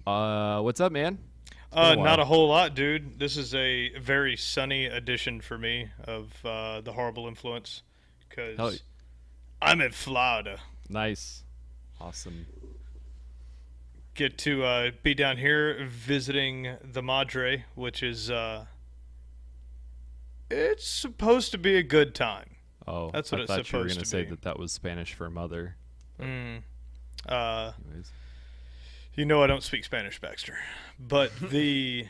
What's up, man? It's been a Not while. a whole lot, dude. This is a very sunny edition for me of the horrible influence Hell, because I'm in Florida. nice, awesome. Get to be down here visiting the Madre, which is it's supposed to be a good time. Oh, That's I what it's thought you were supposed gonna to say be. that was Spanish for mother. But Mm, uh, anyways, you know I don't speak Spanish, Baxter, but the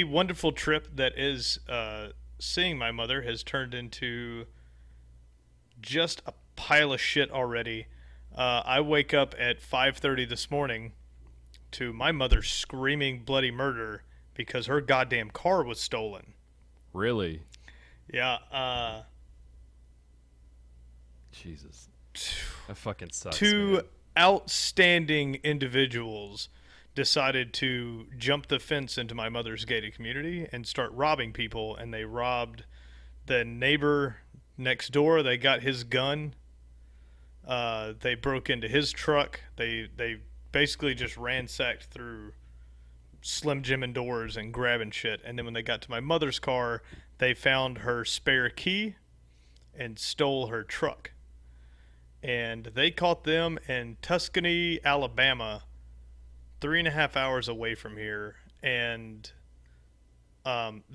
wonderful trip that is seeing my mother has turned into just a pile of shit already. I wake up at 5:30 this morning to my mother screaming bloody murder because her goddamn car was stolen. really, Yeah, Jesus, that fucking sucks, two man. outstanding individuals decided to jump the fence into my mother's gated community and start robbing people, and they robbed the neighbor next door. They got his gun. They broke into his truck. They basically just ransacked through Slim Jim and doors and grabbing shit. And then when they got to my mother's car, they found her spare key and stole her truck. And they caught them in Tuscany, Alabama, 3.5 hours away from here. And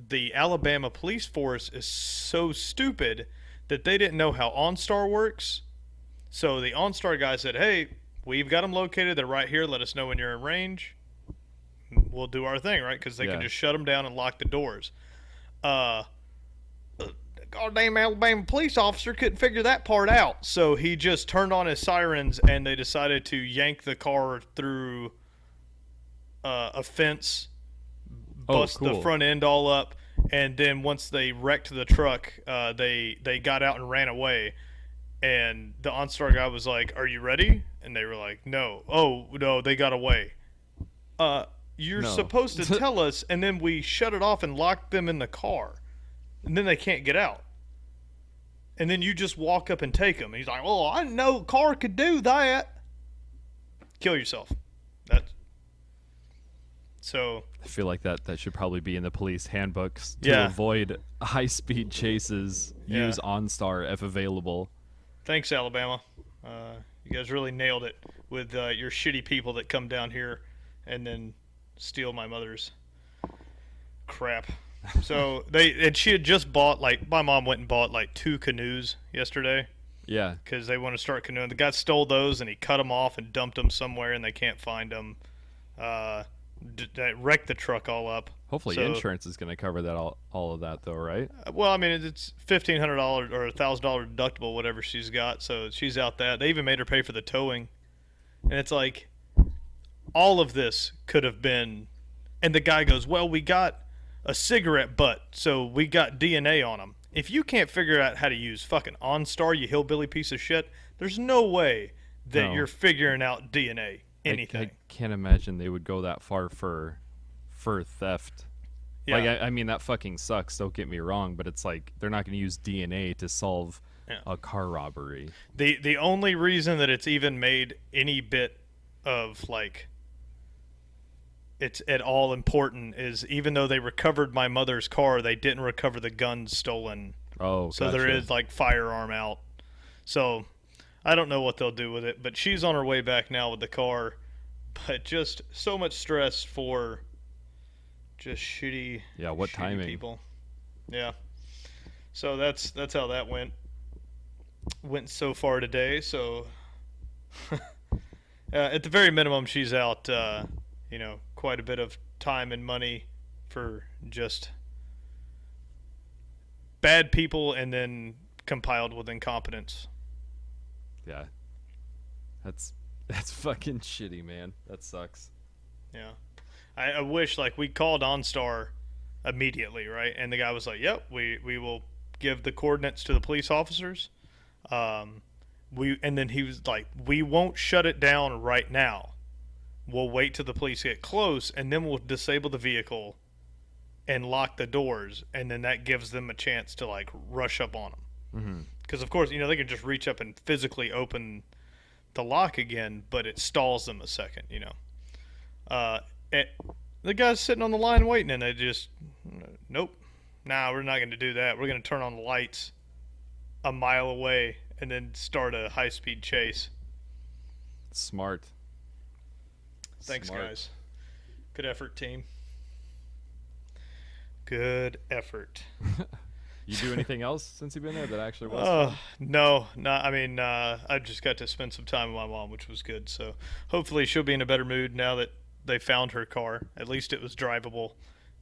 the Alabama police force is so stupid that they didn't know how OnStar works. So the OnStar guy said, "Hey, we've got them located. They're right here. Let us know when you're in range. We'll do our thing, right? Because they can Yeah, just shut them down and lock the doors." Uh, the goddamn Alabama police officer couldn't figure that part out, so he just turned on his sirens, and they decided to yank the car through a fence, Oh, bust the cool. front end all up, and then once they wrecked the truck, they got out and ran away. And the OnStar guy was like, "Are you ready?" And they were like, "No." "Oh no, they got away." Uh, you're No, supposed to tell us, and then we shut it off and lock them in the car, and then they can't get out. And then you just walk up and take them. And he's like, "Oh, I didn't know a car could do that." Kill yourself. That's so. I feel like that should probably be in the police handbooks to Yeah, avoid high-speed chases. yeah. Use OnStar if available. Thanks, Alabama. You guys really nailed it with your shitty people that come down here and then steal my mother's crap. So she had just bought, like, my mom went and bought like two canoes yesterday Yeah, because they want to start canoeing. The guy stole those and he cut them off and dumped them somewhere and they can't find them. Uh, wrecked the truck all up. hopefully So, insurance is gonna cover that all of that though, right? well, I mean, it's $1,500 or $1,000 deductible, whatever she's got. So she's out that. They even made her pay for the towing, and it's like all of this could have been. And the guy goes, "Well, we got a cigarette butt, so we got DNA on them." If you can't figure out how to use fucking OnStar, you hillbilly piece of shit, there's no way that you're No, figuring out DNA I anything. can't imagine they would go that far for theft. Like Yeah, I mean that fucking sucks. Don't get me wrong, but it's like they're not going to use DNA to solve yeah. a car robbery. The only reason that it's even made any bit of like it's at all important is even though they recovered my mother's car, they didn't recover the gun stolen. Oh, So there gotcha. is like firearm out. So I don't know what they'll do with it, but she's on her way back now with the car. But just so much stress for just Yeah, what shitty timing? people. Yeah. So that's how that went so far today. So at the very minimum, she's out. Quite a bit of time and money for just bad people, and then compiled with incompetence. Yeah, that's that's fucking shitty, man. That sucks. Yeah, I wish like we called OnStar immediately, right? And the guy was like, "Yep, we will give the coordinates to the police officers." Um, and then he was like, "We won't shut it down right now. We'll wait till the police get close, and then we'll disable the vehicle and lock the doors, and then that gives them a chance to like rush up on them. Hmm. Because of course, they can just reach up and physically open the lock again, but it stalls them a second. Uh, and the guy's sitting on the line waiting, and they just, nope, nah, we're not going to do that. We're going to turn on the lights a mile away and then start a high speed chase. Smart. Thanks, Smart. guys. Good effort, team. Good effort. You do anything else since you've been there that actually was fun? No, no. I mean, I just got to spend some time with my mom, which was good. So hopefully she'll be in a better mood now that they found her car. At least it was drivable,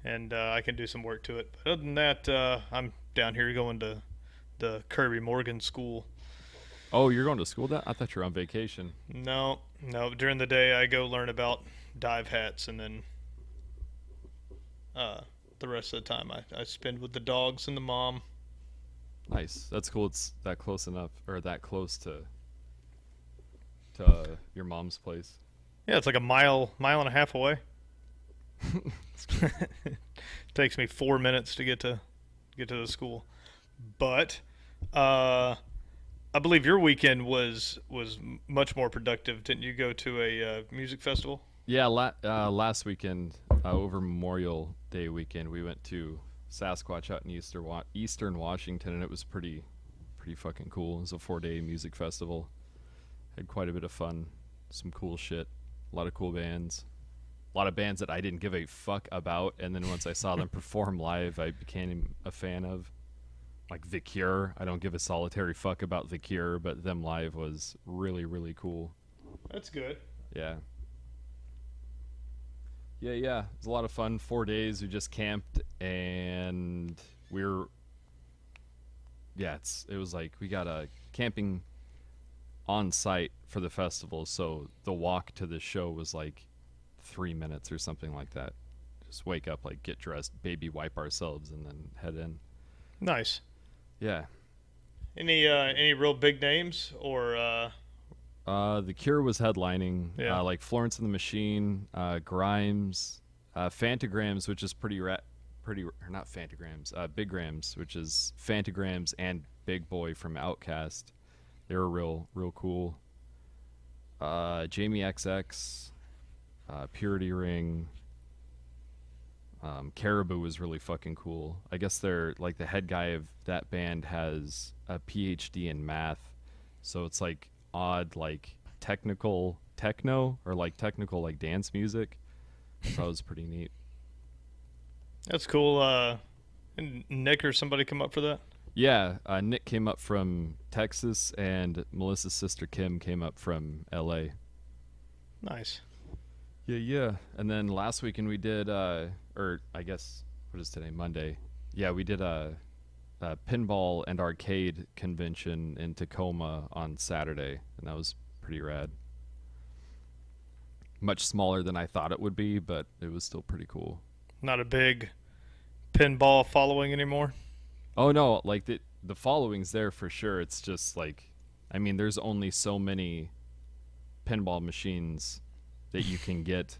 and I can do some work to it. But other than that, I'm down here going to the Kirby Morgan School. Oh, you're going to school that? I thought you were on vacation. No, no. During the day, I go learn about dive hats, and then uh, the rest of the time I spend with the dogs and the mom. Nice. That's cool. It's that close enough, or that close to your mom's place. Yeah, it's like a mile and a half away. Takes me 4 minutes to get to the school, but uh, I believe your weekend was much more productive. Didn't you go to a music festival? Yeah, last weekend, over Memorial Day weekend, we went to Sasquatch out in Eastern Washington, and it was pretty fucking cool. It was a 4-day music festival. Had quite a bit of fun, some cool shit, a lot of cool bands, a lot of bands that I didn't give a fuck about, and then once I saw them perform live, I became a fan of. Like The Cure, I don't give a solitary fuck about The Cure, but them live was really, really cool. That's good. Yeah. Yeah. It was a lot of fun. 4 days. We just camped and we were. Yeah, it was like we got a camping on site for the festival, so the walk to the show was like 3 minutes or something like that. Just wake up, like get dressed, baby wipe ourselves, and then head in. Nice. Yeah. Any real big names or The Cure was headlining, yeah. like Florence and the Machine, Grimes, Fantagrams, which is or not Fantagrams, Big Grams, which is Fantagrams and Big Boy from Outkast. They were real cool. Jamie XX, Purity Ring, Caribou was really fucking cool. I guess they're like the head guy of that band has a PhD in math, so it's like odd like technical techno or like technical like dance music. So that was pretty neat. That's cool. And Nick or somebody come up for that? Yeah, Nick came up from Texas and Melissa's sister Kim came up from LA. Nice. Yeah. And then last weekend we did or I guess what is today? Monday. Yeah, we did a pinball and arcade convention in Tacoma on Saturday, and that was pretty rad. Much smaller than I thought it would be, but it was still pretty cool. Not a big pinball following anymore. Oh no, like the following's there for sure. It's just like, I mean, there's only so many pinball machines that you can get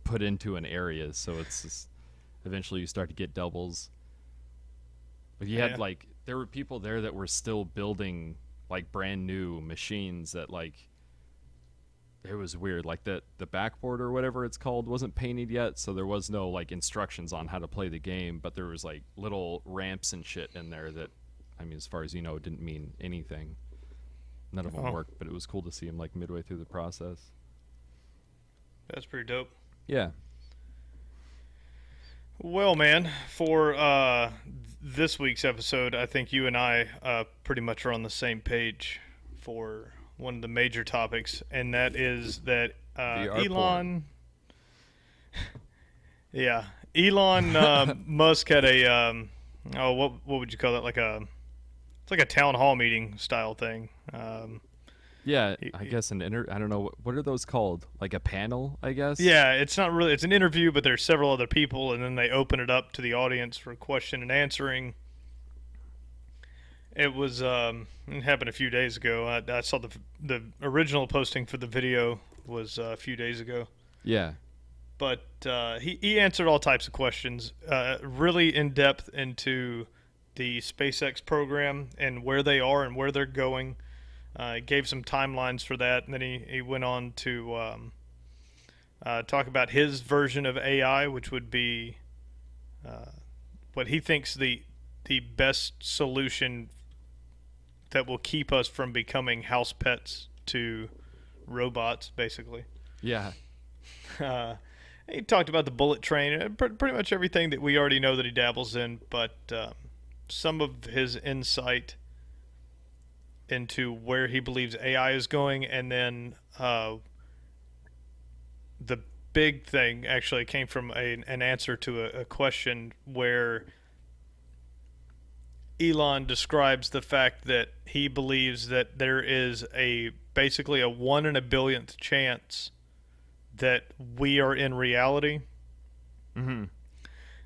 put into an area, so it's just eventually you start to get doubles. But you had Yeah. like there were people there that were still building like brand new machines that like it was weird. Like the backboard or whatever it's called wasn't painted yet, so there was no like instructions on how to play the game, but there was like little ramps and shit in there that I mean as far as you know didn't mean anything. None of them Oh, worked, but it was cool to see them like midway through the process. that's pretty dope. Yeah. Well, man, for this week's episode, I think you and I pretty much are on the same page for one of the major topics, and that is that VR Elon, yeah, Elon Musk had a what would you call it? Like it's like a town hall meeting style thing. Yeah, he, I guess I don't know what are those called? Like a panel, I guess. Yeah, it's not really. It's an interview, but there's several other people, and then they open it up to the audience for question and answering. It was it happened a few days ago. I saw the original posting for the video was a few days ago, Yeah. but he answered all types of questions, really in depth into the SpaceX program and where they are and where they're going. Gave some timelines for that, and then he went on to talk about his version of AI, which would be uh, what he thinks the best solution that will keep us from becoming house pets to robots, basically. Yeah. Uh, he talked about the bullet train, pretty much everything that we already know that he dabbles in, but some of his insight into where he believes AI is going, and then the big thing actually came from an answer to a question where Elon describes the fact that he believes that there is a basically a 1 in a billionth chance that we are in reality, Mm-hmm.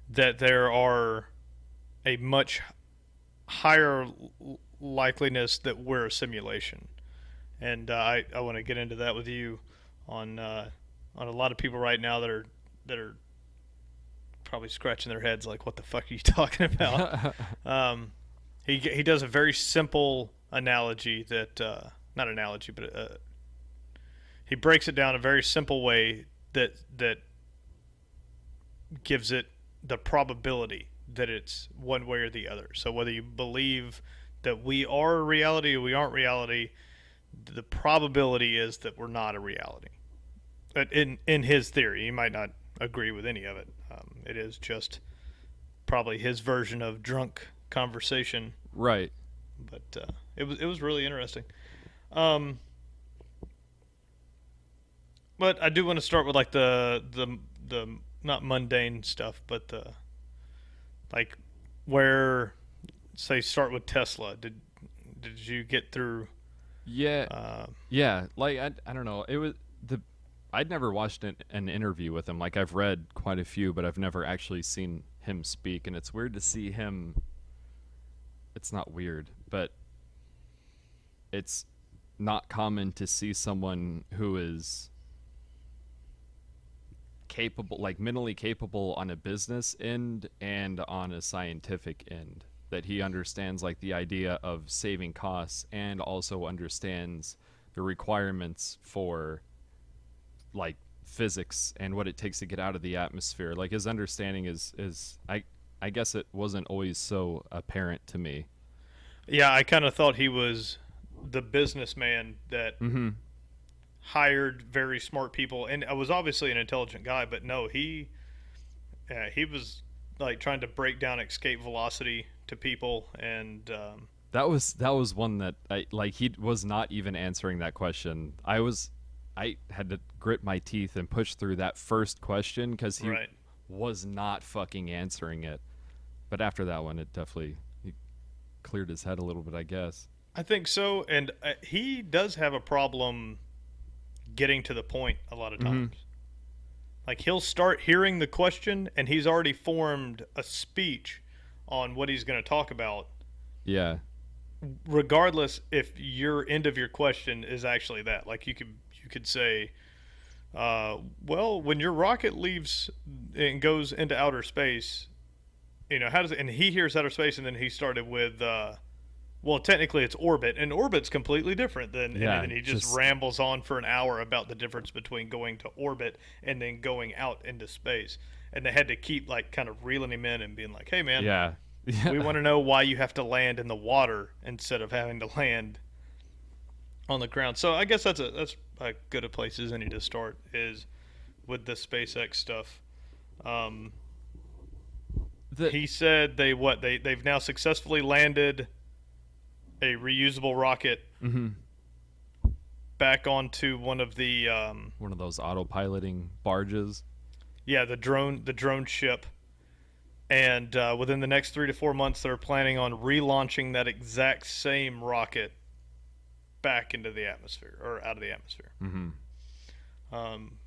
that there are a much higher likeliness that we're a simulation. And I want to get into that with you on a lot of people right now that are probably scratching their heads like, what the fuck are you talking about? He does a very simple analogy that not analogy, but he breaks it down a very simple way that gives it the probability that it's one way or the other. So whether you believe that we are a reality or we aren't reality, the probability is that we're not a reality. In his theory, he might not agree with any of it. It is just probably his version of drunk conversation, Right. but it was really interesting. Um, but I do want to start with like the not mundane stuff, but the like where say start with Tesla. Did you get through? Yeah. Uh, Yeah. Like I don't know. It was the I'd never watched an interview with him. Like I've read quite a few, but I've never actually seen him speak, and it's weird to see him. It's not weird, but it's not common to see someone who is capable, like mentally capable on a business end and on a scientific end. That he understands like the idea of saving costs and also understands the requirements for like physics and what it takes to get out of the atmosphere. Like his understanding is I guess it wasn't always so apparent to me. yeah, I kind of thought he was the businessman that Mm-hmm. hired very smart people, and I was obviously an intelligent guy, but no, he was like trying to break down escape velocity to people, and That was one that I like. He was not even answering that question. I had to grit my teeth and push through that first question because he right. was not fucking answering it. But after that one, it definitely he cleared his head a little bit, I guess. I think so, and he does have a problem getting to the point a lot of Mm-hmm. times. Like he'll start hearing the question, and he's already formed a speech on what he's going to talk about, Yeah. regardless if your end of your question is actually that. Like you could say, well, when your rocket leaves and goes into outer space, how does it, and he hears outer space, and then he started with, well, technically it's orbit, and orbit's completely different than, and Yeah. then he just Just rambles on for an hour about the difference between going to orbit and then going out into space. And they had to keep like kind of reeling him in and being like, hey man, yeah. we Yeah. want to know why you have to land in the water instead of having to land on the ground. So I guess that's a good a place as any to start is with the SpaceX stuff. Um, The he said they've now successfully landed a reusable rocket mm-hmm. back onto one of the One of those autopiloting barges. yeah, the drone ship, and within the next 3 to 4 months they're planning on relaunching that exact same rocket back into the atmosphere or out of the atmosphere. Mm-hmm. Um,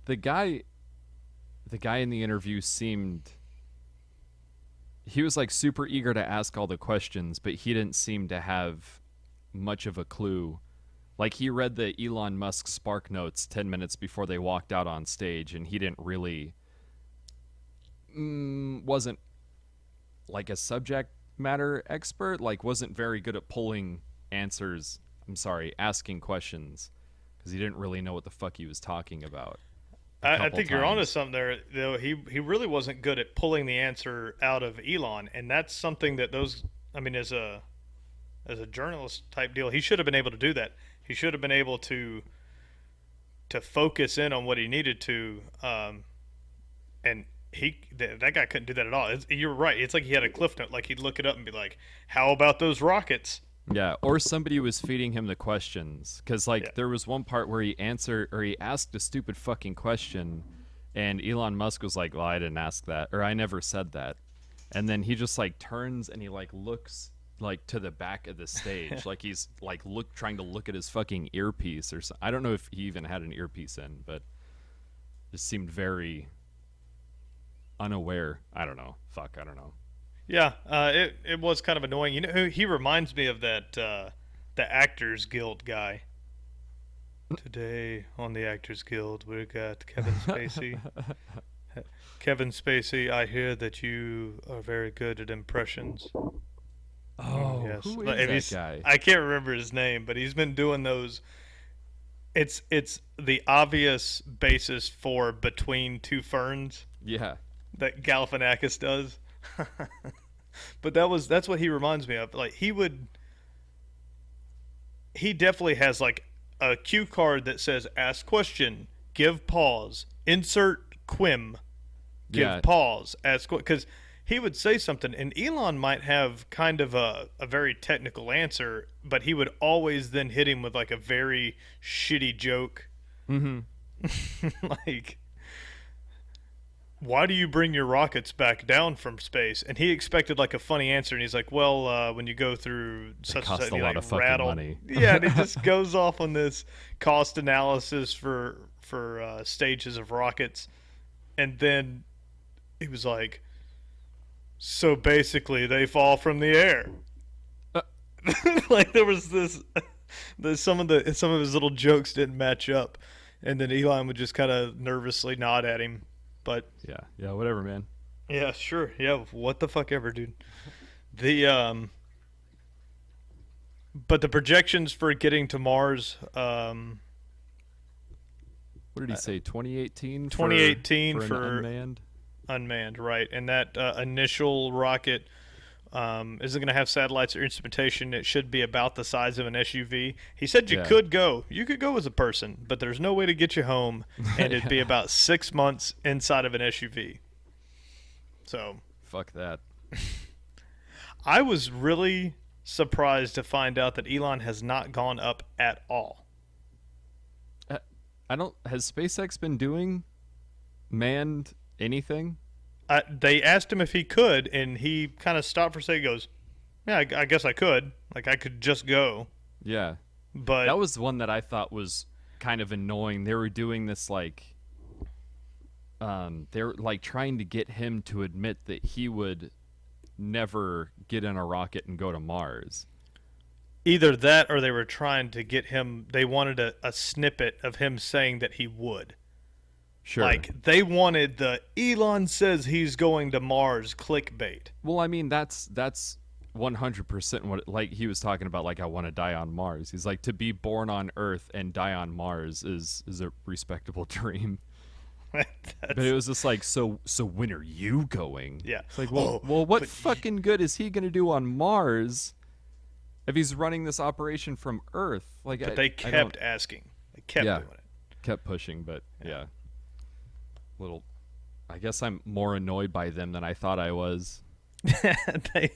The guy, the guy in the interview seemed he was like super eager to ask all the questions, but he didn't seem to have much of a clue. Like he read the Elon Musk Spark Notes 10 minutes before they walked out on stage, and he didn't really wasn't like a subject matter expert. Like wasn't very good at pulling answers. I'm sorry, asking questions because he didn't really know what the fuck he was talking about. a I couple think you're onto times. something there. Though he really wasn't good at pulling the answer out of Elon, and that's something that those. I mean, as a journalist type deal, he should have been able to do that. He should have been able to focus in on what he needed to, and that guy couldn't do that at all. You're right. It's like he had a cliff note. Like he'd look it up and be like, "How about those rockets?" Yeah, or somebody was feeding him the questions because Yeah. like there was one part where he asked a stupid fucking question, and Elon Musk was like, "Well, I didn't ask that, or I never said that," and then he just like turns and he like looks like to the back of the stage, like he's like trying to look at his fucking earpiece or something. I don't know if he even had an earpiece in, but just seemed very unaware. I don't know. Fuck, I don't know. Yeah, it was kind of annoying. You know who he reminds me of that the Actors Guild guy. Today on the Actors Guild, we got Kevin Spacey. Kevin Spacey, I hear that you are very good at impressions. Oh, Yes, who Like, is if that he's- guy? I can't remember his name, but he's been doing those. It's the obvious basis for Between Two Ferns Yeah, that Galifianakis does. But that's what he reminds me of. Like he definitely has like a cue card that says ask question, give pause, insert quim, give yeah. pause, ask because he would say something and Elon might have kind of a very technical answer, but he would always then hit him with like a very shitty joke. Mm-hmm. Like, why do you bring your rockets back down from space? And he expected like a funny answer, and he's like, well, when you go through such and cost such, a he lot like of fucking rattle. money. Yeah, and he just goes off on this cost analysis for stages of rockets, and then he was like, so basically they fall from the air. Uh, Like there was this, some of his little jokes didn't match up, and then Elon would just kind of nervously nod at him, but. Yeah, yeah, whatever, man. Yeah, sure. Yeah, what the fuck ever, dude. The but the projections for getting to Mars, What did he say? 2018. 2018 for an for unmanned. unmanned, right? And that initial rocket isn't going to have satellites or instrumentation. It should be about the size of an SUV. He said you Yeah. could go. You could go as a person, but there's no way to get you home, and it'd be about 6 months inside of an SUV. So Fuck that. I was really surprised to find out that Elon has not gone up at all. I don't. Has SpaceX been doing manned anything? They asked him if he could, and he kind of stopped for a second. He goes, "Yeah, I guess I could. Like I could just go." Yeah, But that was one that I thought was kind of annoying. They were doing this like, they're like trying to get him to admit that he would never get in a rocket and go to Mars. either that, or they were trying to get him. They wanted a snippet of him saying that he would. Sure. Like they wanted the Elon says he's going to Mars clickbait. Well, I mean, that's 100% what like he was talking about. Like, I want to die on Mars. He's like, to be born on Earth and die on Mars is a respectable dream. But it was just like, so when are you going? Yeah. It's like, Oh, well, what but fucking good is he gonna do on Mars if he's running this operation from Earth? Like, But I they don't- kept asking. They kept Yeah. doing it. kept pushing, but yeah. Little, I guess I'm more annoyed by them than I thought I was. they,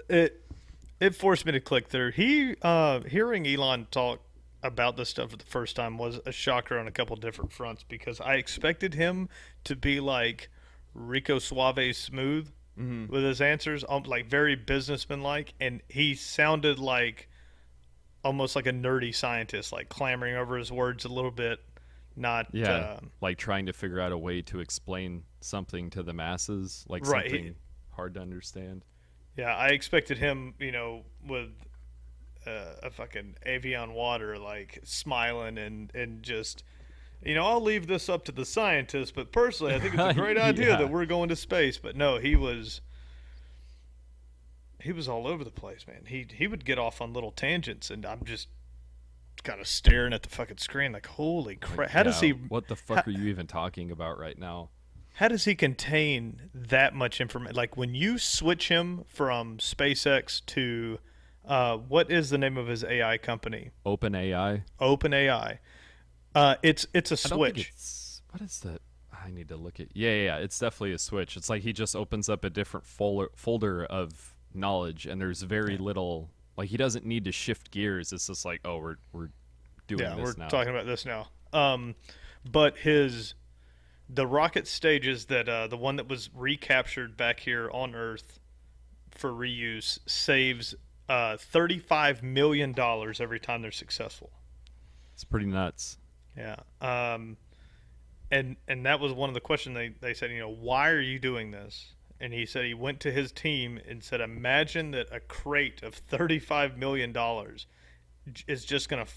it forced me to click through. Hearing Elon talk about this stuff for the first time was a shocker on a couple different fronts because I expected him to be like Rico Suave smooth with his answers, like very businessman-like, and he sounded like almost like a nerdy scientist, like clamoring over his words a little bit. Not Yeah, like trying to figure out a way to explain something to the masses, like Right. something hard to understand. Yeah, I expected him, with a fucking Avion water, like smiling and just, I'll leave this up to the scientists, but personally, I think it's a great idea Yeah. that we're going to space. But no, he was all over the place, man. He would get off on little tangents, and I'm just kind of staring at the fucking screen like, holy Like, crap! yeah, what the fuck are you even talking about right now? How does he contain that much information? Like when you switch him from SpaceX to what is the name of his AI company? Open AI. OpenAI. It's a I don't think switch. it's what is that? I need to look at. Yeah. It's definitely a switch. It's like he just opens up a different folder of knowledge, and there's very little. Like he doesn't need to shift gears. It's just like, oh, we're doing Yeah, we're this now. talking about this now. But the rocket stages that the one that was recaptured back here on Earth for reuse saves $35 million every time they're successful. It's pretty nuts. Yeah. And that was one of the questions they said, why are you doing this? And he said he went to his team and said, imagine that a crate of $35 million is just going to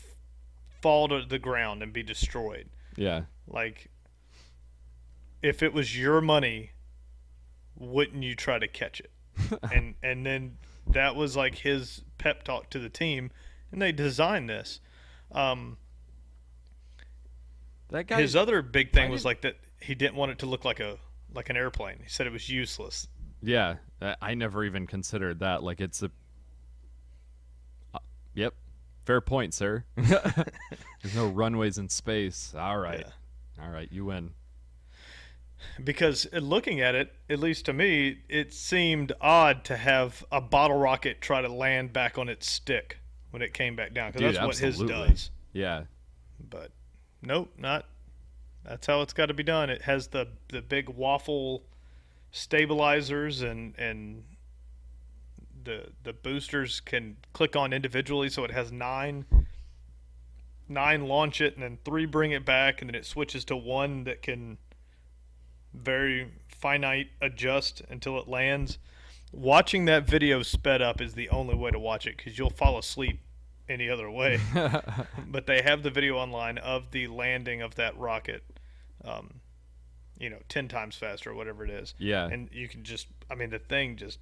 fall to the ground and be destroyed. Yeah. Like, if it was your money, wouldn't you try to catch it? and then that was like his pep talk to the team, and they designed this. That guy. His other big thing was like that he didn't want it to look like an airplane. He said it was useless. Yeah, I never even considered that. Like it's a. Yep, fair point, sir. There's no runways in space. All right, all right, you win. Because looking at it, at least to me, it seemed odd to have a bottle rocket try to land back on its stick when it came back down. Because that's what absolutely. his does. Yeah. But nope, not. That's how it's got to be done. It has the big waffle stabilizers, and the boosters can click on individually, so it has nine launch it, and then 3 bring it back, and then it switches to 1 that can very finite adjust until it lands. Watching that video sped up is the only way to watch it, because you'll fall asleep any other way. But they have the video online of the landing of that rocket, 10 times faster or whatever it is. Yeah. And you can just, the thing just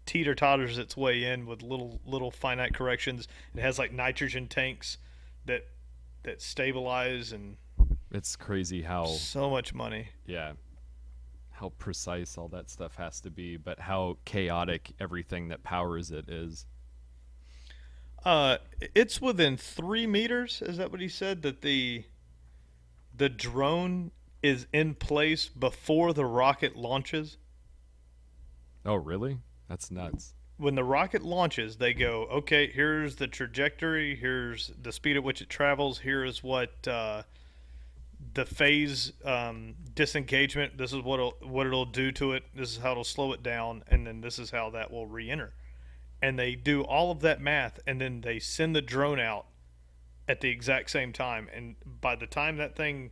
teeter-totters its way in with little finite corrections. It has like nitrogen tanks that stabilize, and it's crazy how so much money. Yeah. How precise all that stuff has to be, but how chaotic everything that powers it is. It's within 3 meters. Is that what he said? That the drone is in place before the rocket launches. Oh, really? That's nuts. When the rocket launches, they go, okay, here's the trajectory, here's the speed at which it travels, here's what the phase disengagement, this is what it'll do to it, this is how it'll slow it down, and then this is how that will re-enter. And they do all of that math, and then they send the drone out at the exact same time. And by the time that thing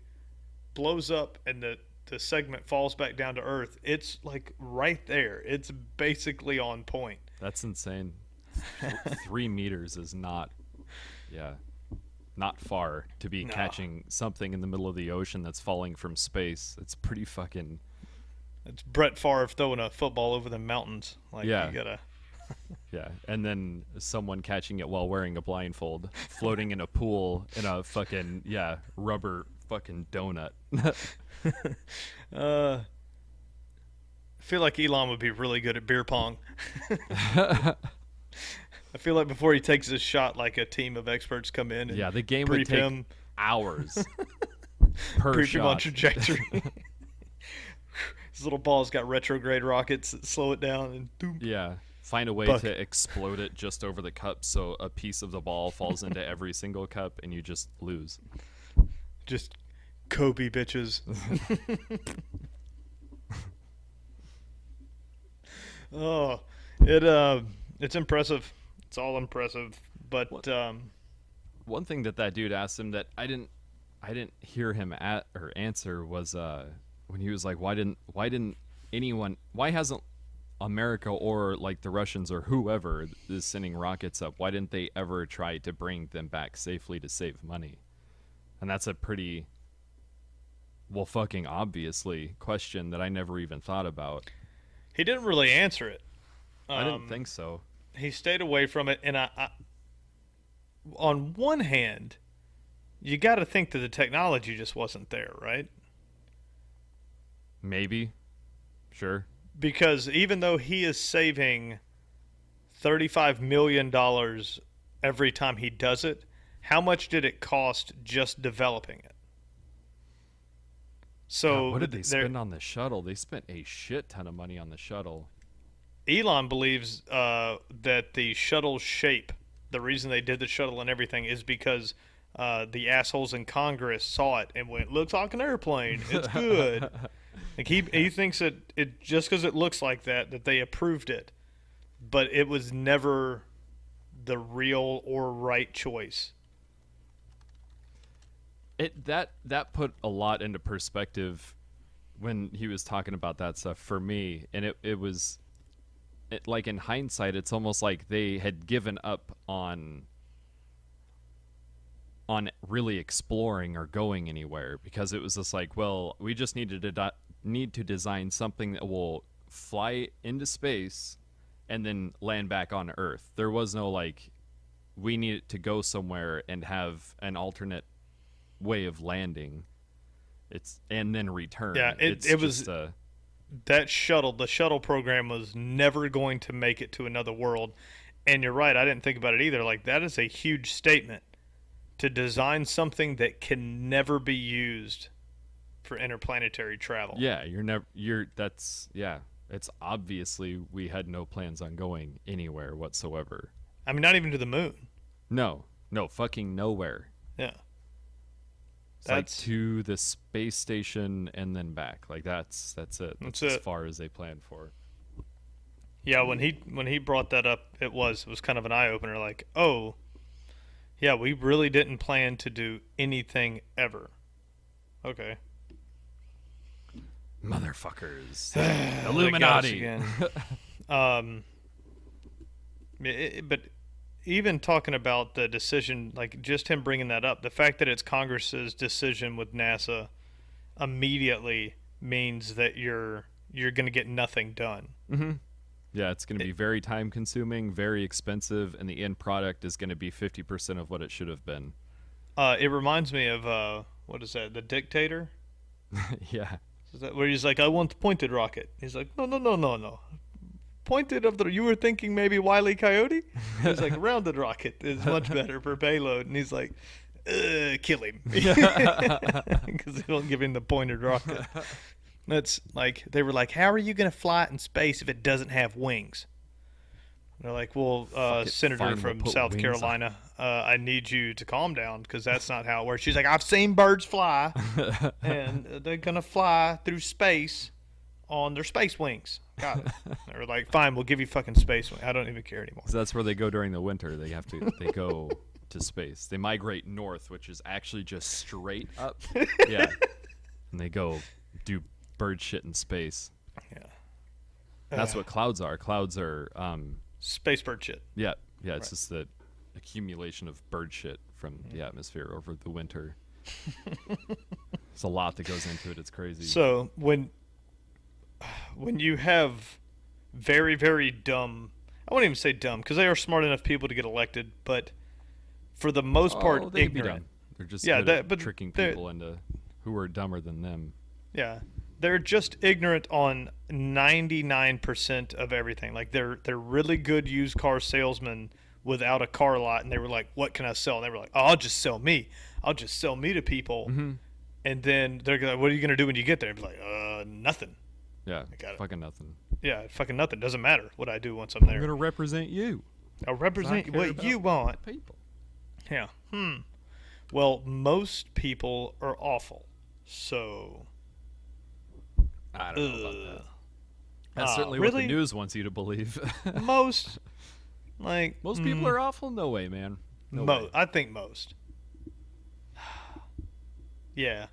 blows up and the segment falls back down to Earth, it's like right there. It's basically on point. That's insane. 3 meters is not far to be catching something in the middle of the ocean that's falling from space. It's pretty fucking. It's Brett Favre throwing a football over the mountains. Like, yeah. You gotta. Yeah, and then someone catching it while wearing a blindfold, floating in a pool in a fucking rubber fucking donut. I feel like Elon would be really good at beer pong. I feel like before he takes his shot, like a team of experts come in and the game would take him. Hours per brief shot. him on trajectory. His little ball's got retrograde rockets that slow it down, and doom. Yeah. Find a way to explode it just over the cup so a piece of the ball falls into every single cup and you just lose. Just Kobe bitches. Oh, it's impressive. It's all impressive. But one thing that dude asked him that I didn't hear him answer was when he was like, why hasn't America or like the Russians or whoever is sending rockets up, why didn't they ever try to bring them back safely to save money? And that's a pretty fucking obviously question that I never even thought about. He didn't really answer it. I didn't think so. He stayed away from it, and on one hand, you got to think that the technology just wasn't there, right? Maybe. Sure. Because even though he is saving $35 million every time he does it, how much did it cost just developing it? God, So what did they there, spend on the shuttle? They spent a shit ton of money on the shuttle. Elon believes that the shuttle shape, the reason they did the shuttle and everything, is because the assholes in Congress saw it and went, "Looks like an airplane. It's good." Like he thinks that it just because it looks like that they approved it, but it was never the real or right choice. That put a lot into perspective when he was talking about that stuff for me, and like in hindsight, it's almost like they had given up on really exploring or going anywhere, because it was just like, well, we just need to design something that will fly into space and then land back on Earth. There was no like, we need it to go somewhere and have an alternate way of landing. It's and then return. Yeah, It's it just was that shuttle. The shuttle program was never going to make it to another world. And you're right, I didn't think about it either. Like, that is a huge statement to design something that can never be used for interplanetary travel. yeah. Yeah. It's obviously we had no plans on going anywhere whatsoever. I mean, not even to the moon. No, fucking nowhere. Yeah. It's like to the space station and then back. Like that's it. That's as far as they planned for. Yeah, when he brought that up, it was kind of an eye opener. Like, oh, yeah, we really didn't plan to do anything ever. Okay. Motherfuckers. Illuminati Illuminati. again. But even talking about the decision, like just him bringing that up, the fact that it's Congress's decision with NASA immediately means that you're going to get nothing done. Mm-hmm. Yeah, it's going to be very time consuming, very expensive, and the end product is going to be 50% of what it should have been. It reminds me of what is that? The Dictator. Yeah. Is that where he's like, I want the pointed rocket? He's like, no. Pointed of the. You were thinking maybe Wile E. Coyote? He's like, rounded rocket is much better for payload, and he's like, kill him because they don't give him the pointed rocket. That's like they were like, how are you going to fly it in space if it doesn't have wings? They're like, well, Senator from South Carolina, I need you to calm down because that's not how it works. She's like, I've seen birds fly, and they're going to fly through space on their space wings. Got it. They're like, fine, we'll give you fucking space wings. I don't even care anymore. So that's where they go during the winter. They go to space. They migrate north, which is actually just straight up. Yeah. And they go do bird shit in space. Yeah. That's what clouds are. Clouds are space bird shit. Yeah, it's just the accumulation of bird shit from the atmosphere over the winter. There's a lot that goes into it. It's crazy. So when you have very, very dumb, I won't even say dumb because they are smart enough people to get elected, but for the most part, they ignorant. They're just good at tricking people into who are dumber than them. Yeah. They're just ignorant on 99% of everything. Like they're really good used car salesmen without a car lot, and they were like, "What can I sell?" And they were like, "Oh, I'll just sell me. I'll just sell me to people." Mm-hmm. And then they're like, "What are you gonna do when you get there?" And be like, nothing." Yeah, fucking nothing. Yeah, fucking nothing. Doesn't matter what I do once I'm there. I'm gonna represent you. I'll represent what you want. People. Yeah. Well, most people are awful, so. I don't know about that. That's certainly what the news wants you to believe. Most people are awful? No way, man. No way. I think most. Yeah.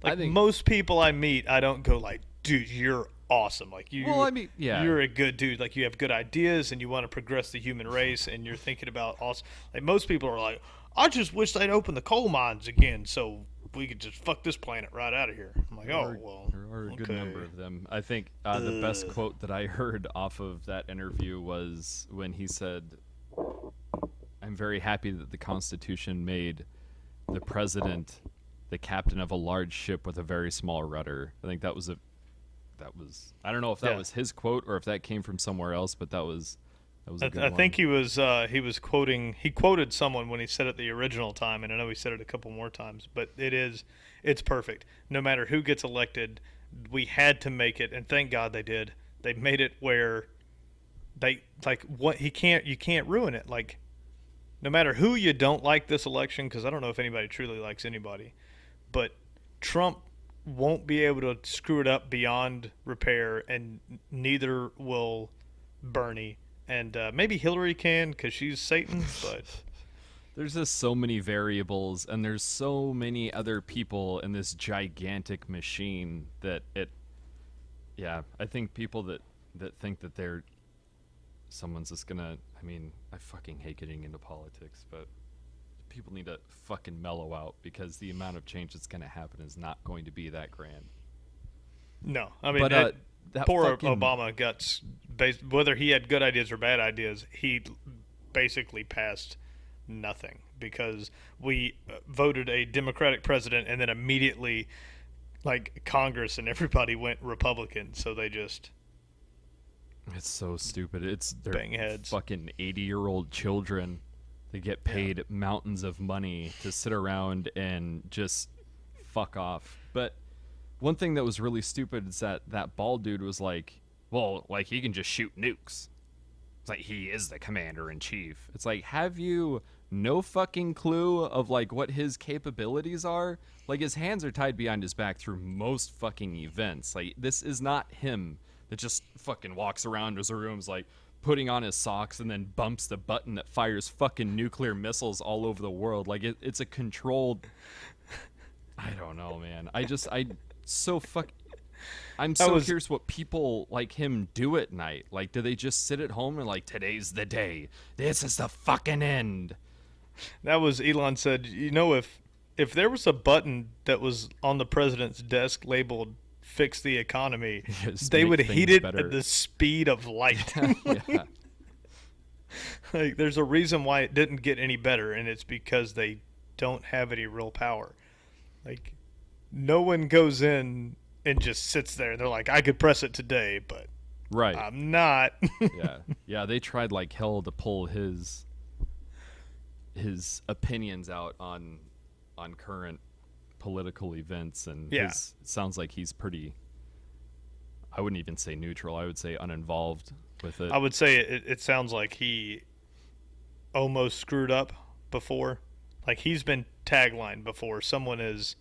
I think most people I meet, I don't go like, dude, you're awesome. Like you. Well, I mean, yeah. You're a good dude. Like you have good ideas and you want to progress the human race and you're thinking about awesome. Like most people are like, I just wish they'd open the coal mines again so we could just fuck this planet right out of here. I'm like, well. There are a good number of them. I think the best quote that I heard off of that interview was when he said, I'm very happy that the Constitution made the president the captain of a large ship with a very small rudder. I think that was I don't know if that Yeah. was his quote or if that came from somewhere else, but that was a good I think one. he was quoting, he quoted someone when he said it the original time, and I know he said it a couple more times, but it's perfect. No matter who gets elected, we had to make it, and thank God they did. They made it where they like what he can't you can't ruin it. Like no matter who you don't like this election, because I don't know if anybody truly likes anybody, but Trump won't be able to screw it up beyond repair, and neither will Bernie, and maybe Hillary can because she's Satan. But There's just so many variables and there's so many other people in this gigantic machine that it yeah, I think people that think that they're someone's just gonna I mean, I fucking hate getting into politics, but people need to fucking mellow out because the amount of change that's gonna happen is not going to be that grand. no, I mean But that poor fucking Obama got whether he had good ideas or bad ideas, he basically passed nothing because we voted a Democratic president, and then immediately like Congress and everybody went Republican, so they just it's so stupid. It's their bang heads. fucking 80-year-old children. They get Yeah. paid mountains of money to sit around and just fuck off. But one thing that was really stupid is that bald dude was like, well, like he can just shoot nukes. It's like he is the commander in chief. It's like, have you no fucking clue of like what his capabilities are? Like his hands are tied behind his back through most fucking events. Like this is not him that just fucking walks around his rooms like putting on his socks and then bumps the button that fires fucking nuclear missiles all over the world. Like it's a controlled. I don't know, man. I so fuck. I'm That so was curious what people like him do at night. Like, do they just sit at home and like, today's the day. This is the fucking end. that was Elon said, if there was a button that was on the president's desk labeled "Fix the economy," Just they make would heat things it better. at the speed of light. Yeah. Like, there's a reason why it didn't get any better, and it's because they don't have any real power. Like, no one goes in and just sits there. They're like, I could press it today, but Right. I'm not. Yeah. Yeah. They tried like hell to pull his opinions out on current political events, and Yeah. his it sounds like he's pretty. I wouldn't even say neutral. I would say uninvolved with it. I would say it sounds like he almost screwed up before. Like, he's been taglined before. Someone is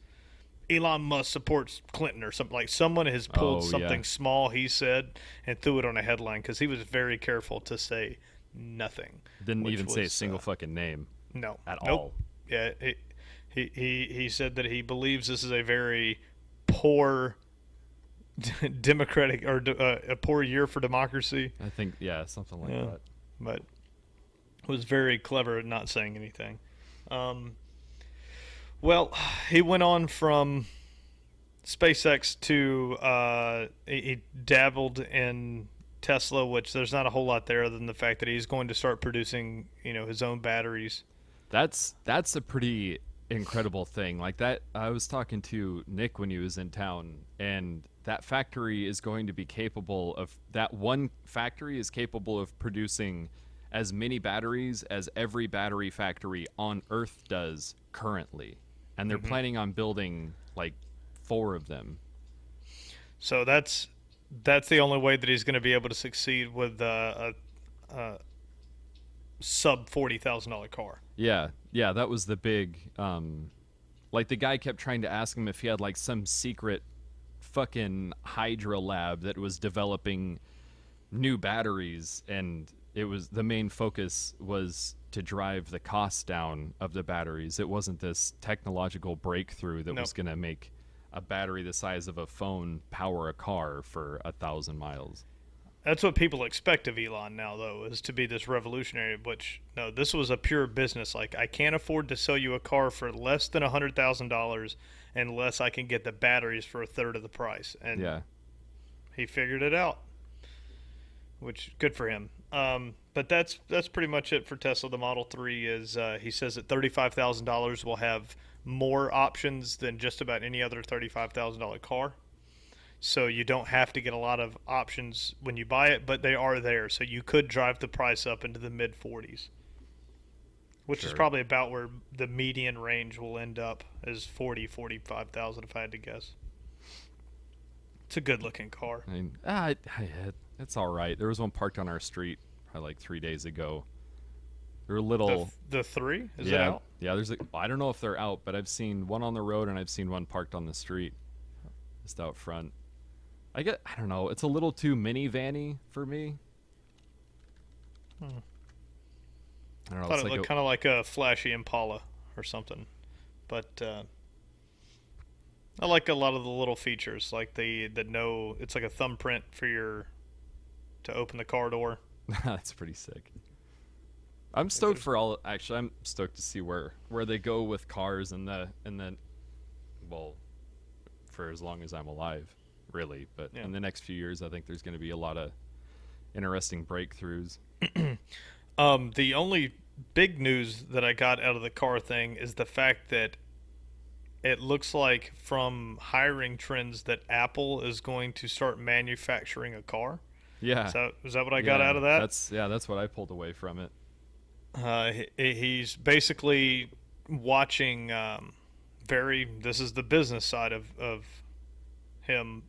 Elon Musk supports Clinton or something. Like, someone has pulled Oh, yeah. something small he said and threw it on a headline because he was very careful to say nothing. Didn't which even say a was, single fucking name no at nope. all. Yeah, he said that he believes this is a very poor democratic or a poor year for democracy. I think yeah, something like Yeah. that. But was very clever at not saying anything. Um, well, he went on from SpaceX to he dabbled in Tesla, which there's not a whole lot there other than the fact that he's going to start producing, his own batteries. That's a pretty incredible thing. Like that, I was talking to Nick when he was in town, and that factory is going to be capable of that one factory is capable of producing as many batteries as every battery factory on Earth does currently, and they're planning on building like 4 of them. So that's the only way that he's going to be able to succeed with a sub $40,000 car. Yeah, yeah, that was the big. Like the guy kept trying to ask him if he had like some secret fucking Hydra lab that was developing new batteries, and it was the main focus was to drive the cost down of the batteries. It wasn't this technological breakthrough that was Nope. going to make a battery the size of a phone power a car for 1,000 miles. That's what people expect of Elon now, though, is to be this revolutionary. Which no, this was a pure business. Like, I can't afford to sell you a car for less than $100,000 unless I can get the batteries for a third of the price. And Yeah. he figured it out. which good for him. But that's pretty much it for Tesla. The Model 3 is he says that $35,000 will have more options than just about any other $35,000 car. So you don't have to get a lot of options when you buy it, but they are there. So you could drive the price up into the mid 40s, which is Sure. probably about where the median range will end up, is 45,000 if I had to guess. It's a good looking car. I mean, it's all right. There was one parked on our street probably like 3 days ago. They're little. The three, is it Yeah, out? yeah. I don't know if they're out, but I've seen one on the road and I've seen one parked on the street, just out front. I don't know. It's a little too minivan-y for me. Hmm. I don't know. Thought It's it like looked kind of like a flashy Impala or something, but I like a lot of the little features, like it's like a thumbprint for your to open the car door. that's pretty sick. I'm stoked for all. Actually, I'm stoked to see where they go with cars and then, well, for as long as I'm alive, really. But Yeah. in the next few years, I think there's going to be a lot of interesting breakthroughs. The only big news that I got out of the car thing is the fact that it looks like from hiring trends that Apple is going to start manufacturing a car. Yeah, Is that what I got out of that? That's what I pulled away from it. He's basically watching this is the business side of him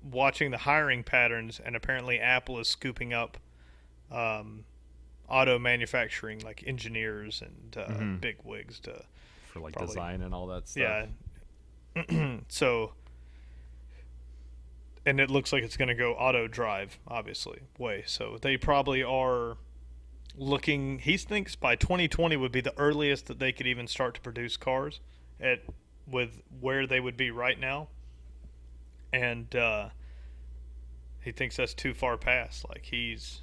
watching the hiring patterns, and apparently Apple is scooping up auto manufacturing, like engineers and big wigs to For like probably, design and all that stuff. yeah. So, and it looks like it's going to go auto drive, obviously, way. So they probably are looking. He thinks by 2020 would be the earliest that they could even start to produce cars at with where they would be right now, and he thinks that's too far past. Like he's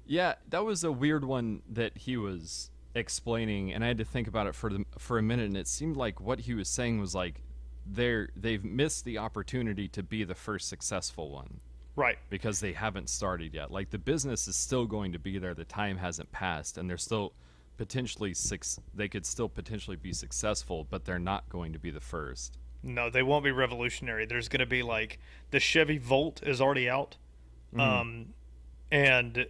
Yeah, that was a weird one that he was explaining, and I had to think about it for a minute. And it seemed like what he was saying was like they've missed the opportunity to be the first successful one right. because they haven't started yet. Like the business is still going to be there. The time hasn't passed, and they're still they could still potentially be successful, but they're not going to be the first. No, they won't be revolutionary. There's going to be like the Chevy Volt is already out, and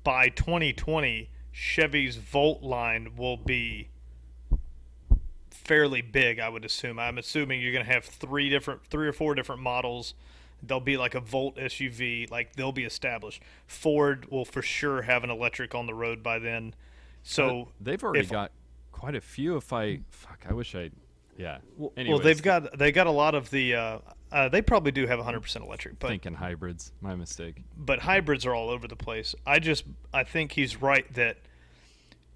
by 2020, Chevy's Volt line will be fairly big. I would assume. I'm assuming you're going to have three or four different models. They'll be like a Volt SUV. Like they'll be established. Ford will for sure have an electric on the road by then. So they've already got quite a few. I wish I. Yeah. Anyways, well, they got a lot of the. They probably do have 100% electric, but thinking hybrids. My mistake. But hybrids are all over the place. I think he's right that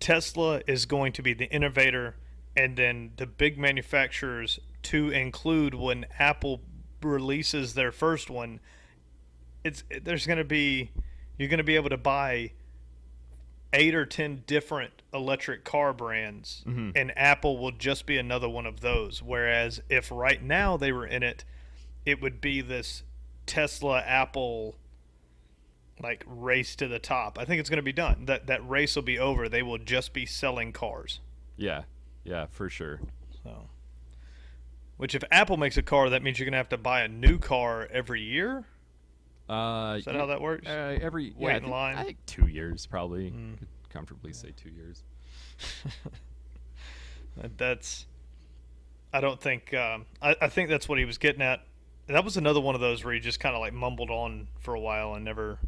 Tesla is going to be the innovator, and then the big manufacturers to include when Apple releases their first one. You're going to be able to buy 8 or 10 different electric car brands, and Apple will just be another one of those. Whereas if right now they were in it, it would be this Tesla Apple like race to the top. I think it's going to be done. That race will be over. They will just be selling cars. Yeah, for sure. So, which if Apple makes a car, that means you're going to have to buy a new car every year. Is that how that works? Wait in line. I think 2 years probably. Could comfortably say 2 years. I don't think. I think that's what he was getting at. That was another one of those where he just kind of like mumbled on for a while and never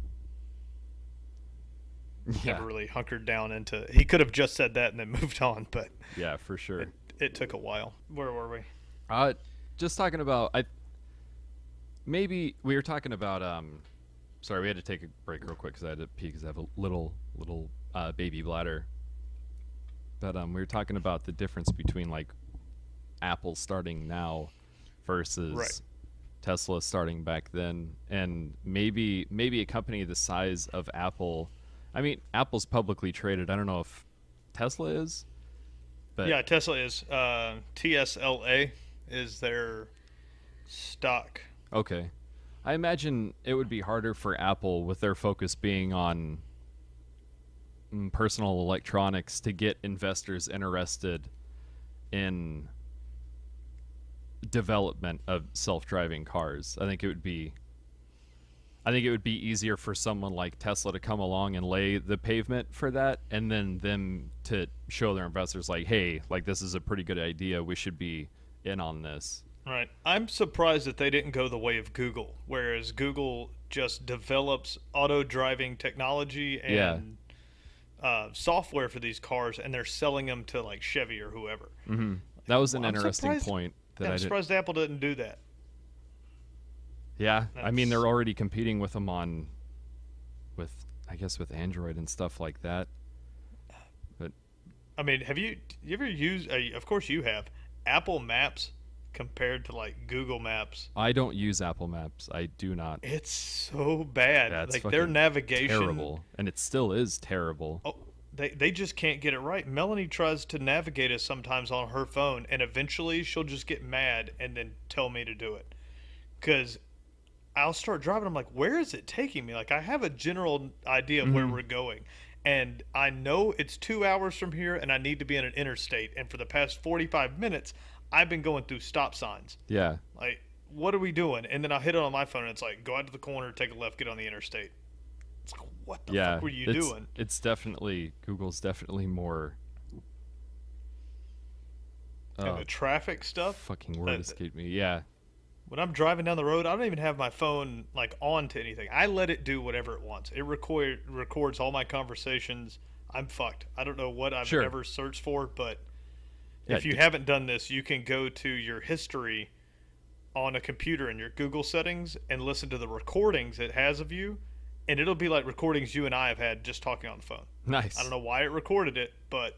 really hunkered down into. He could have just said that and then moved on, but yeah, for sure. It took a while. Where were we? Just talking about maybe we were talking about sorry, we had to take a break real quick because I had to pee because I have a little baby bladder. But we were talking about the difference between like Apple starting now versus Tesla starting back then, and maybe a company the size of Apple. I mean, Apple's publicly traded. I don't know if Tesla is. But yeah, Tesla is. TSLA is their stock. Okay. I imagine it would be harder for Apple with their focus being on personal electronics to get investors interested in development of self-driving cars. I think it would be easier for someone like Tesla to come along and lay the pavement for that, and then them to show their investors like, hey, like this is a pretty good idea. We should be in on this. Right. I'm surprised that they didn't go the way of Google, whereas Google just develops auto driving technology Yeah. and software for these cars, and they're selling them to like Chevy or whoever. That was an I'm interesting surprised. point that Yeah, I I'm didn't. surprised Apple didn't do that. Yeah, I mean That's. they're already competing with them on, with I guess with Android and stuff like that. But I mean, have you ever used? Of course, you have Apple Maps compared to like Google Maps. I don't use Apple Maps. I do not. It's so bad. Yeah, it's Like fucking their navigation. terrible, and it still is terrible. Oh, they just can't get it right. Melanie tries to navigate us sometimes on her phone, and eventually she'll just get mad and then tell me to do it. Because I'll start driving. I'm like, where is it taking me? Like, I have a general idea of where we're going. And I know it's 2 hours from here, and I need to be in an interstate. And for the past 45 minutes, I've been going through stop signs. Yeah, Like, what are we doing? And then I'll hit it on my phone, and it's like, go out to the corner, take a left, get on the interstate. It's like, what the yeah. fuck were you it's, doing? It's definitely Google's definitely more. And the traffic stuff. Fucking word uh, escaped me. Yeah, When I'm driving down the road, I don't even have my phone like on to anything. I let it do whatever it wants. It records all my conversations. I'm fucked. I don't know what I've Sure. ever searched for, but Yeah, if you haven't done this, you can go to your history on a computer in your Google settings and listen to the recordings it has of you, and it'll be like recordings you and I have had just talking on the phone. nice. I don't know why it recorded it, but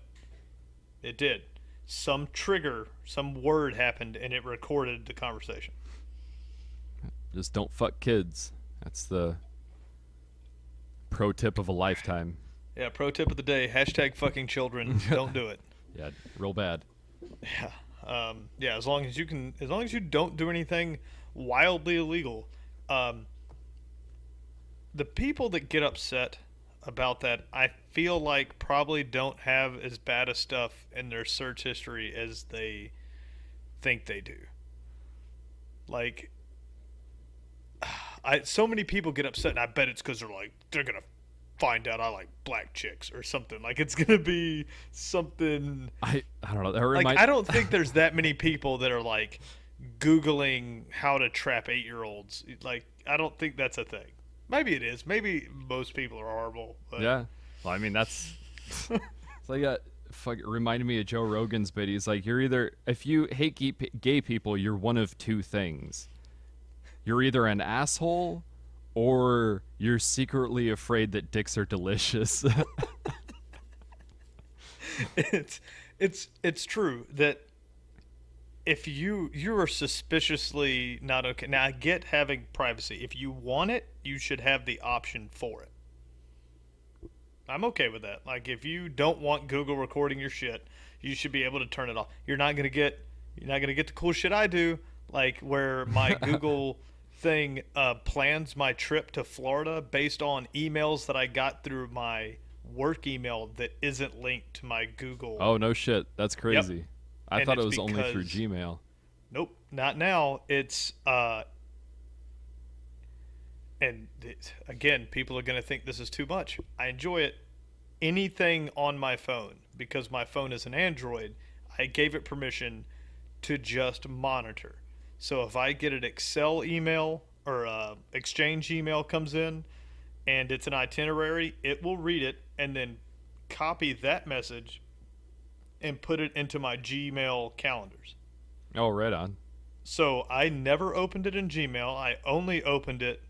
it did. Some trigger, some word happened, and it recorded the conversation. Just don't fuck kids. That's the pro tip of a lifetime. Yeah, pro tip of the day: hashtag fucking children. Don't do it. Yeah, real bad. Yeah. As long as you can, as long as you don't do anything wildly illegal. The people that get upset about that, I feel like probably don't have as bad a stuff in their search history as they think they do. Like, so many people get upset, and I bet it's because they're gonna find out I like black chicks or something. Like, it's gonna be something. I don't know. That Like, remind- I don't think there's that many people that are like Googling how to trap 8-year-olds. Like, I don't think that's a thing. Maybe it is. Maybe most people are horrible. But Yeah. Well, I mean, that's. It's like it reminded me of Joe Rogan's bit. He's like, you're either, if you hate gay people, you're one of two things. You're either an asshole, or you're secretly afraid that dicks are delicious. it's true that if you are suspiciously not okay. Now, I get having privacy. If you want it, you should have the option for it. I'm okay with that. Like, if you don't want Google recording your shit, you should be able to turn it off. You're not gonna get the cool shit I do, like where my Google thing plans my trip to Florida based on emails that I got through my work email that isn't linked to my Google. Oh, no shit. That's crazy. I And thought it it's was only through because- Gmail. Nope, not now. It's again, people are going to think this is too much. I enjoy it. Anything on my phone, because my phone is an Android, I gave it permission to just monitor. So if I get an Excel email or Exchange email comes in and it's an itinerary, it will read it and then copy that message and put it into my Gmail calendars. Oh, right on. So I never opened it in Gmail. I only opened it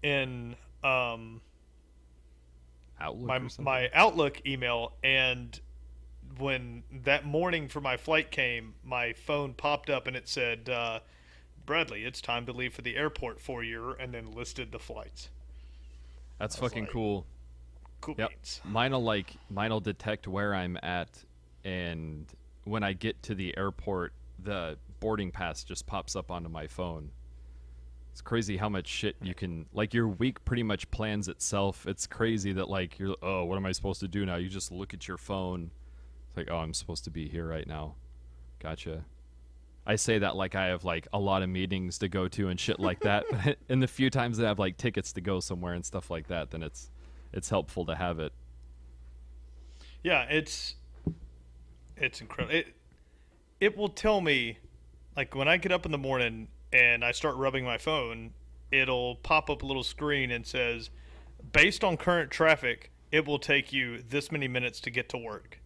in Outlook or something? my Outlook email. And when that morning for my flight came, my phone popped up and it said, Bradley, it's time to leave for the airport for you, and then listed the flights. That's I was fucking like, cool. Cool Yep. beans. Mine'll detect where I'm at, and when I get to the airport, the boarding pass just pops up onto my phone. It's crazy how much shit you can, like, your week pretty much plans itself. It's crazy that, like, you're, oh, what am I supposed to do now? You just look at your phone. It's like, oh, I'm supposed to be here right now. Gotcha. I say that like I have like a lot of meetings to go to and shit like that. And the few times that I have like tickets to go somewhere and stuff like that, then it's helpful to have it. Yeah, it's incredible. It will tell me, like when I get up in the morning and I start rubbing my phone, it'll pop up a little screen and says, based on current traffic, it will take you this many minutes to get to work.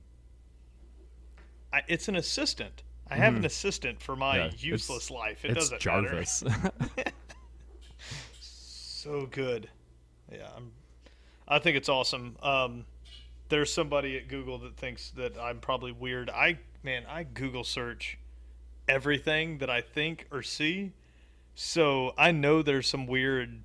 It's an assistant. I have an assistant for my useless life. It doesn't Jarvis. matter. So good. Yeah, I think it's awesome. There's somebody at Google that thinks that I'm probably weird. I Google search everything that I think or see. So I know there's some weird,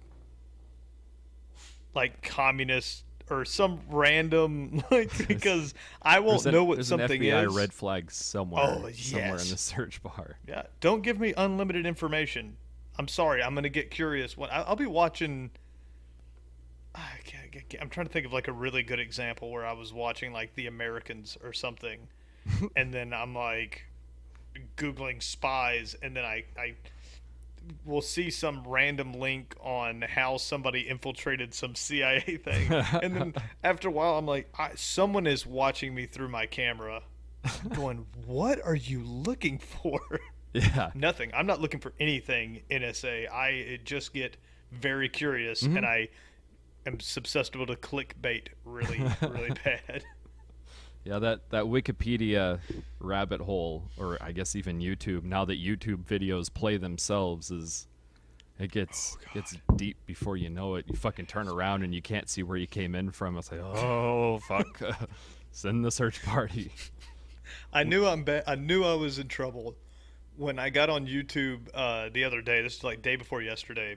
like, communist or some random, like, because I won't know what something an FBI is. red flag somewhere, Oh, yes. somewhere in the search bar. Yeah, don't give me unlimited information. I'm sorry, I'm gonna get curious. I'll be watching. I'm trying to think of like a really good example where I was watching like The Americans or something, and then I'm like Googling spies, and then I will see some random link on how somebody infiltrated some CIA thing, and then after a while I'm like, someone is watching me through my camera, going, "What are you looking for?" Yeah. Nothing. I'm not looking for anything NSA. I just get very curious, and I am susceptible to clickbait really, really bad. Yeah, that Wikipedia rabbit hole, or I guess even YouTube, now that YouTube videos play themselves, it gets deep before you know it. You fucking turn around and you can't see where you came in from. It's like, oh fuck, send the search party. I knew I knew I was in trouble when I got on YouTube the other day. This is like day before yesterday,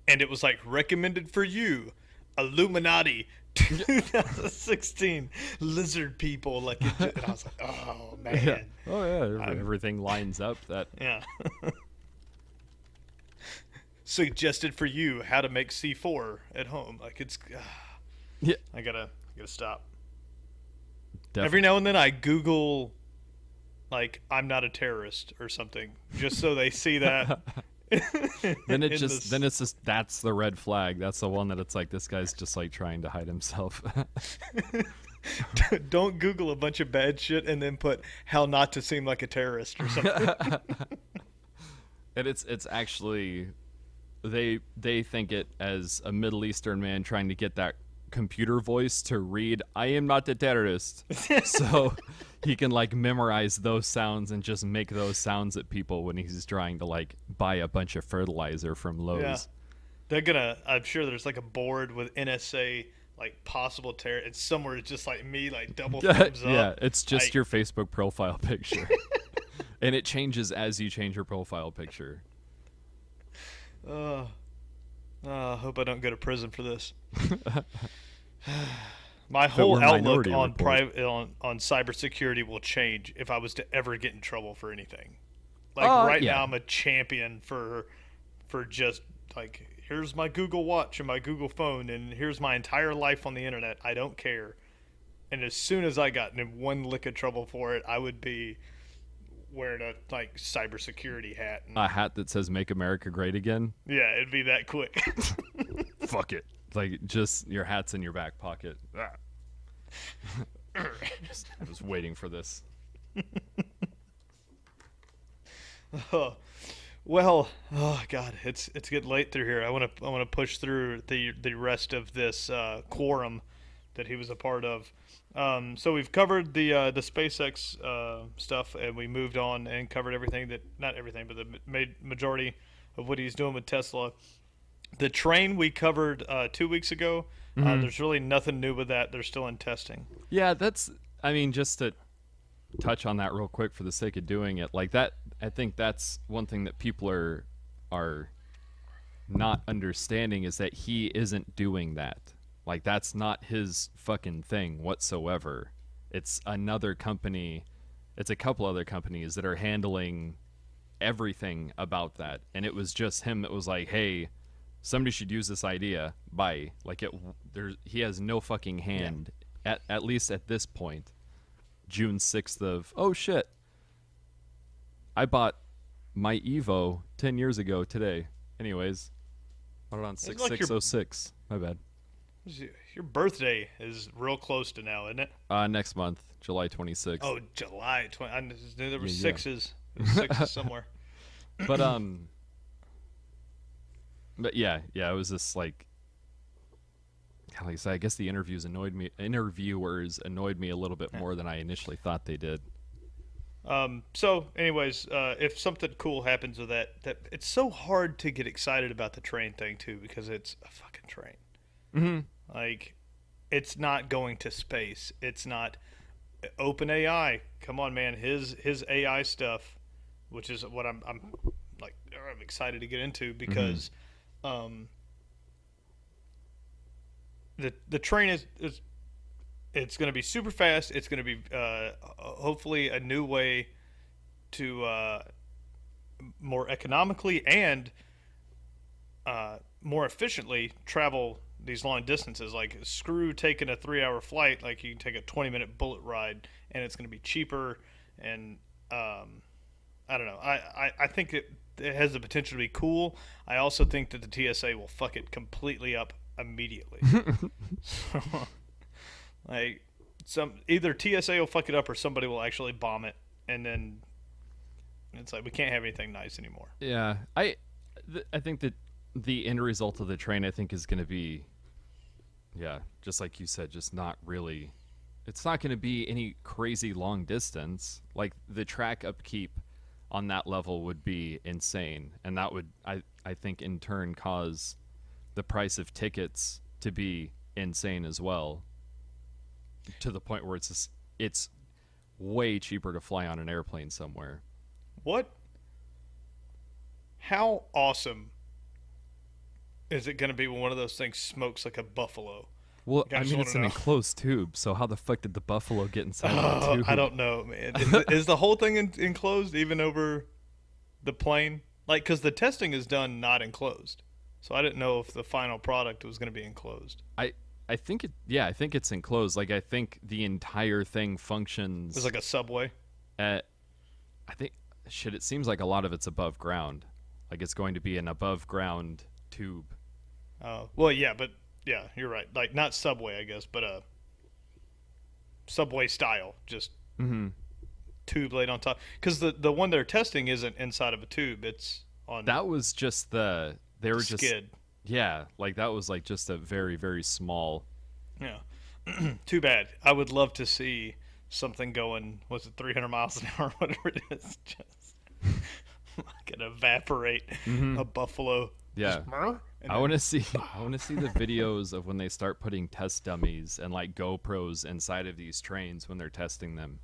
and it was like recommended for you, Illuminati 2016 lizard people. Like, and I was like, oh man. Yeah. Oh yeah, everything lines up. That yeah. Suggested for you how to make C4 at home. Like, it's yeah. I gotta stop. Definitely. Every now and then I Google, like, I'm not a terrorist or something, just so they see that. Then it's just that's the red flag. That's the one that it's like, this guy's just like trying to hide himself. Don't Google a bunch of bad shit and then put how not to seem like a terrorist or something. And it's actually, they think it as a Middle Eastern man trying to get that computer voice to read, I am not a terrorist. So he can like memorize those sounds and just make those sounds at people when he's trying to like buy a bunch of fertilizer from Lowe's. Yeah. They're gonna, I'm sure there's like a board with NSA like possible terror. It's somewhere it's just like me, like double thumbs up. Yeah, it's just your Facebook profile picture. And it changes as you change your profile picture. I hope I don't go to prison for this. My whole outlook on on cybersecurity will change if I was to ever get in trouble for anything. Like now, I'm a champion for just like, here's my Google Watch and my Google phone, and here's my entire life on the internet. I don't care. And as soon as I got in one lick of trouble for it, I would be wearing a like cybersecurity hat. A hat that says "Make America Great Again." Yeah, it'd be that quick. Fuck it. Like, just your hat's in your back pocket. I was waiting for this. Well, oh god, it's getting late through here. I want to push through the rest of this quorum that he was a part of. So we've covered the SpaceX stuff, and we moved on and covered everything that, not everything, but the majority of what he's doing with Tesla. The train we covered 2 weeks ago. There's really nothing new with that. They're still in testing. Yeah, I mean, just to touch on that real quick for the sake of doing it, like that, I think that's one thing that people are not understanding, is that he isn't doing that. Like, that's not his fucking thing whatsoever. It's another company. It's a couple other companies that are handling everything about that, and it was just him. It was like, hey, somebody should use this idea. Bye. Like he has no fucking hand. At least at this point, June 6th of oh shit, I bought my Evo 10 years ago today. Anyways, bought it on It's like 6606. My bad. your birthday is real close to now, isn't it? Next month, July 26th. Oh, July 20. I knew there were Yeah. sixes. There were sixes somewhere. But but yeah, it was just like I said, I guess the interviewers annoyed me a little bit more than I initially thought they did. So, anyways, if something cool happens with that it's so hard to get excited about the train thing too because it's a fucking train. Mm-hmm. Like, it's not going to space. It's not open AI. Come on, man. His AI stuff, which is what I'm excited to get into because, the train is it's going to be super fast. It's going to be hopefully a new way to more economically and more efficiently travel these long distances. Like, screw taking a 3-hour flight. Like, you can take a 20-minute bullet ride, and it's going to be cheaper. And I don't know. I think it has the potential to be cool. I also think that the TSA will fuck it completely up immediately. So, like, either TSA will fuck it up or somebody will actually bomb it, and then it's like we can't have anything nice anymore. Yeah, I think that the end result of the train, I think, is going to be, just like you said, just not really. It's not going to be any crazy long distance. Like, the track upkeep on that level would be insane, and that would, I think, in turn cause the price of tickets to be insane as well, to the point where it's way cheaper to fly on an airplane somewhere. How awesome is it going to be when one of those things smokes like a buffalo? Well, I I just mean, wanna it's an know. enclosed tube, so how the fuck did the buffalo get inside of the tube? I don't know, man. Is the whole thing enclosed even over the plane? Like, because the testing is done not enclosed. So I didn't know if the final product was going to be enclosed. I think I think it's enclosed. Like, I think the entire thing functions. It's like a subway. At, I think, shit, it seems like a lot of it's above ground. Like, it's going to be an above ground tube. Oh, well, yeah, but yeah, you're right. Like, not subway, I guess, but subway style, just tube laid on top. Because the one they're testing isn't inside of a tube; it's on. That was just they were just skid. Yeah, like that was like just a very, very small. Yeah. Too bad. I would love to see something going. Was it 300 miles an hour? Whatever it is, just like evaporate a buffalo. Yeah. Just, I want to see the videos of when they start putting test dummies and like GoPros inside of these trains when they're testing them.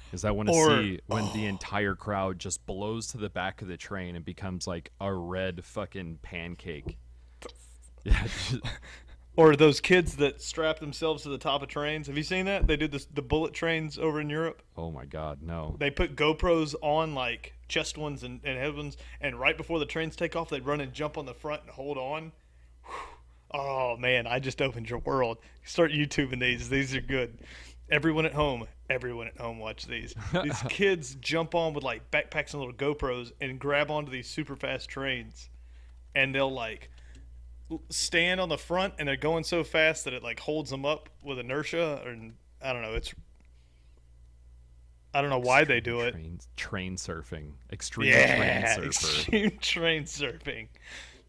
Because I want to see when the entire crowd just blows to the back of the train and becomes like a red fucking pancake. Yeah. Or those kids that strap themselves to the top of trains. Have you seen that? They do the bullet trains over in Europe. Oh my God, no. They put GoPros on, like chest ones and head ones, and right before the trains take off, they run and jump on the front and hold on. Whew. Oh man, I just opened your world. Start YouTubing these. These are good. Everyone at home watch these. These kids jump on with like backpacks and little GoPros and grab onto these super fast trains, and they'll like stand on the front, and they're going so fast that it like holds them up with inertia, or I don't know. I don't know why they do it. Train surfing, extreme train surfer. Extreme train surfing.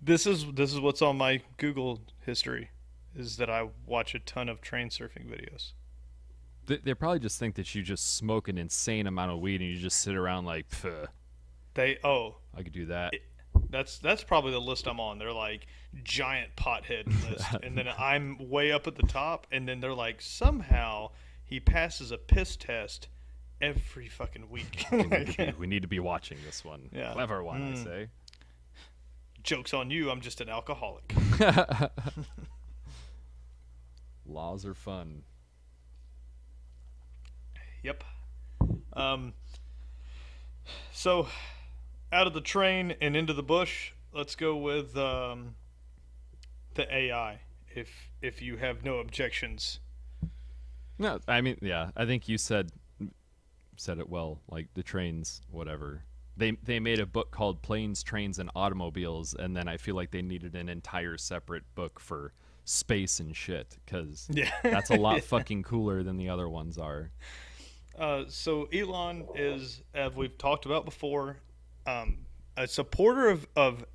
This is what's on my Google history, is that I watch a ton of train surfing videos. They probably just think that you just smoke an insane amount of weed and you just sit around like, pfft, I could do that. That's probably the list I'm on. They're like giant pothead list, and then I'm way up at the top, and then they're like, somehow he passes a piss test every fucking week. We need to be watching this one. Yeah. Clever one, I say. Joke's on you. I'm just an alcoholic. Laws are fun. Yep. So out of the train and into the bush, let's go with the AI. If you have no objections. No, I mean, yeah, I think you said it well. Like the trains, whatever. They made a book called Planes, Trains, and Automobiles, and then I feel like they needed an entire separate book for space and shit because Yeah. that's a lot fucking cooler than the other ones are. So Elon is, as we've talked about before, um, a supporter of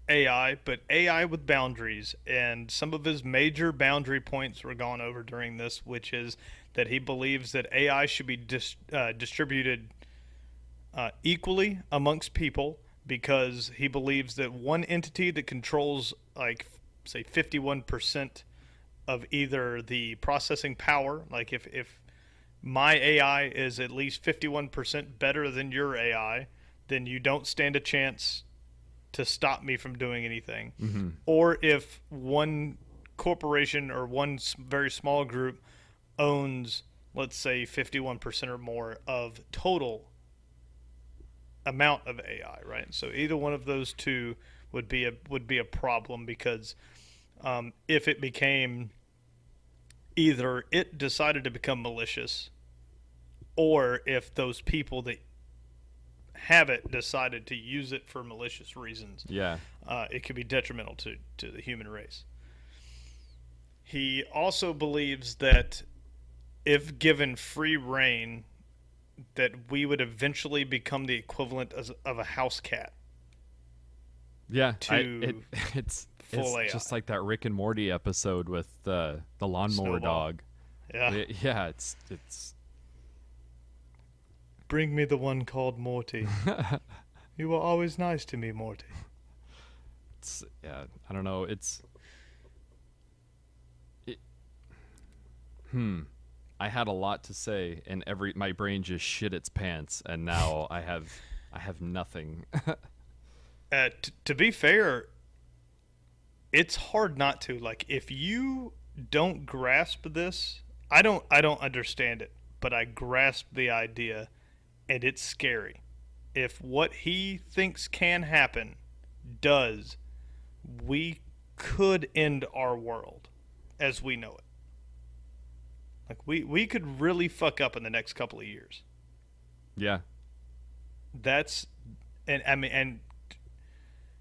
AI, but AI with boundaries. And some of his major boundary points were gone over during this, which is that he believes that AI should be distributed equally amongst people because he believes that one entity that controls, like, say, 51% of either the processing power, like if my AI is at least 51% better than your AI, then you don't stand a chance to stop me from doing anything. Mm-hmm. Or if one corporation or one very small group owns, let's say, 51% or more of total amount of AI, right? So either one of those two would be a problem because if it became either it decided to become malicious or if those people that have it decided to use it for malicious reasons, Yeah. it could be detrimental to the human race. He also believes that if given free reign, that we would eventually become the equivalent of a house cat Yeah, to it's full AI. just like that Rick and Morty episode with the lawnmower Snowball. dog. Yeah. Yeah, it's Bring me the one called Morty. You were always nice to me, Morty. yeah. I don't know. It, I had a lot to say, and my brain just shit its pants, and now I have nothing. To be fair, it's hard not to. Like, if you don't grasp this, I don't understand it, but I grasp the idea, and it's scary. If what he thinks can happen does, we could end our world as we know it. Like, we could really fuck up in the next couple of years. Yeah, That's and I mean and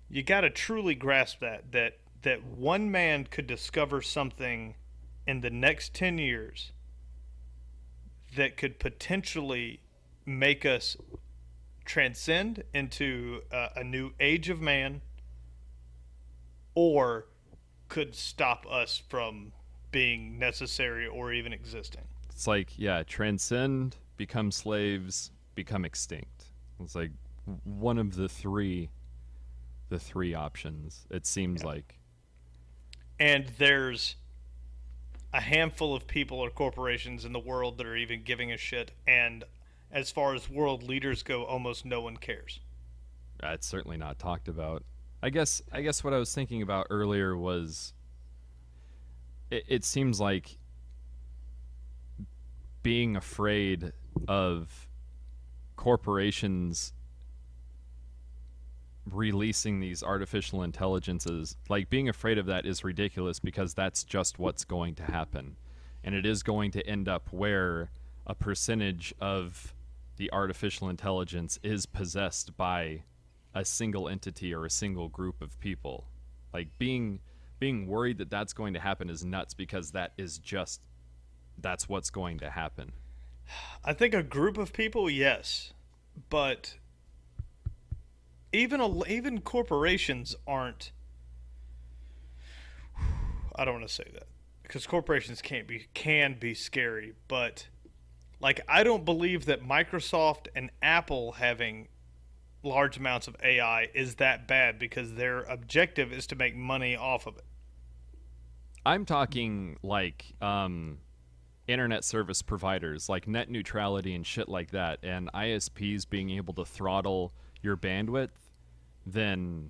you got to truly grasp that one man could discover something in the next 10 years that could potentially make us transcend into a new age of man, or could stop us from being necessary or even existing. it's like, yeah, transcend, become slaves, become extinct. It's like one of the three options. It seems Yeah. like. And there's a handful of people or corporations in the world that are even giving a shit. And as far as world leaders go, almost no one cares. It's certainly not talked about. I guess what I was thinking about earlier was it seems like being afraid of corporations releasing these artificial intelligences, like being afraid of that is ridiculous because that's just what's going to happen. And it is going to end up where a percentage of the artificial intelligence is possessed by a single entity or a single group of people. Like being worried that that's going to happen is nuts because that's what's going to happen. I think a group of people, yes, but even corporations aren't. I don't want to say that because corporations can be scary, but like I don't believe that Microsoft and Apple having large amounts of AI is that bad because their objective is to make money off of it. I'm talking like internet service providers like net neutrality and shit like that, and ISPs being able to throttle your bandwidth, then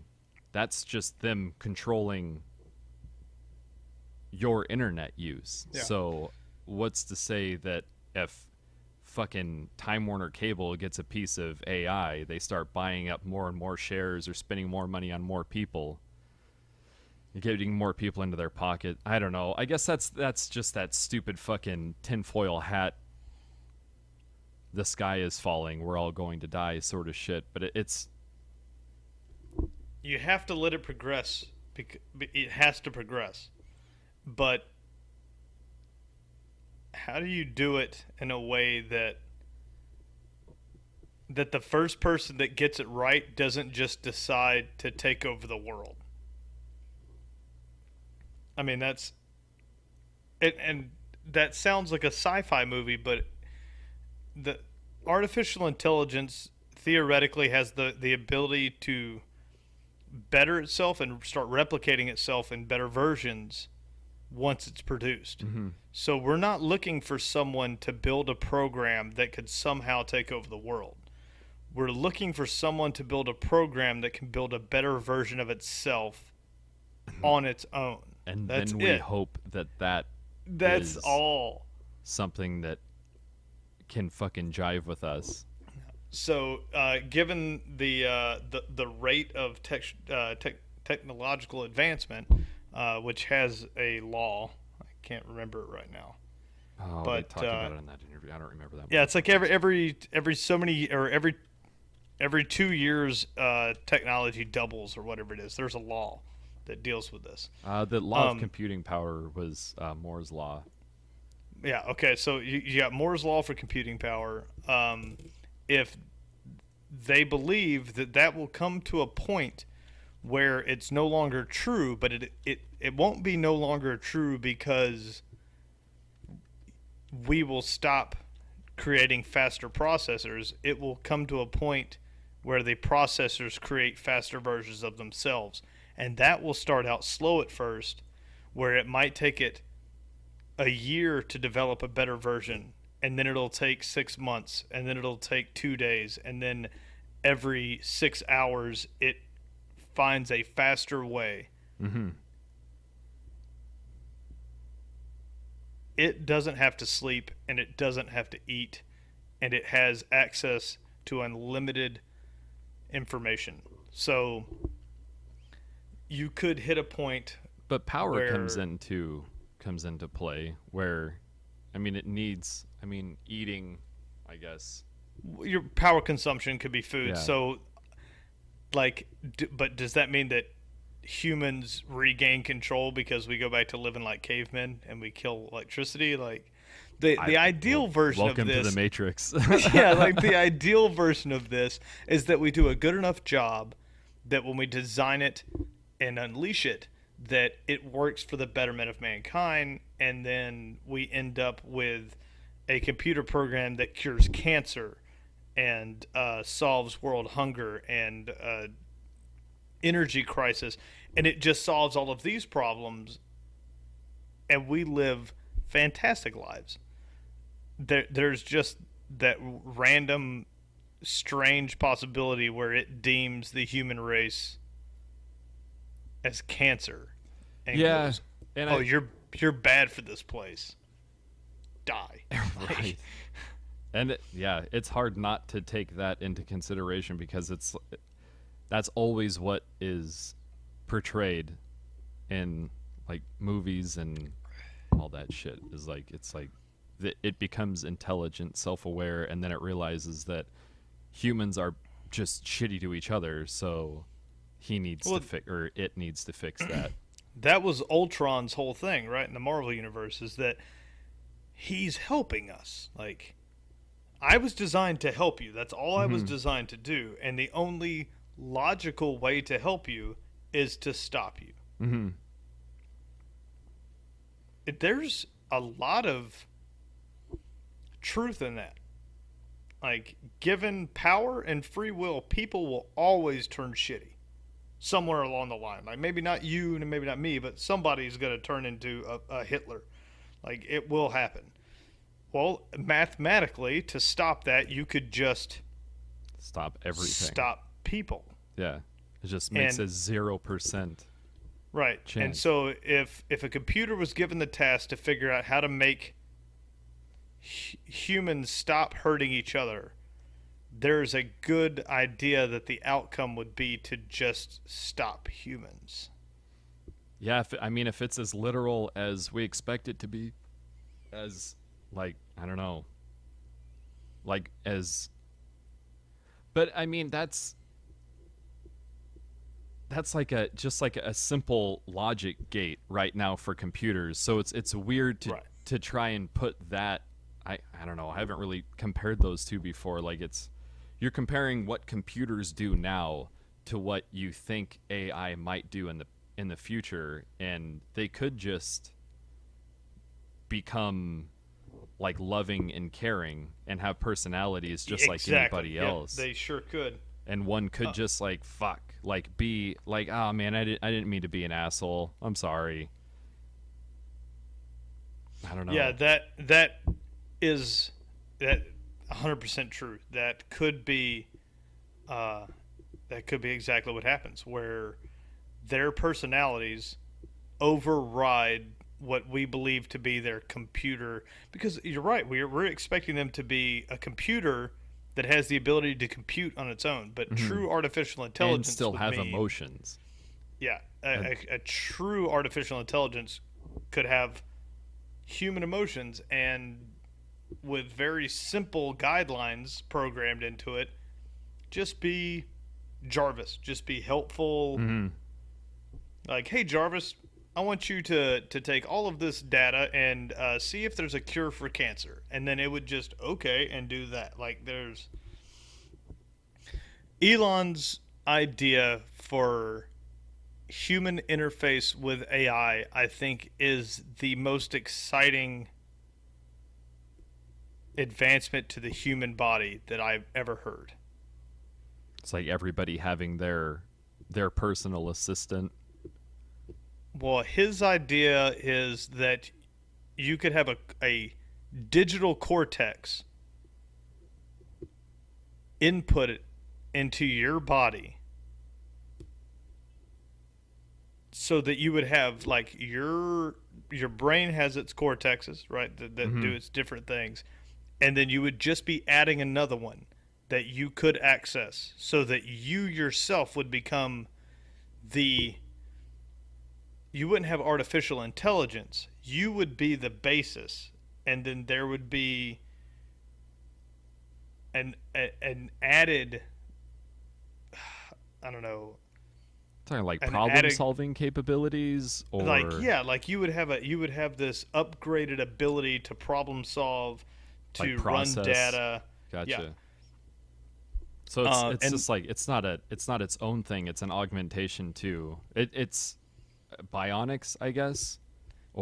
that's just them controlling your internet use. Yeah. So what's to say that if fucking Time Warner Cable gets a piece of AI, they start buying up more and more shares or spending more money on more people, getting more people into their pocket. I don't know. I guess that's just that stupid fucking tinfoil hat. The sky is falling. We're all going to die, sort of shit. But it's You have to let it progress. It has to progress. But how do you do it in a way that the first person that gets it right doesn't just decide to take over the world? I mean, that's it, and that sounds like a sci-fi movie, but the artificial intelligence theoretically has the ability to better itself and start replicating itself in better versions once it's produced. mm-hmm. So we're not looking for someone to build a program that could somehow take over the world. We're looking for someone to build a program that can build a better version of itself on its own. And That's then we it. hope that That's is all. something that can fucking jive with us. So, given the rate of technological advancement, which has a law, I can't remember it right now. Oh, But, they talked about it in that interview. I don't remember that. Yeah, it's like every so many or every 2 years, technology doubles or whatever it is. There's a law that deals with this. The law of computing power was Moore's law. Yeah. Okay. So you got Moore's law for computing power. If they believe that will come to a point where it's no longer true, but it won't be no longer true because we will stop creating faster processors. It will come to a point where the processors create faster versions of themselves, and that will start out slow at first, where it might take it a year to develop a better version, and then it'll take 6 months, and then it'll take 2 days, and then every 6 hours it finds a faster way. Mm-hmm. It doesn't have to sleep, and it doesn't have to eat, and it has access to unlimited information. So you could hit a point. But power where, comes into play where, I mean, it needs. I mean, eating, I guess. your power consumption could be food. Yeah. So, like, but does that mean that humans regain control because we go back to living like cavemen and we kill electricity? Like, the ideal version of this. Welcome to the Matrix. Yeah, like the ideal version of this is that we do a good enough job that when we design it and unleash it, that it works for the betterment of mankind, and then we end up with a computer program that cures cancer and solves world hunger and energy crisis, and it just solves all of these problems, and we live fantastic lives. There's just that random, strange possibility where it deems the human race as cancer, and Yeah, goes, and "Oh, you're bad for this place. Die." Right. And it's hard not to take that into consideration because that's always what is portrayed in like movies and all that shit. Is like it's like it becomes intelligent, self-aware, and then it realizes that humans are just shitty to each other, so it needs to fix that. That was Ultron's whole thing, right? In the Marvel universe, is that he's helping us. Like, I was designed to help you. That's all I was designed to do. And the only logical way to help you is to stop you. Mm-hmm. There's a lot of truth in that. Like, given power and free will, people will always turn shitty somewhere along the line. Like, maybe not you and maybe not me, but somebody's going to turn into a Hitler. Like, it will happen. Well, mathematically, to stop that, you could just Stop everything. stop people. Yeah. It just makes And- a 0%. Right. Chance. And so if a computer was given the task to figure out how to make humans stop hurting each other, there's a good idea that the outcome would be to just stop humans. Yeah, I mean, if it's as literal as we expect it to be, as like I don't know, like as, but I mean that's like a just like a simple logic gate right now for computers. So it's weird Right. to try and put that. I don't know. I haven't really compared those two before. Like it's you're comparing what computers do now to what you think AI might do in the future, and they could just become like loving and caring and have personalities just like Exactly. anybody Yeah, else. they sure could. And one could Uh, just like fuck, like be like, oh man, I didn't mean to be an asshole. I'm sorry. I don't yeah, know. that is that 100% true. Uh, that could be exactly what happens, where their personalities override what we believe to be their computer. Because you're right, we're expecting them to be a computer that has the ability to compute on its own. But Hmm. true artificial And intelligence still would have mean, emotions. yeah, And a true artificial intelligence could have human emotions, and with very simple guidelines programmed into it, just be Jarvis, just be helpful. mhm. Like, hey, Jarvis, I want you to take all of this data and see if there's a cure for cancer. And then it would just, okay, and do that. Like, there's Elon's idea for human interface with I think, is the most exciting advancement to the human body that I've ever heard. It's like everybody having their personal assistant. Well, his idea is that you could have a digital cortex input it into your body so that you would have like your brain has its cortexes, right, that do Hmm. its different things, and then you would just be adding another one that you could access so that you yourself would become the you wouldn't have artificial intelligence. You would be the basis, and then there would be an added, I don't know, Talking like an problem added, solving capabilities like, or yeah, like you would have this upgraded ability to problem solve, like to run process. data. Yeah. Gotcha. So it's And just like it's not its own thing. It's an augmentation too. It's bionics, I guess,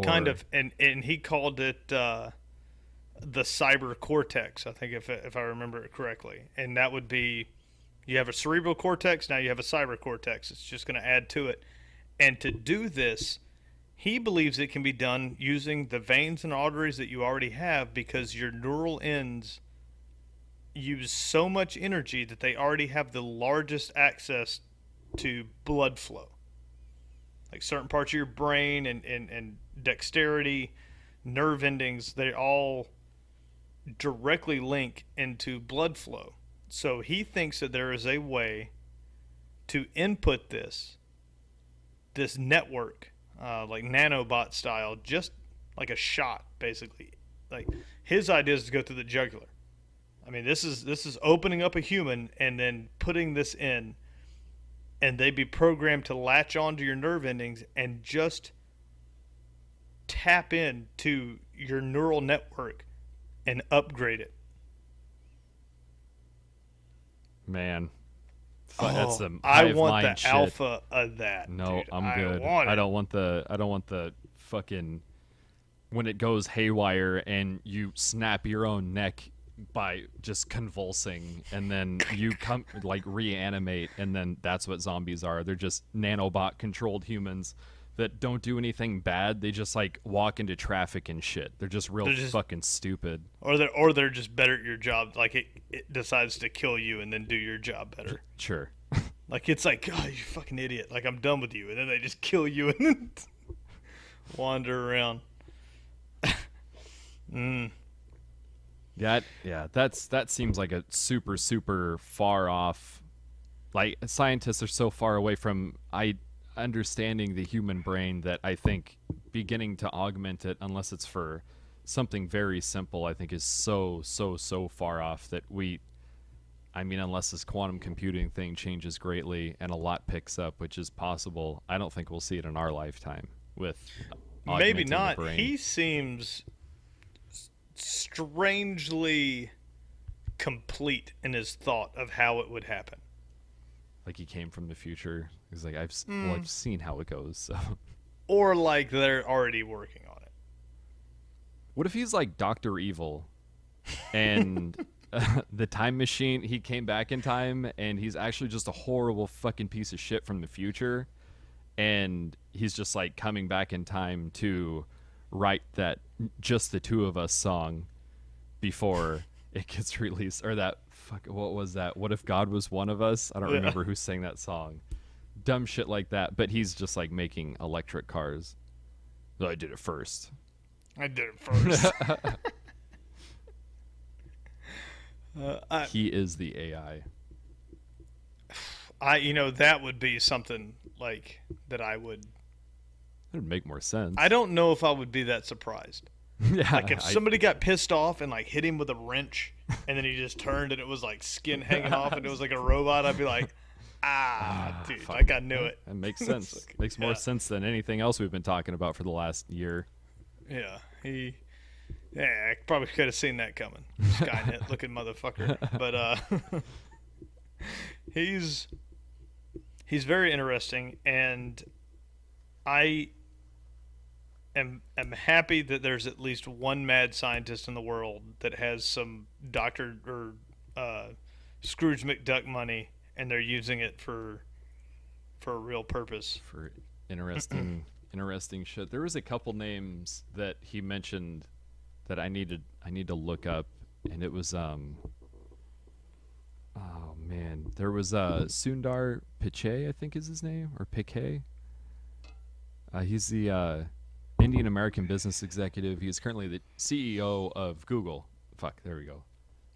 kind or of, and he called it the cyber cortex, I think, if I remember it correctly. And that would be, you have a cerebral cortex, now you have a cyber cortex. It's just going to add to it. And to do this, he believes it can be done using the veins and arteries that you already have, because your neural ends use so much energy that they already have the largest access to blood flow. Like certain parts of your brain and dexterity, nerve endings, they all directly link into blood flow. So he thinks that there is a way to input this network, like nanobot style, just like a shot, basically. Like, his idea is to go through the jugular. I mean, this is opening up a human and then putting this in, and they be programmed to latch onto your nerve endings and just tap into your neural network and upgrade it. man, that's Oh, some I hive want mind the shit. alpha of that, No, dude. I'm I good. want it. I don't want the fucking when it goes haywire and you snap your own neck by just convulsing and then you come like reanimate and then that's what zombies are. They're just nanobot controlled humans that don't do anything bad. They just like walk into traffic and shit. They're just real They're just, fucking stupid. or they're just better at your job. Like, it decides to kill you and then do your job better. Sure. Like, it's like, God, you fucking idiot. Like, I'm done with you, and then they just kill you and then wander around. Mm. That seems like a super far off. Like scientists are so far away from understanding the human brain that I think beginning to augment it, unless it's for something very simple, I think is so far off that I mean, unless this quantum computing thing changes greatly and a lot picks up, which is possible, I don't think we'll see it in our lifetime with Maybe augmenting the not. brain. He seems strangely complete in his thought of how it would happen. Like he came from the future. He's like, I've seen how it goes. So, Or like they're already working on it. what if he's like Dr. Evil, and the time machine? He came back in time, and he's actually just a horrible fucking piece of shit from the future, and he's just like coming back in time to write that "Just the Two of Us" song before it gets released, or that what was that? What if God was one of us? I don't remember who sang that song. Dumb shit like that. But he's just like making electric cars. No, I did it first. I did it first. He is the AI. That would be something like that I would. That would make more sense. I don't know if I would be that surprised. Yeah, Like if somebody got pissed off and like hit him with a wrench, and then he just turned and it was like skin hanging off and it was like a robot, I'd be like, dude, fuck. like I knew it. That makes sense. Like, Makes more sense than anything else we've been talking about for the last year. Yeah, I probably could have seen that coming. Skynet looking motherfucker. But he's very interesting, and I am happy that there's at least one mad scientist in the world that has some Dr. or Scrooge McDuck money, and they're using it for a real purpose. For interesting shit. There was a couple names that he mentioned that I need to look up, and it was oh man, there was Sundar Pichai, I think is his name, or Pichai. He's the Indian American business executive. He is currently the CEO of Google. Fuck, there we go.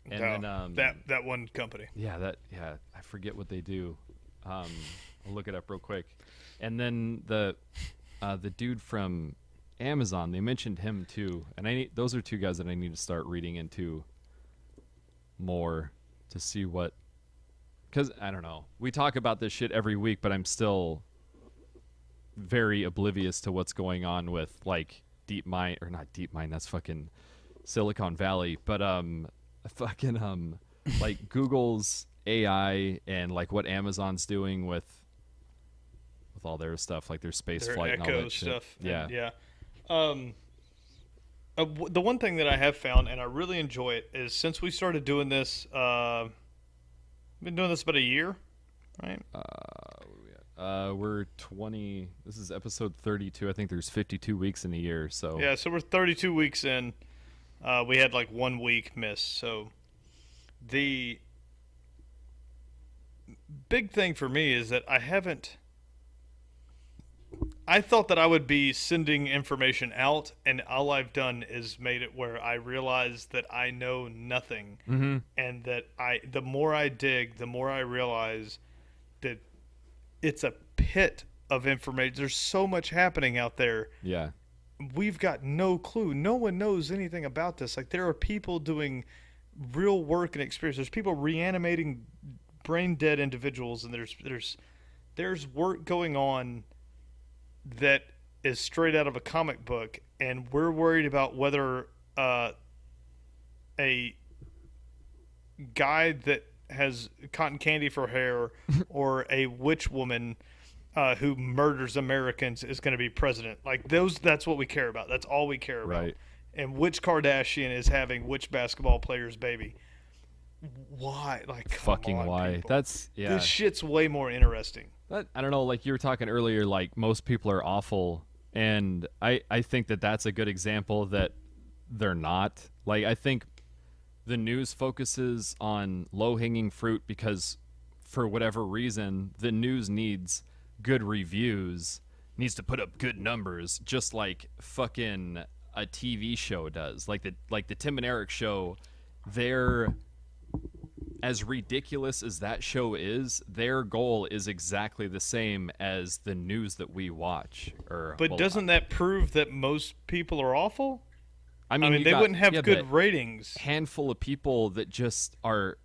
And then that one company. Yeah, I forget what they do. I'll look it up real quick. And then the dude from Amazon, they mentioned him too. And those are two guys that I need to start reading into more to see what. Because I don't know, we talk about this shit every week, but I'm still very oblivious to what's going on with like DeepMind, or not DeepMind. That's fucking Silicon Valley, but fucking like Google's AI and like what Amazon's doing with all their stuff, like their space flight and all that stuff. shit. Yeah, yeah. The one thing that I have found, and I really enjoy it, is since we started doing this, we've been doing this about a year, right? We're 20. This is episode 32. I think there's 52 weeks in a year. So yeah, so we're 32 weeks in. We had like 1 week missed. So the big thing for me is that I thought that I would be sending information out, and all I've done is made it where I realize that I know nothing, and that the more I dig, the more I realize that it's a pit of information. There's so much happening out there. Yeah. We've got no clue. No one knows anything about this. Like, there are people doing real work and experience. There's people reanimating brain dead individuals, and there's work going on that is straight out of a comic book, and we're worried about whether a guy that has cotton candy for hair or a witch woman who murders Americans is going to be president. Like, that's what we care about. That's all we care about. Right. And which Kardashian is having which basketball player's baby. Why? Like, come Fucking on, why? people. That's This shit's way more interesting. I don't know, like you were talking earlier, like most people are awful, and I think that that's a good example that they're not. Like, I think the news focuses on low-hanging fruit because for whatever reason the news needs good reviews, needs to put up good numbers, just like fucking a TV show does. Like the Tim and Eric show they're as ridiculous as that show is, their goal is exactly the same as the news that we watch. Or But well, doesn't that prove that most people are awful? I I mean, mean, you they got wouldn't have the good ratings. handful of people that just are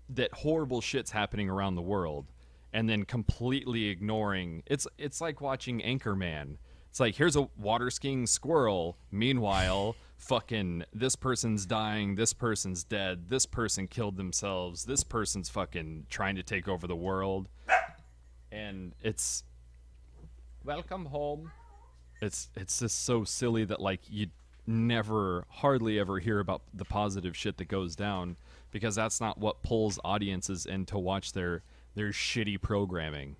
that horrible shit's happening around the world, and then completely ignoring. It's like watching Anchorman. It's like, here's a water skiing squirrel. Meanwhile, fucking this person's dying, this person's dead, this person killed themselves, this person's fucking trying to take over the world. And it's welcome home. It's just so silly that like you never hardly ever hear about the positive shit that goes down, because that's not what pulls audiences in to watch their shitty programming.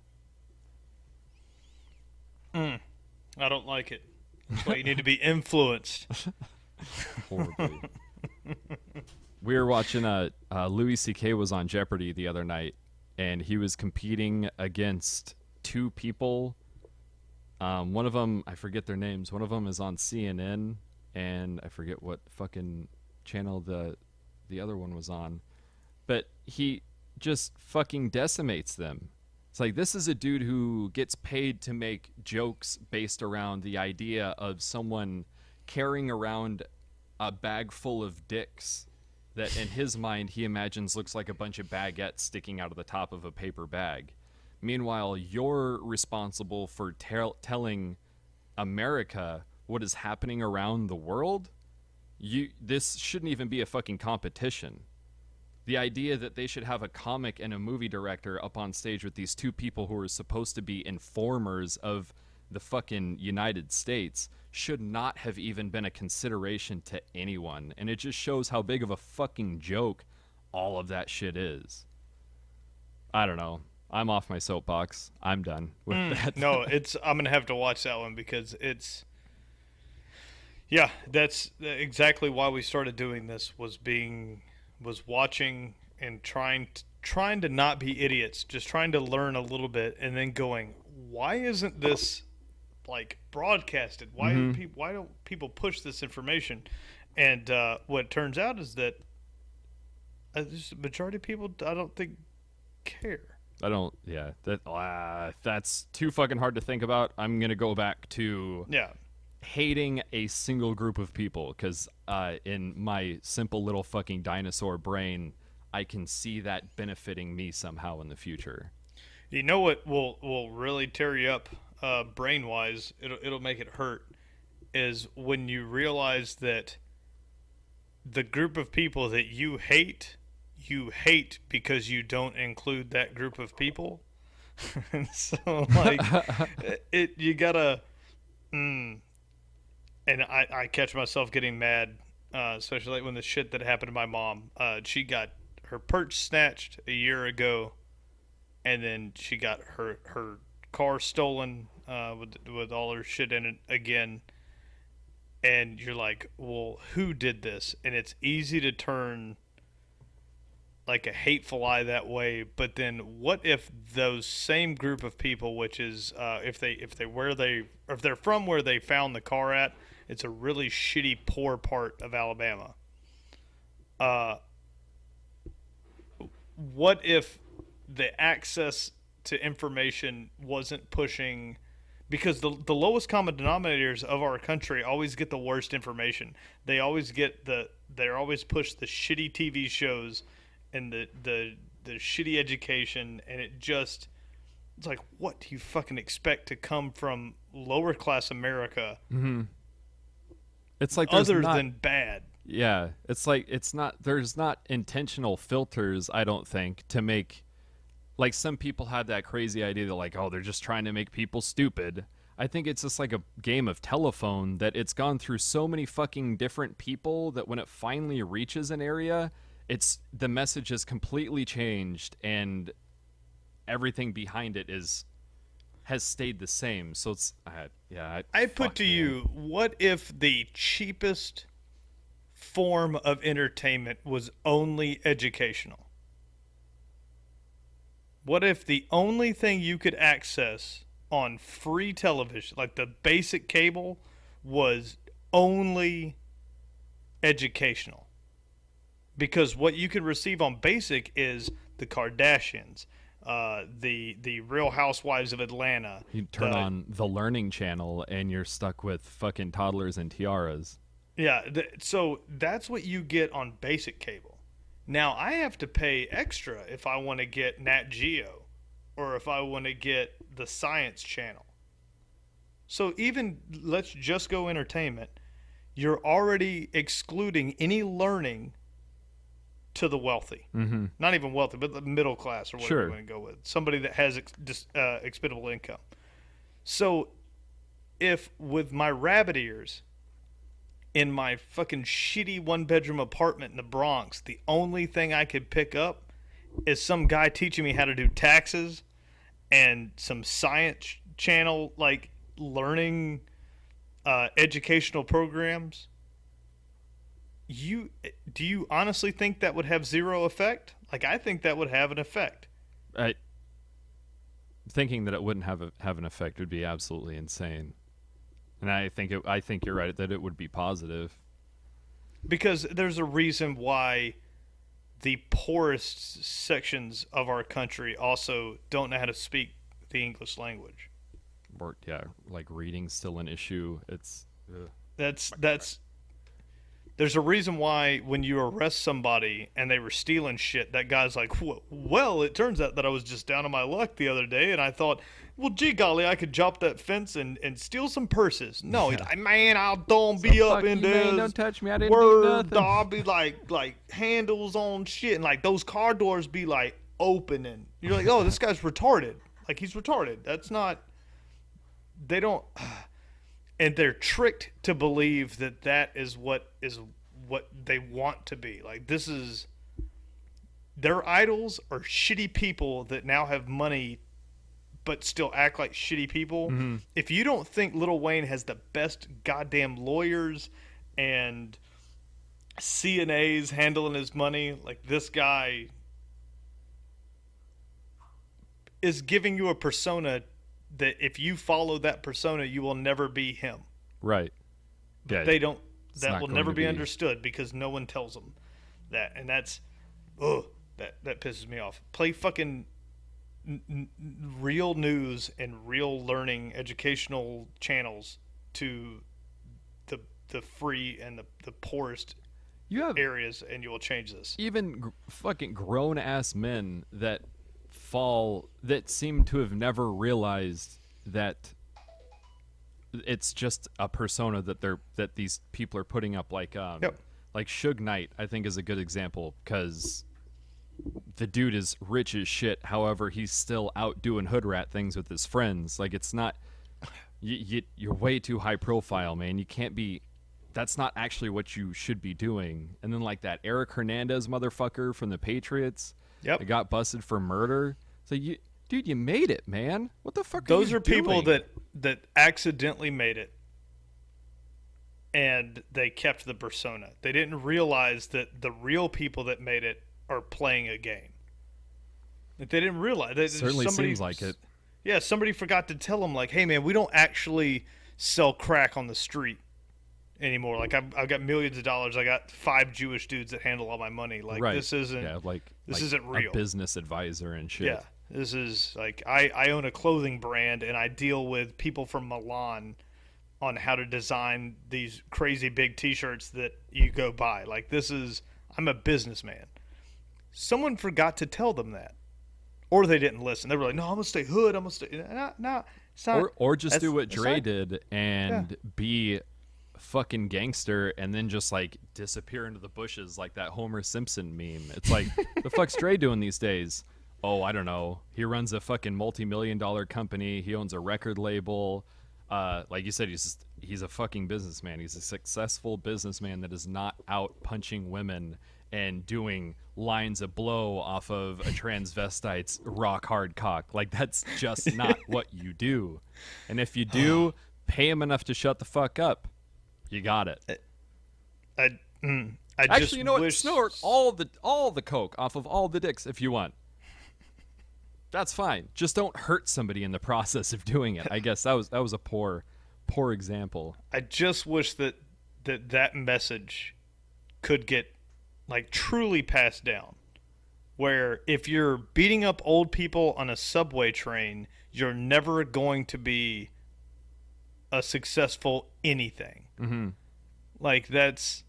I don't like it. That's why you need to be influenced. Horribly. We were watching Louis C.K. was on Jeopardy the other night, and he was competing against two people. One of them, I forget their names. One of them is on CNN, and I forget what fucking channel the other one was on. But he just fucking decimates them. It's like, this is a dude who gets paid to make jokes based around the idea of someone carrying around a bag full of dicks that in his mind he imagines looks like a bunch of baguettes sticking out of the top of a paper bag. Meanwhile, you're responsible for telling America what is happening around the world. This shouldn't even be a fucking competition. The idea that they should have a comic and a movie director up on stage with these two people who are supposed to be informers of the fucking United States should not have even been a consideration to anyone. And it just shows how big of a fucking joke all of that shit is. I don't know. I'm off my soapbox. I'm done with that. No, I'm gonna have to watch that one because it's. Yeah, that's exactly why we started doing this. Was watching and trying to not be idiots, just trying to learn a little bit, and then going, why isn't this like broadcasted? Why don't people push this information? And what turns out is that the majority of people, I don't think, care. I don't. Yeah, that's too fucking hard to think about. I'm gonna go back to hating a single group of people, because in my simple little fucking dinosaur brain, I can see that benefiting me somehow in the future. You know what will really tear you up, brain wise? It'll make it hurt. Is when you realize that the group of people that you hate because you don't include that group of people. And so like you gotta. And I catch myself getting mad, especially like when the shit that happened to my mom. She got her perch snatched a year ago, and then she got her car stolen with all her shit in it again. And you're like, well, who did this? And it's easy to turn like a hateful eye that way. But then, what if those same group of people, which is if they're from where they found the car at, it's a really shitty, poor part of Alabama. What if the access to information wasn't pushing? Because the lowest common denominators of our country always get the worst information. They always they're always pushed the shitty TV shows and the shitty education, and it's like, what do you fucking expect to come from lower class America? Mm-hmm. It's like other than bad. Yeah, it's like there's not intentional filters, I don't think, to make. Like, some people had that crazy idea that, like, oh, they're just trying to make people stupid. I think it's just like a game of telephone, that it's gone through so many fucking different people that when it finally reaches an area, the message has completely changed, and everything behind it has stayed the same. So it's I put to you, what if the cheapest form of entertainment was only educational? What if the only thing you could access on free television, like the basic cable, was only educational? because what you can receive on basic is the Kardashians, the Real Housewives of Atlanta. You turn on the Learning Channel and you're stuck with fucking toddlers and tiaras. Yeah, so that's what you get on basic cable. Now I have to pay extra if I want to get Nat Geo, or if I want to get the Science Channel. So even let's just go entertainment. You're already excluding any learning to the wealthy. Mm-hmm. Not even wealthy, but the middle class or whatever Sure. you want to go with. Somebody that has expendable income. So if with my rabbit ears in my fucking shitty one-bedroom apartment in the Bronx, the only thing I could pick up is some guy teaching me how to do taxes and some science channel like learning educational programs. Do you honestly think that would have zero effect? Like, I think that would have an effect. I thinking that it wouldn't have an effect would be absolutely insane. And I think you're right that it would be positive. Because there's a reason why the poorest sections of our country also don't know how to speak the English language. Or yeah, like reading's still an issue. It's That's there's a reason why when you arrest somebody and they were stealing shit, that guy's like, well, it turns out that I was just down on my luck the other day, and I thought, well, gee golly, I could jump that fence and steal some purses. No, he's like, man, I'll don't be up in there. Don't touch me. I didn't do nothing. I'll be like handles on shit, and like those car doors be like opening. You're like, oh, this guy's retarded. Like, he's retarded. That's not. They don't. And they're tricked to believe that is what they want to be. Like, this is their idols are shitty people that now have money but still act like shitty people. Mm-hmm. If you don't think Lil Wayne has the best goddamn lawyers and CNAs handling his money, like, this guy is giving you a persona that if you follow that persona, you will never be him. Right. Yeah. They don't. It's That not will going never to be be. understood because no one tells them that, and that pisses me off. Play fucking real news and real learning educational channels to the free and the poorest You have areas, and you will change this. even fucking grown ass men that seem to have never realized that it's just a persona that these people are putting up, like Yep. like Suge Knight, I think, is a good example, because the dude is rich as shit. However, he's still out doing hood rat things with his friends. Like, it's not you're way too high profile, man. You can't be. That's not actually what you should be doing. And then, like, that Eric Hernandez motherfucker from the Patriots, Yep. that got busted for murder. So dude, you made it, man. What the fuck? Those are are people doing? that accidentally made it, and they kept the persona. They didn't realize that the real people that made it are playing a game. Like, they didn't realize. Certainly seems like it. Yeah, somebody forgot to tell them, like, hey, man, we don't actually sell crack on the street anymore. Like, I've got millions of dollars. I got 5 Jewish dudes that handle all my money. Like, Right. this isn't. Yeah, this like isn't real. A business advisor and shit. Yeah, this is like I own a clothing brand, and I deal with people from Milan on how to design these crazy big T-shirts that you go buy. Like, I'm a businessman. Someone forgot to tell them that, or they didn't listen. They were like, "No, I'm gonna stay hood. I'm gonna stay." No, it's not. Or just do what that's Dre not- did and be fucking gangster, and then just like disappear into the bushes like that Homer Simpson meme. It's like, the fuck's Dre doing these days? Oh, I don't know. He runs a fucking multi-million-dollar company. He owns a record label. Like you said, he's a fucking businessman. He's a successful businessman that is not out punching women and doing lines of blow off of a transvestite's rock hard cock. Like, that's just not what you do. And if you do, pay him enough to shut the fuck up. You got it. I Actually, just you know what? wish Snort all the coke off of all the dicks if you want. That's fine. Just don't hurt somebody in the process of doing it. I guess that was a poor example. I just wish that message could get like truly passed down, where if you're beating up old people on a subway train, you're never going to be a successful anything. Mm-hmm. Like that's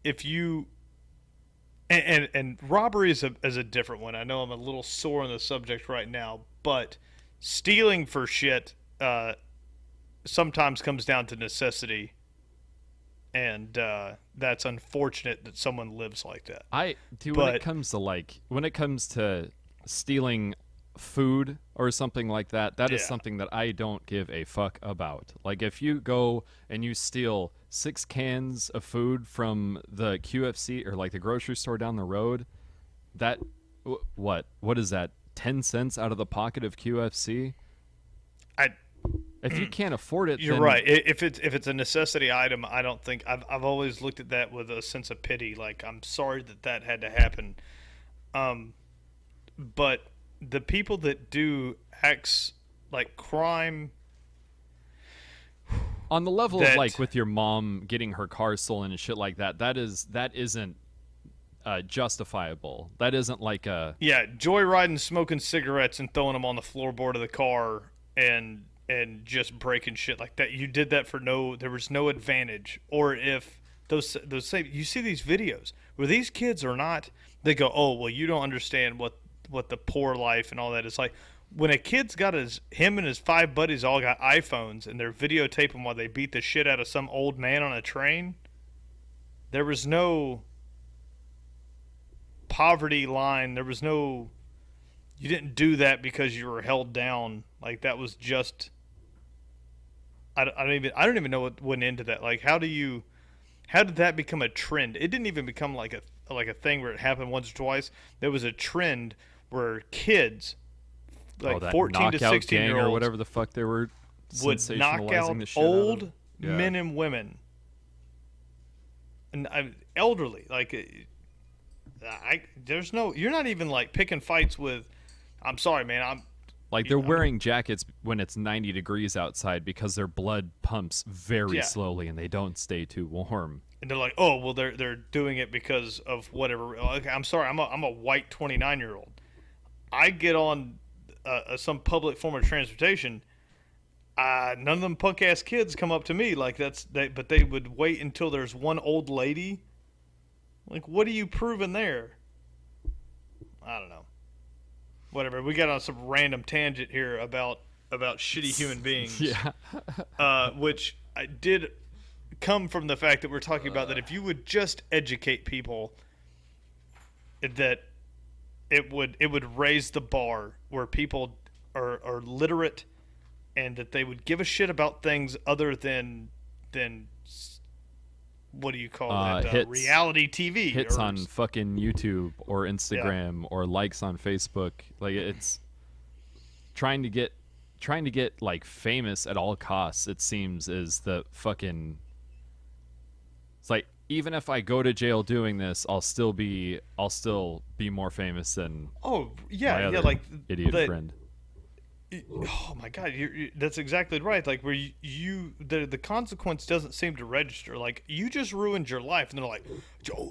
if you and robbery is a different one. I know I'm a little sore on the subject right now, but stealing for shit sometimes comes down to necessity, and that's unfortunate that someone lives like that. I do But when it comes to stealing food or something like that, that is yeah, something that I don't give a fuck about. Like if you go and you steal 6 cans of food from the QFC or like the grocery store down the road, that what is that? 10 cents out of the pocket of QFC? I If you can't afford it, you're then right. If it's a necessity item, I don't think I've always looked at that with a sense of pity. Like I'm sorry that that had to happen. Um, but the people that do acts like crime on the level of like that with your mom getting her car stolen and shit like that, that isn't justifiable. That isn't like a yeah, joyriding, smoking cigarettes, and throwing them on the floorboard of the car, and just breaking shit like that. You did that for there was no advantage. Or if those same, you see these videos where these kids are not. They go, oh well, you don't understand what the poor life and all that is like. When a kid's got him and his 5 buddies all got iPhones and they're videotaping while they beat the shit out of some old man on a train, there was no poverty line. There was no. You didn't do that because you were held down. Like that was just. I don't even know what went into that. Like how did that become a trend? It didn't even become like a thing where it happened once or twice. There was a trend where kids, like that 14 to knockout 16 gang year or olds, whatever the fuck they were would knock sensationalizing out the shit out of. old Yeah. men and women, and elderly. Like there's no. You're not even like picking fights with. I'm sorry, man. Like they're wearing jackets when it's 90 degrees outside because their blood pumps very Yeah. slowly and they don't stay too warm. And they're like, oh well, they're doing it because of whatever. Like, I'm sorry, I'm a white 29-year-old. I get on some public form of transportation. None of them punk ass kids come up to me like but they would wait until there's one old lady. Like, what are you proving there? I don't know. Whatever. We got on some random tangent here about shitty human beings. Yeah. Which I did come from the fact that we're talking about that if you would just educate people, that it would raise the bar where people are literate, and that they would give a shit about things other than what do you call that? Hits. Reality TV. Hits on fucking YouTube or Instagram or likes on Facebook. Like it's trying to get like famous at all costs, it seems, is the fucking. It's like even if I go to jail doing this, I'll still be more famous than Oh my yeah, other yeah, like idiot that. friend. Oh my god, that's exactly right. Like where the consequence doesn't seem to register. Like you just ruined your life, and they're like,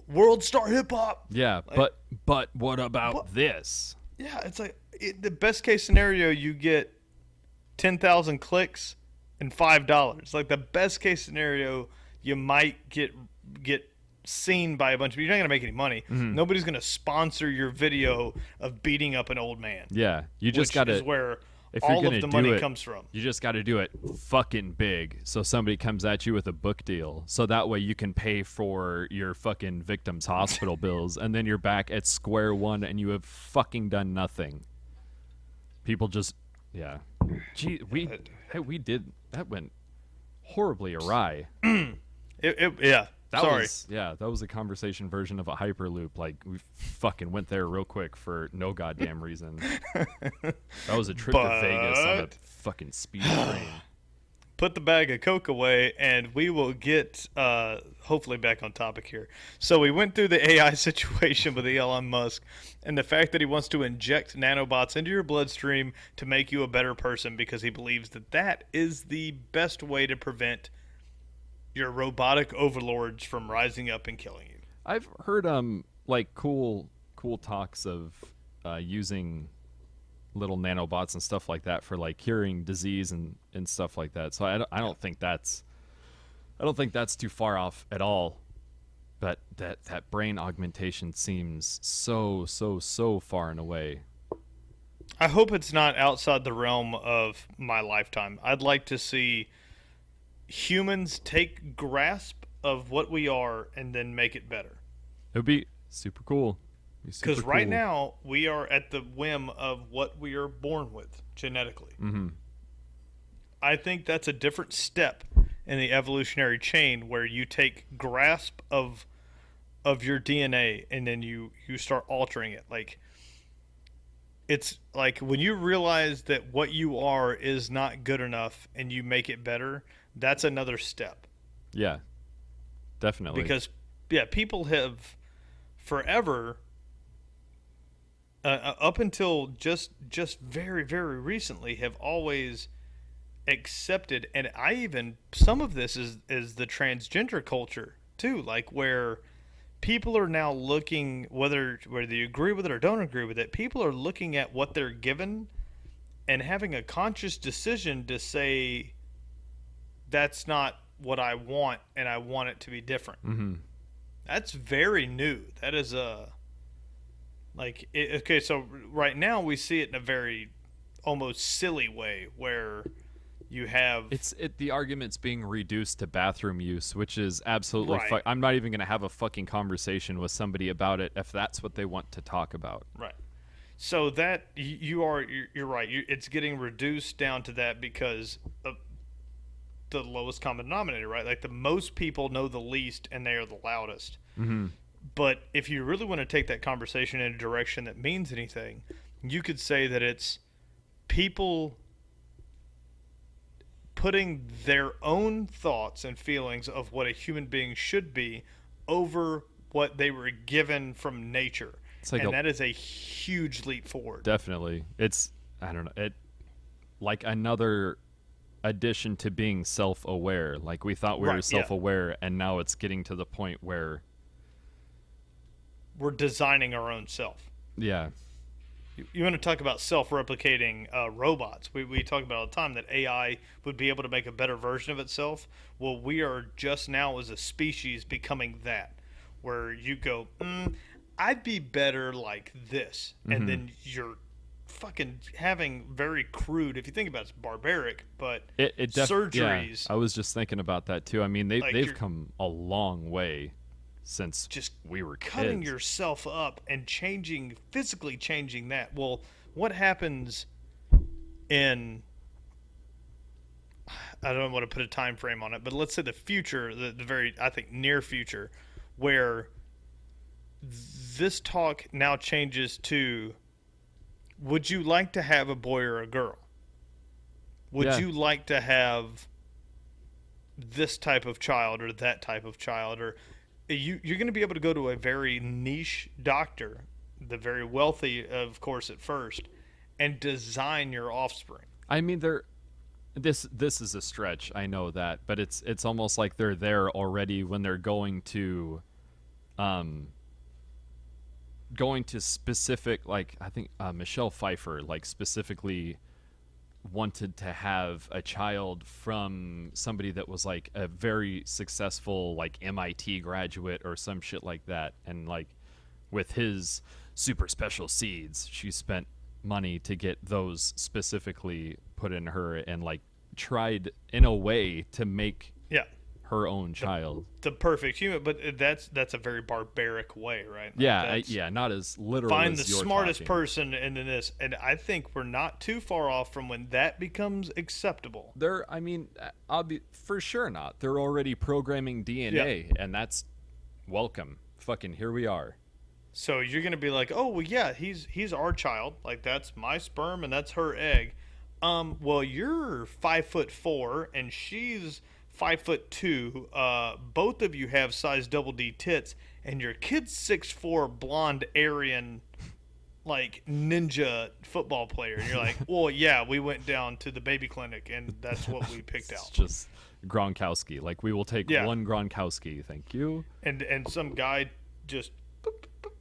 world star hip hop. Yeah, Like, but what about but- this? Yeah, it's like the best case scenario, you get 10,000 clicks and $5. Like the best case scenario, you might get seen by a bunch of people. You're not gonna make any money. Mm-hmm. Nobody's gonna sponsor your video of beating up an old man. Yeah, you just which gotta. is where if you're all gonna of the do money it, comes from. You just got to do it fucking big, so somebody comes at you with a book deal, so that way you can pay for your fucking victims' hospital bills, and then you're back at square one, and you have fucking done nothing. People just, yeah. Gee, we did that went horribly awry. Yeah. Sorry. That was a conversation version of a hyperloop. Like we fucking went there real quick for no goddamn reason. That was a trip to Vegas on a fucking speed train. Put the bag of Coke away, and we will get hopefully back on topic here. So we went through the AI situation with Elon Musk, and the fact that he wants to inject nanobots into your bloodstream to make you a better person because he believes that that is the best way to prevent your robotic overlords from rising up and killing you. I've heard like cool talks of using little nanobots and stuff like that for like curing disease and stuff like that. So I don't think that's too far off at all. But that brain augmentation seems so far and away. I hope it's not outside the realm of my lifetime. I'd like to see humans take grasp of what we are and then make it better. It would be super cool. Because right now we are at the whim of what we are born with genetically. Mm-hmm. I think that's a different step in the evolutionary chain where you take grasp of your DNA and then you start altering it. Like, it's like when you realize that what you are is not good enough and you make it better, that's another step. Yeah, definitely. Because people have forever up until just very recently have always accepted, and I even, some of this is the transgender culture too, like where people are now looking, whether you agree with it or don't agree with it, people are looking at what they're given and having a conscious decision to say that's not what I want and I want it to be different. Mm-hmm. That's very new. That is okay, so right now we see it in a very almost silly way where you have the argument's being reduced to bathroom use, which is absolutely right. I'm not even going to have a fucking conversation with somebody about it if that's what they want to talk about. Right. So that you're right. It's getting reduced down to that because of the lowest common denominator, right? Like the most people know the least and they are the loudest. Mm-hmm. But if you really want to take that conversation in a direction that means anything, you could say that it's people putting their own thoughts and feelings of what a human being should be over what they were given from nature. And that is a huge leap forward. Definitely. It's, I don't know, it like another addition to being self-aware. Like we thought we were self-aware, and now it's getting to the point where we're designing our own self. Yeah. You want to talk about self-replicating robots. We talk about all the time that AI would be able to make a better version of itself. Well, we are just now as a species becoming that, where you go, I'd be better like this. Mm-hmm. And then you're fucking having very crude, if you think about it, it's barbaric, but surgeries. Yeah, I was just thinking about that too. I mean, they've come a long way since just we were kids. Cutting yourself up and physically changing that. Well, what happens in, I don't want to put a time frame on it, but let's say the future, the very, I think, near future, where this talk now changes to, would you like to have a boy or a girl? Would you like to have this type of child or that type of child? Or you're going to be able to go to a very niche doctor, the very wealthy, of course, at first, and design your offspring. I mean, this is a stretch, I know that, but it's almost like they're there already when they're going to specific, like I think Michelle Pfeiffer like specifically wanted to have a child from somebody that was like a very successful like MIT graduate or some shit like that, and like with his super special seeds she spent money to get those specifically put in her and like tried in a way to make her own child the perfect human. But that's a very barbaric way, right? Like not as literal find as the you're smartest talking. person and then this, and I think we're not too far off from when that becomes acceptable. I mean, I'll be for sure not. They're already programming DNA, and that's welcome. Fucking here we are. So you're gonna be like, oh well, yeah, he's our child. Like that's my sperm and that's her egg. Well, you're 5'4" and she's 5'2". Both of you have size double D tits, and your kid's 6'4", blonde Aryan, like ninja football player. And you're like, well, yeah, we went down to the baby clinic, and that's what we picked out. Just Gronkowski. Like we will take one Gronkowski, thank you. And some guy just boop, boop,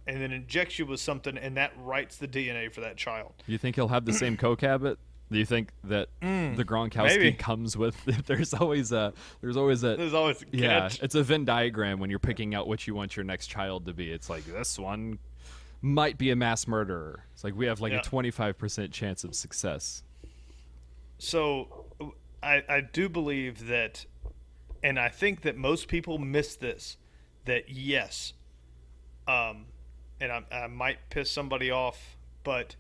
and then injects you with something, and that writes the DNA for that child. You think he'll have the same coke habit? Do you think that the Gronkowski maybe. comes with? There's always a. There's always a Yeah, catch. it's a Venn diagram when you're picking out what you want your next child to be. It's like this one might be a mass murderer. It's like we have like Yeah. a 25% chance of success. So I do believe that, and I think that most people miss this, that yes, and I might piss somebody off, but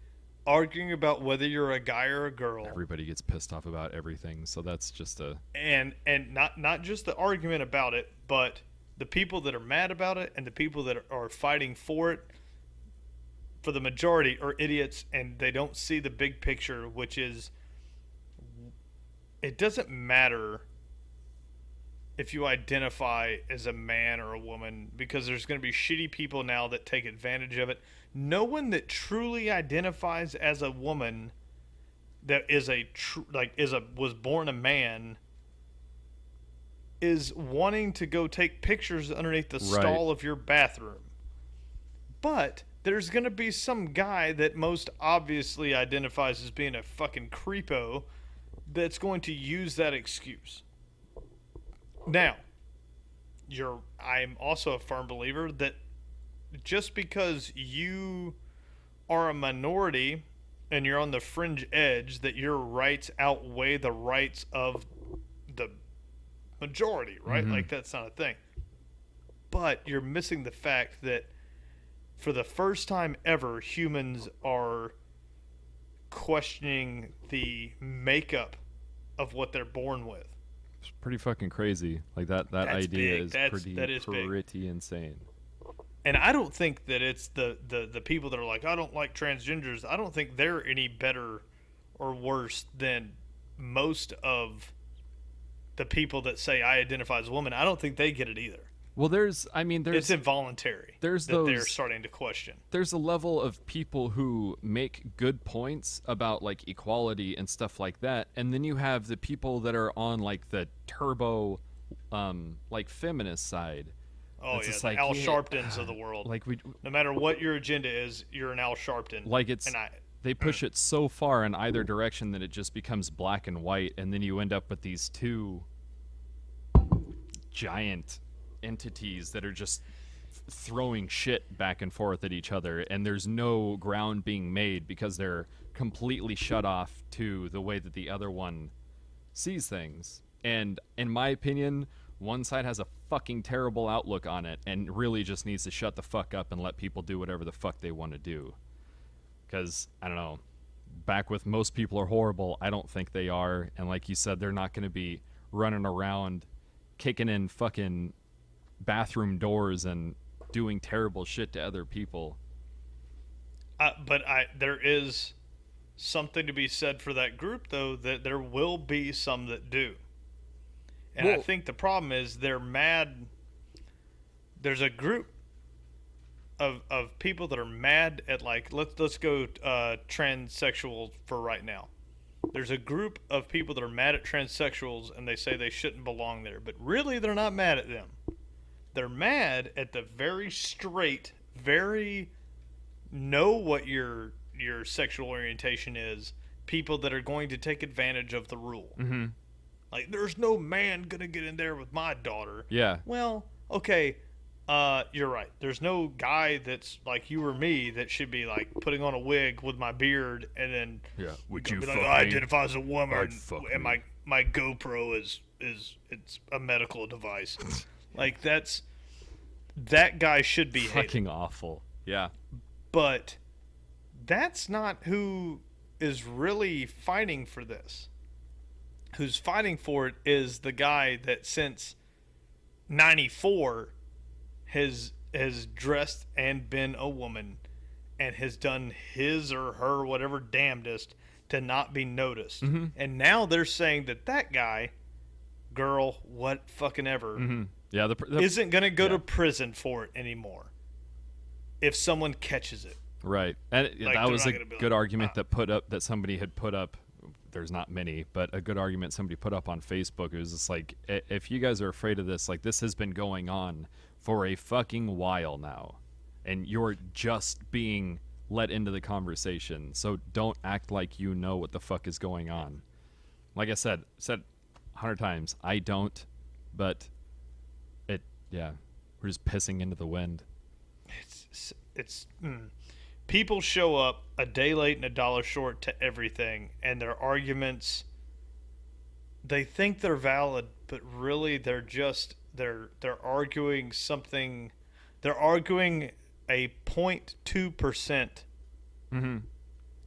arguing about whether you're a guy or a girl, Everybody gets pissed off about everything, so that's just a. and not just the argument about it, but the people that are mad about it and the people that are fighting for it, for the majority, are idiots, and they don't see the big picture, which is, it doesn't matter if you identify as a man or a woman, because there's going to be shitty people now that take advantage of it. No one that truly identifies as a woman, that is was born a man, is wanting to go take pictures underneath the stall of your bathroom. But there's going to be some guy that most obviously identifies as being a fucking creepo that's going to use that excuse. Now, I'm also a firm believer that just because you are a minority and you're on the fringe edge, that your rights outweigh the rights of the majority, right? Mm-hmm. Like, that's not a thing. But you're missing the fact that for the first time ever, humans are questioning the makeup of what they're born with. It's pretty fucking crazy. Like that That's idea big. is That is big. pretty insane. And I don't think that it's the people that are like, I don't like transgenders. I don't think they're any better or worse than most of the people that say I identify as a woman. I don't think they get it either. Well, there's It's involuntary. there's that they're those- starting to question. there's a level of people who make good points about like equality and stuff like that, and then you have the people that are on like the turbo like feminist side. Oh It's yeah, just the like, Al yeah, Sharptons of the world. Like we No matter what your agenda is, you're an Al Sharpton. like it's and they push it so far in either direction that it just becomes black and white, and then you end up with these two giant entities that are just throwing shit back and forth at each other, and there's no ground being made because they're completely shut off to the way that the other one sees things. And in my opinion, one side has a fucking terrible outlook on it and really just needs to shut the fuck up and let people do whatever the fuck they want to do. Because, I don't know, back with most people are horrible, I don't think they are. And like you said, they're not going to be running around kicking in fucking bathroom doors and doing terrible shit to other people. But there is something to be said for that group, though, that there will be some that do. And I Well- think the problem is they're mad. There's a group of people that are mad at, like, let's go transsexual for right now. There's a group of people that are mad at transsexuals, and they say they shouldn't belong there. But really, they're not mad at them. They're mad at the very straight, very know what your sexual orientation is, people that are going to take advantage of the rule. Mm-hmm. Like, there's no man gonna get in there with my daughter. Yeah. Well, okay, you're right. There's no guy that's like you or me that should be like putting on a wig with my beard and then Yeah. Would be you like, fuck I me? identify as a woman, I'd fuck and me. my GoPro is it's a medical device. Like, that guy should be hated. Fucking awful. Yeah. But that's not who is really fighting for this. Who's fighting for it is the guy that since 94 has dressed and been a woman and has done his or her whatever damnedest to not be noticed. Mm-hmm. And now they're saying that guy, girl, what fucking ever, Mm-hmm. Yeah. The isn't going to go yeah. to prison for it anymore if someone catches it. Right, and Like, that they're was not a gonna be good like, argument that somebody had put up. There's not many, but a good argument somebody put up on Facebook. It was just like, if you guys are afraid of this, like, this has been going on for a fucking while now. and you're just being let into the conversation. So don't act like you know what the fuck is going on. Like I said 100 times, I don't, but it, yeah, we're just pissing into the wind. It's people show up a day late and a dollar short to everything, and their arguments, they think they're valid, but really they're arguing something. They're arguing a 0.2%, Mm-hmm.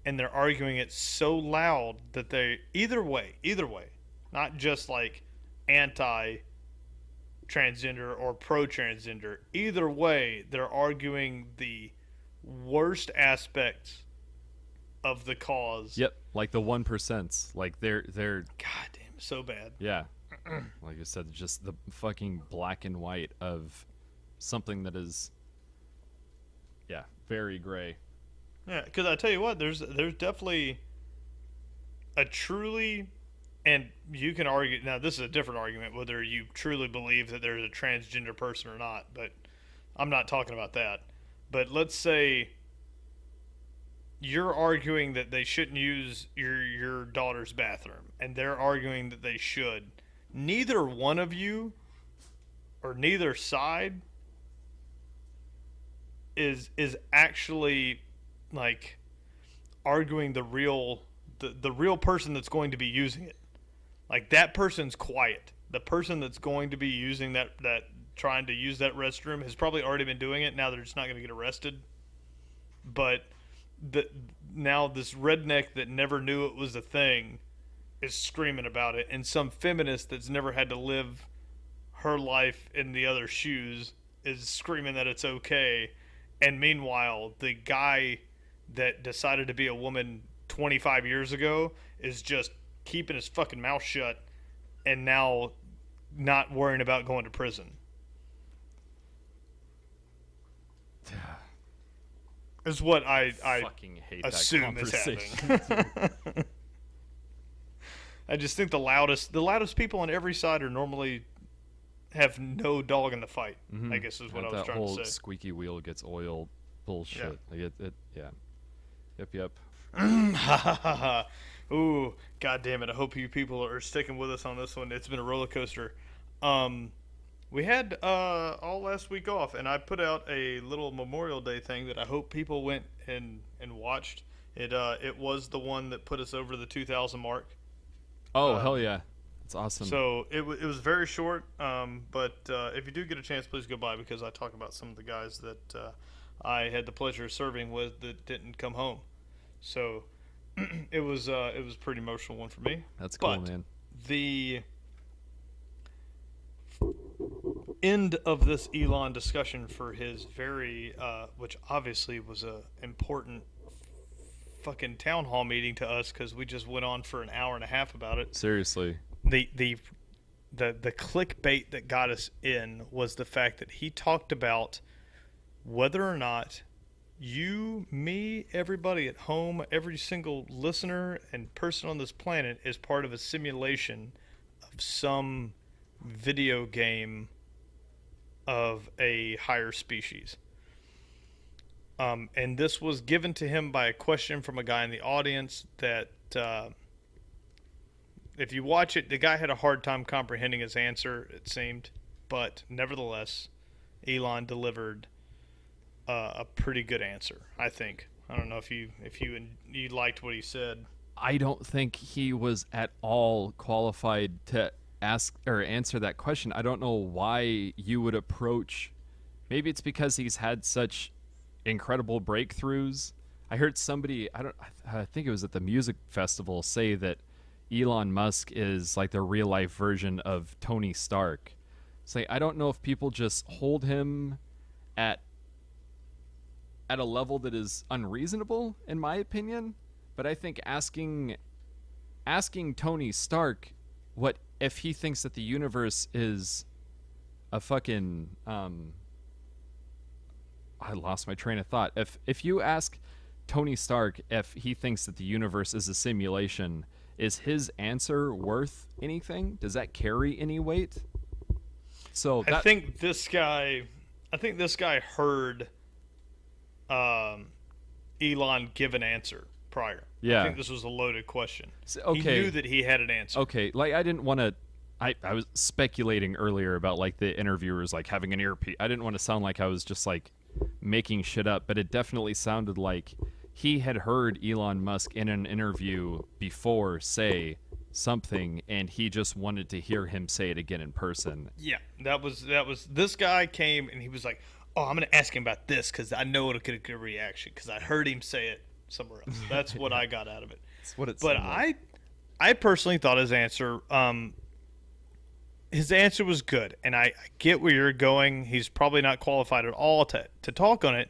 and they're arguing it so loud that they either way, not just like anti transgender or pro transgender. Either way, they're arguing the worst aspects of the cause. Yep, like the 1%. Like they're God damn, so bad. yeah, like I said, just the fucking black and white of something that is, yeah, very gray. Yeah, because I tell you what, there's definitely a truly, and you can argue now. This is a different argument whether you truly believe that there's a transgender person or not. But I'm not talking about that. But let's say you're arguing that they shouldn't use your daughter's bathroom, and they're arguing that they should. Neither one of you, or neither side, is actually like arguing the real person that's going to be using it. Like, that person's quiet. The person that's going to be using that trying to use that restroom has probably already been doing it. Now they're just not going to get arrested. But now this redneck that never knew it was a thing is screaming about it, and some feminist that's never had to live her life in the other shoes is screaming that it's okay. And meanwhile, the guy that decided to be a woman 25 years ago is just keeping his fucking mouth shut and now not worrying about going to prison. Is what I fucking hate assume that is conversation. happening. I just think the loudest people on every side are normally have no dog in the fight. Mm-hmm. I guess is what I was that trying whole to say. squeaky wheel gets oil bullshit. Yeah. Like yeah. Yep. Ooh, god damn it. I hope you people are sticking with us on this one. It's been a roller coaster. We had all last week off, and I put out a little Memorial Day thing that I hope people went and watched. It was the one that put us over the 2,000 mark. Oh, hell yeah. That's awesome. So it was very short, but if you do get a chance, please go by, because I talk about some of the guys that I had the pleasure of serving with that didn't come home. So it was a pretty emotional one for me. That's cool, but man. The end of this Elon discussion for his very, which obviously was a important fucking town hall meeting to us, because we just went on for an hour and a half about it. Seriously. The clickbait that got us in was the fact that he talked about whether or not you, me, everybody at home, every single listener and person on this planet is part of a simulation of some video game of a higher species. And this was given to him by a question from a guy in the audience that, if you watch it, the guy had a hard time comprehending his answer, it seemed. But nevertheless, Elon delivered a pretty good answer, I think. I don't know if you liked what he said. I don't think he was at all qualified to ask or answer that question. I don't know why you would approach. Maybe it's because he's had such incredible breakthroughs. I heard somebody, I think it was at the music festival, say that Elon Musk is like the real life version of Tony Stark. It's like, I don't know if people just hold him at a level that is unreasonable, in my opinion. But I think asking Tony Stark what if he thinks that the universe is a fucking I lost my train of thought. If you ask Tony Stark if he thinks that the universe is a simulation, is his answer worth anything? Does that carry any weight? So I think this guy heard um, Elon give an answer prior. I Yeah. think this was a loaded question. He knew Okay. that he had an answer. Okay. Like I didn't want to. I was speculating earlier about like the interviewers like having an earpiece. I didn't want to sound like I was just like making shit up, but it definitely sounded like he had heard Elon Musk in an interview before say something, and he just wanted to hear him say it again in person. Yeah, that was. This guy came and he was like, "Oh, I'm gonna ask him about this because I know it'll get a good reaction because I heard him say it somewhere else." That's what I got out of it. That's what it But seemed like. I personally thought his answer was good, and I get where you're going. He's probably not qualified at all to talk on it,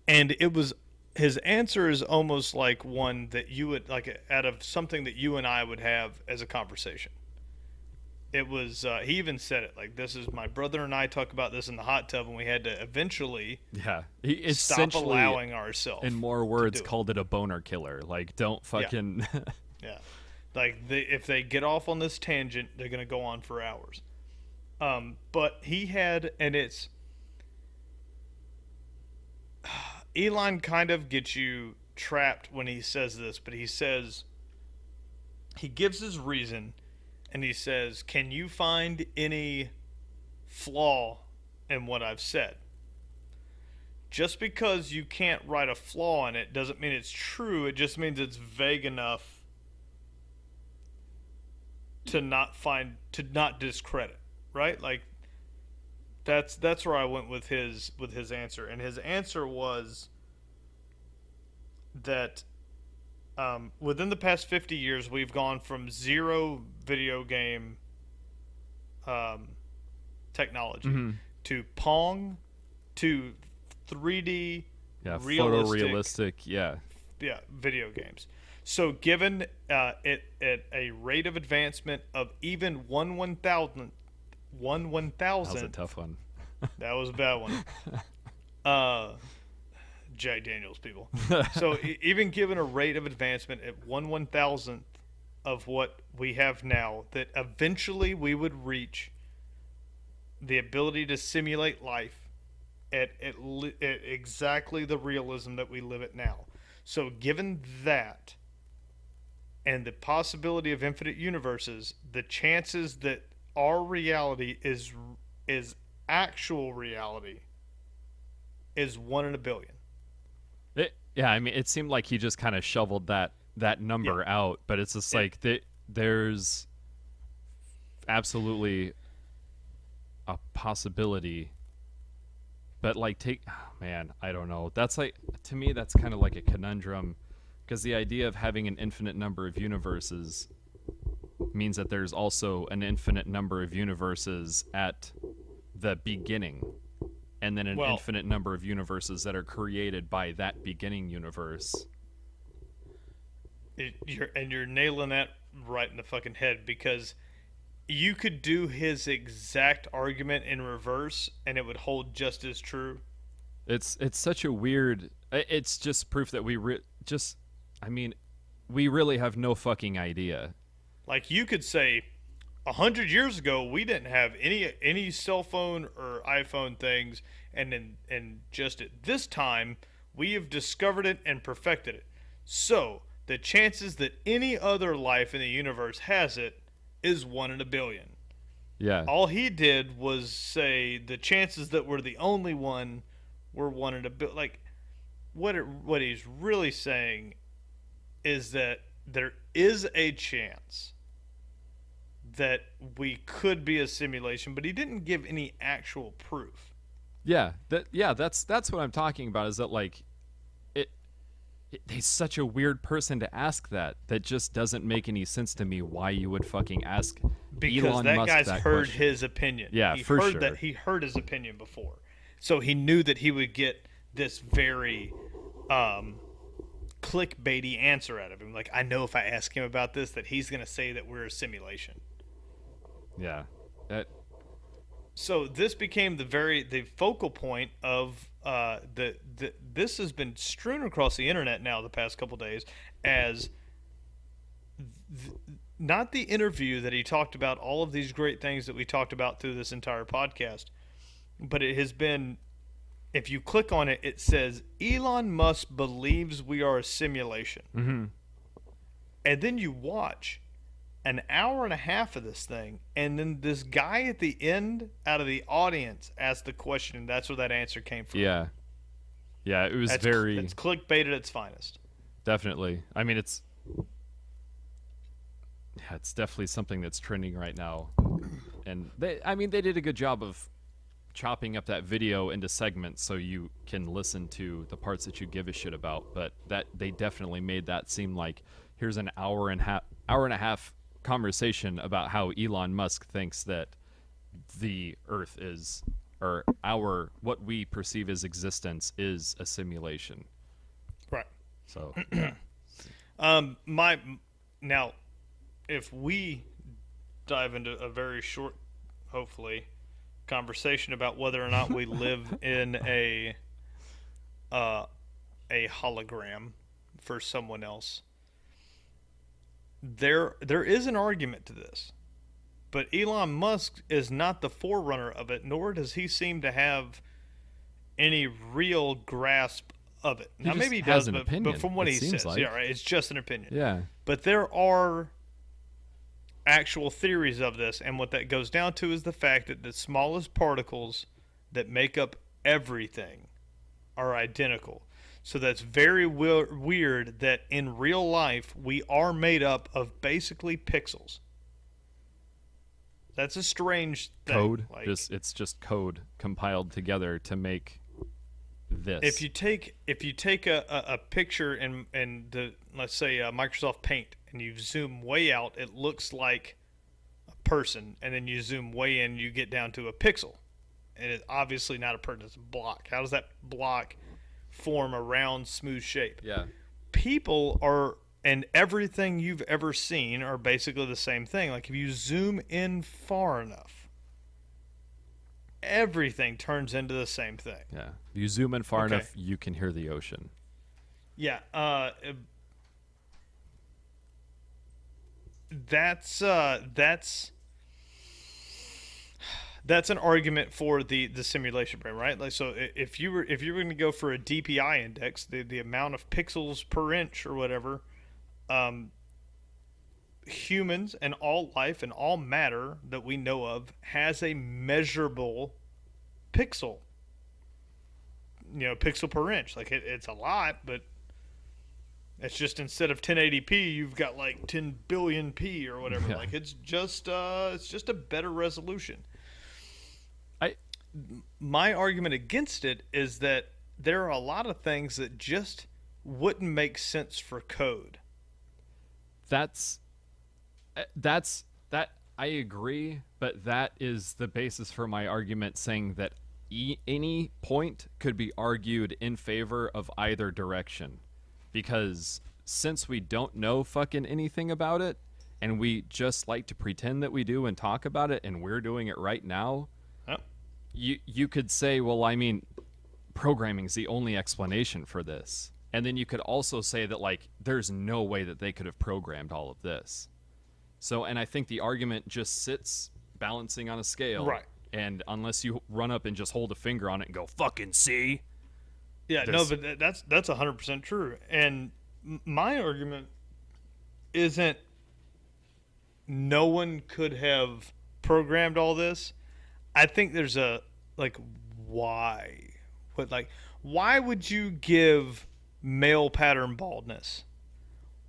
and it was his answer is almost like one that you would like out of something that you and I would have as a conversation. It was he even said it like, "This is my brother and I talk about this in the hot tub, and we had to eventually Yeah, he stop essentially, allowing ourselves in more to words, do it." called it a boner killer. Like, don't fucking. Yeah, like if they get off on this tangent, they're gonna go on for hours. But he had, and it's Elon kind of gets you trapped when he says this, but he says he gives his reason, and he says, "Can you find any flaw in what I've said?" Just because you can't write a flaw in it doesn't mean it's true. It just means it's vague enough to not discredit, right? Like that's where I went with his answer, and his answer was that within the past 50 years we've gone from zero video game um, technology Mhm. to Pong to 3D Yeah, realistic photorealistic. Yeah, video games. So given it at a rate of advancement of even one one that was a thousand, tough one. that was a bad one. Jack Daniels people. So even given a rate of advancement at one thousandth of what we have now, that eventually we would reach the ability to simulate life at exactly the realism that we live at now. So given that and the possibility of infinite universes, the chances that our reality is actual reality is 1 in a billion. Yeah, I mean, it seemed like he just kind of shoveled that Yeah. number out, but it's just It, like there's absolutely a possibility. But like, man, I don't know. That's like, to me, that's kind of like a conundrum, because the idea of having an infinite number of universes means that there's also an infinite number of universes at the beginning, and then an well, infinite number of universes that are created by that beginning universe. you're nailing that right in the fucking head, because you could do his exact argument in reverse and it would hold just as true. It's such a weird. It's just proof that just. I mean, we really have no fucking idea. Like you could say 100 years ago we didn't have any cell phone or iPhone things, and just at this time we have discovered it and perfected it. So the chances that any other life in the universe has it is 1 in a billion. Yeah, All he did was say the chances that we're the only one were 1 in a billion. Like what he's really saying is that there is a chance that we could be a simulation, but he didn't give any actual proof. that's what I'm talking about. Is that like it? He's such a weird person to ask that. That just doesn't make any sense to me. Why you would fucking ask Because Elon that Musk guy's that heard question? his opinion. Yeah, He for heard sure. that he heard his opinion before. So he knew that he would get this very clickbaity answer out of him. Like, I know if I ask him about this that he's going to say that we're a simulation. Yeah, that So this became the focal point of this has been strewn across the internet now the past couple days as not the interview that he talked about all of these great things that we talked about through this entire podcast, but it has been if you click on it, it says Elon Musk believes we are a simulation. Mm-hmm. And then you watch an hour and a half of this thing, and then this guy at the end out of the audience asked the question, and that's where that answer came from. Yeah. Yeah, it was That's very clickbait at its finest. definitely. I mean, it's definitely something that's trending right now. And they did a good job of chopping up that video into segments so you can listen to the parts that you give a shit about, but that they definitely made that seem like here's an hour and a half conversation about how Elon Musk thinks that the earth is, or what we perceive as existence is a simulation. Right. So My now, if we dive into a very short, hopefully, conversation about whether or not we live in a hologram for someone else, there is an argument to this, but Elon Musk is not the forerunner of it, nor does he seem to have any real grasp of it. Now, maybe he does, but from what he says, yeah, right, it's just an opinion. Yeah. But there are actual theories of this, and what that goes down to is the fact that the smallest particles that make up everything are identical. So that's very weird that in real life we are made up of basically pixels. That's a strange thing. Code. It's just code compiled together to make this. If you take a picture in the, let's say, Microsoft Paint, and you zoom way out, it looks like a person, and then you zoom way in, you get down to a pixel, and it's obviously not a person, it's a block. How does that block form a round, smooth shape? Yeah. People are, and everything you've ever seen are basically the same thing. Like if you zoom in far enough, everything turns into the same thing. Yeah. If you zoom in far enough, you can hear the ocean. Yeah. That's an argument for the simulation brain, right? Like, so if you were going to go for a DPI index, the amount of pixels per inch or whatever, humans and all life and all matter that we know of has a measurable pixel, pixel per inch. Like it's a lot, but it's just, instead of 1080p, you've got like 10 billion p or whatever. Yeah. Like it's just a better resolution. My argument against it is that there are a lot of things that just wouldn't make sense for code. That I agree, but that is the basis for my argument, saying that any point could be argued in favor of either direction, because since we don't know fucking anything about it, and we just like to pretend that we do and talk about it, and we're doing it right now. You could say, well, I mean, programming's the only explanation for this. And then you could also say that, like, there's no way that they could have programmed all of this. So, and I think the argument just sits balancing on a scale. Right. And unless you run up and just hold a finger on it and go, fucking see? Yeah, no, but that's 100% true. And my argument isn't no one could have programmed all this. I think there's why? Why would you give male pattern baldness?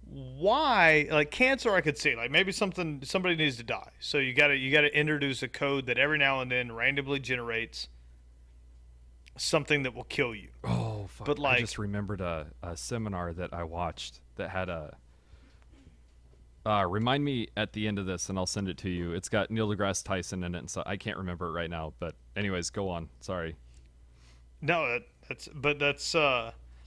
Why? Like cancer, I could see. Like maybe somebody needs to die, so you gotta introduce a code that every now and then randomly generates something that will kill you. Oh, fuck. But I just remembered a seminar that I watched that had a. Remind me at the end of this, and I'll send it to you. It's got Neil deGrasse Tyson in it, and so I can't remember it right now. But anyways, go on. Sorry. No, that's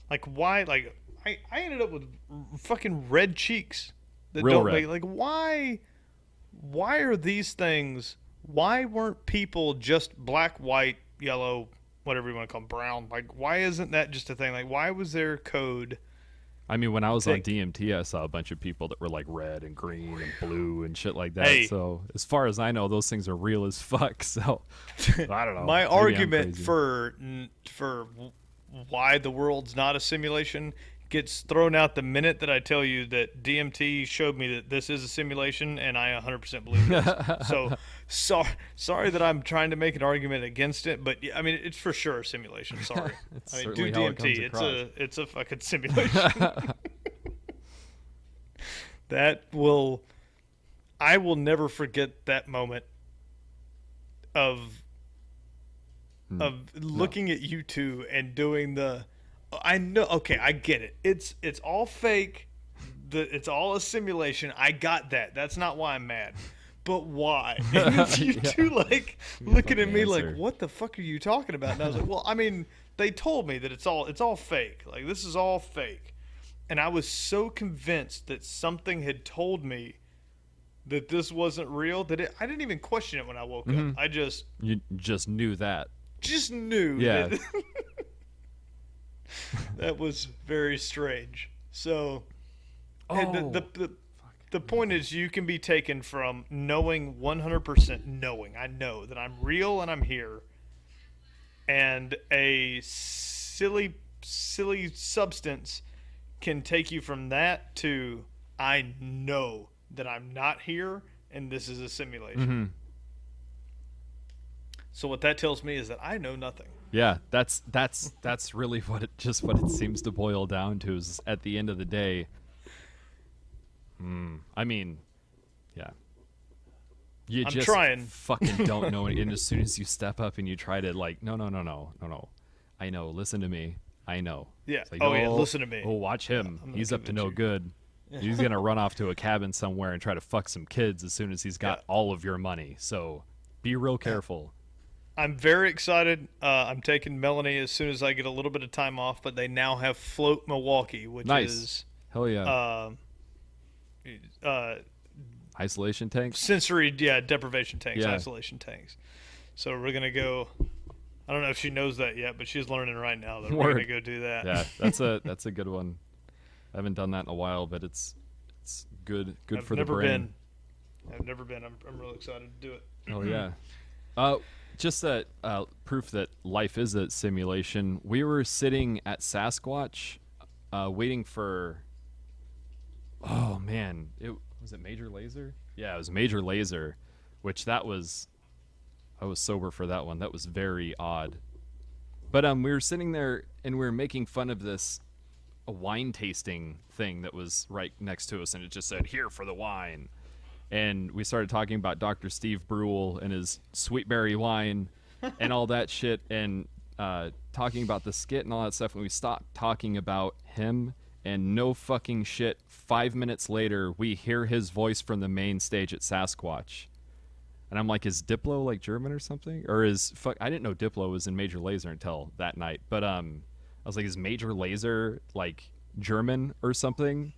like why? Like I ended up with fucking red cheeks that Real don't red. make, like why? Why are these things? Why weren't people just black, white, yellow, whatever you want to call them, brown? Like why isn't that just a thing? Like why was there code I mean, when I was on Think, DMT, I saw a bunch of people that were like red and green and blue and shit like that. hey, So as far as I know, those things are real as fuck. So I don't know. my Maybe I'm argument crazy. for why the world's not a simulation gets thrown out the minute that I tell you that DMT showed me that this is a simulation, and I 100% believe it is. Sorry that I'm trying to make an argument against it, but I mean it's for sure a simulation. Sorry, It's I mean do certainly how it DMT. comes It's across. a fucking simulation. that will I will never forget that moment of Hmm. of No. looking at you two and doing the I know okay, I get it. It's all fake. It's all a simulation. I got that. That's not why I'm mad. But why? And it's you Yeah. two like Give me a looking at fucking me like, answer. what the fuck are you talking about? And I was like, well, I mean, they told me that it's all fake. Like this is all fake. And I was so convinced that something had told me that this wasn't real that I didn't even question it when I woke up. Hmm. I You just knew that. just knew Yeah. that that was very strange. So, and Oh. the point is, you can be taken from knowing 100% knowing. I know that I'm real and I'm here, and a silly substance can take you from that to I know that I'm not here and this is a simulation. Hmm. So what that tells me is that I know nothing. Yeah. That's really what it seems to boil down to. Is at the end of the day. I mean, yeah. You I'm just trying. fucking don't know it. And as soon as you step up and you try to like, no. I know. Listen to me. I know. Yeah. It's like, Oh yeah. Listen to me. oh, watch him. I'm gonna He's up to convince no you. good. He's gonna run off to a cabin somewhere and try to fuck some kids as soon as he's got Yeah. all of your money. So be real careful. I'm very excited. I'm taking Melanie as soon as I get a little bit of time off, but they now have Float Milwaukee, which Nice. is Hell yeah. uh, uh, Isolation tanks. sensory deprivation tanks, Yeah. isolation tanks. So we're gonna go. I don't know if she knows that yet, but she's learning right now that we're Word. gonna go do that. Yeah, that's a good one. I haven't done that in a while, but it's good I've for the never brain. been. I've never been. I'm really excited to do it. Oh yeah. Just that proof that life is a simulation. We were sitting at Sasquatch, waiting for. Oh man, it was it Major Laser? Yeah, it was Major Laser, which that was. I was sober for that one. That was very odd. But we were sitting there and we were making fun of this a wine tasting thing that was right next to us, and it just said "Here for the wine." And we started talking about Dr. Steve Brule and his sweetberry wine and all that shit, and talking about the skit and all that stuff. And we stopped talking about him, and no fucking shit, 5 minutes later, we hear his voice from the main stage at Sasquatch. And I'm like, is Diplo like German or something? Or is fuck? I didn't know Diplo was in Major Lazer until that night. But I was like, is Major Lazer like German or something?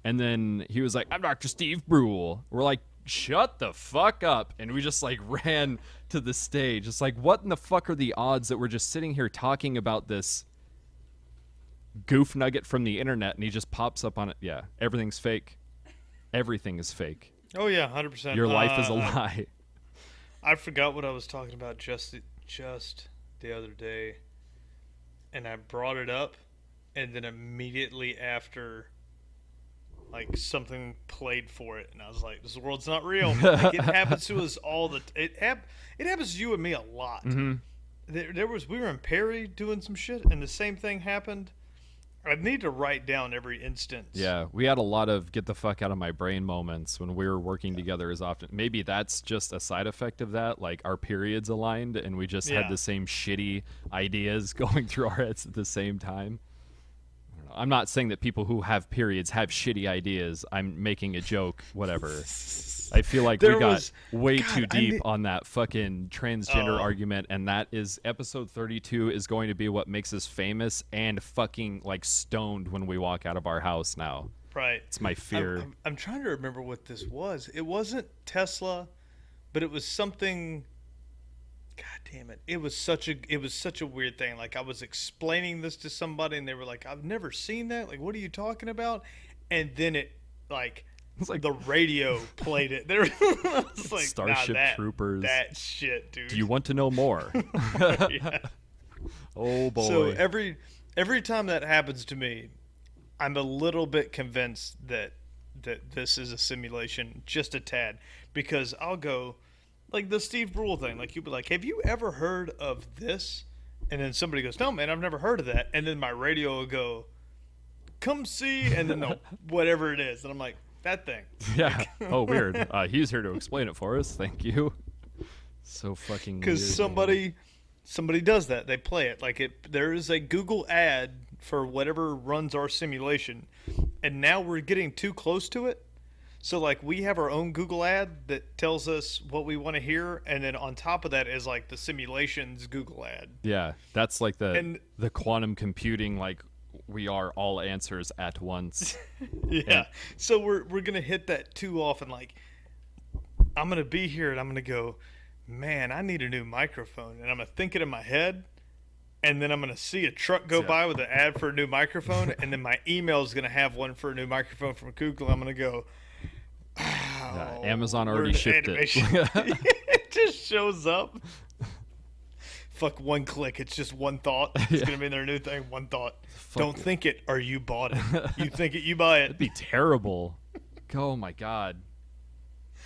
And then he was like, I'm Dr. Steve Brule. We're like, shut the fuck up. And we just like ran to the stage. It's like, what in the fuck are the odds that we're just sitting here talking about this goof nugget from the internet and he just pops up on it? Yeah, everything's fake. Everything is fake. Oh yeah, 100%. Your life is a lie. I forgot what I was talking about just the other day, and I brought it up, and then immediately after, like something played for it, and I was like, "This world's not real." Like it happens to us all the. It happens to you and me a lot. Mm-hmm. There was we were in Perry doing some shit, and the same thing happened. I need to write down every instance. Yeah, we had a lot of get the fuck out of my brain moments when we were working together as often. Maybe that's just a side effect of that. Like our periods aligned and we just had Yeah. the same shitty ideas going through our heads at the same time. I don't know. I'm not saying that people who have periods have shitty ideas. I'm making a joke, whatever. I feel like There we got was- way God, too I deep need- on that fucking transgender Oh. argument, and that is episode 32 is going to be what makes us famous and fucking like stoned when we walk out of our house now. Right. It's my fear. I'm trying to remember what this was. It wasn't Tesla, but it was something. God damn it! It was such a weird thing. Like I was explaining this to somebody, and they were like, "I've never seen that. Like, what are you talking about?" And then it like It's like the radio played it. There, I was like, Starship nah, Troopers. that shit, dude. Do you want to know more? Yeah. Oh boy. So every time that happens to me, I'm a little bit convinced that this is a simulation, just a tad, because I'll go like the Steve Brule thing. Like you'll be like, "Have you ever heard of this?" And then somebody goes, "No, man, I've never heard of that." And then my radio will go, "Come see," and then they'll whatever it is, and I'm like, "That thing." Yeah. Oh, weird. He's here to explain it for us. Thank you. So fucking. Because weird, somebody does that. They play it like it. There is a Google ad for whatever runs our simulation, and now we're getting too close to it. So like we have our own Google ad that tells us what we want to hear, and then on top of that is like the simulation's Google ad. Yeah, that's like And the quantum computing. Like we are all answers at once. yeah, And- so we're gonna hit that too often. Like I'm gonna be here and I'm gonna go, man, I need a new microphone, and I'm gonna think it in my head, and then I'm gonna see a truck go Yeah. by with an ad for a new microphone, and then my email is gonna have one for a new microphone from Google. I'm gonna go, oh, Amazon already where's shipped animation? it. It just shows up. Fuck, one click. It's just one thought. It's Yeah. gonna be their new thing. One thought. Fuck Don't it. think it, or you bought it. You think it, you buy it. That'd be terrible. Oh my god.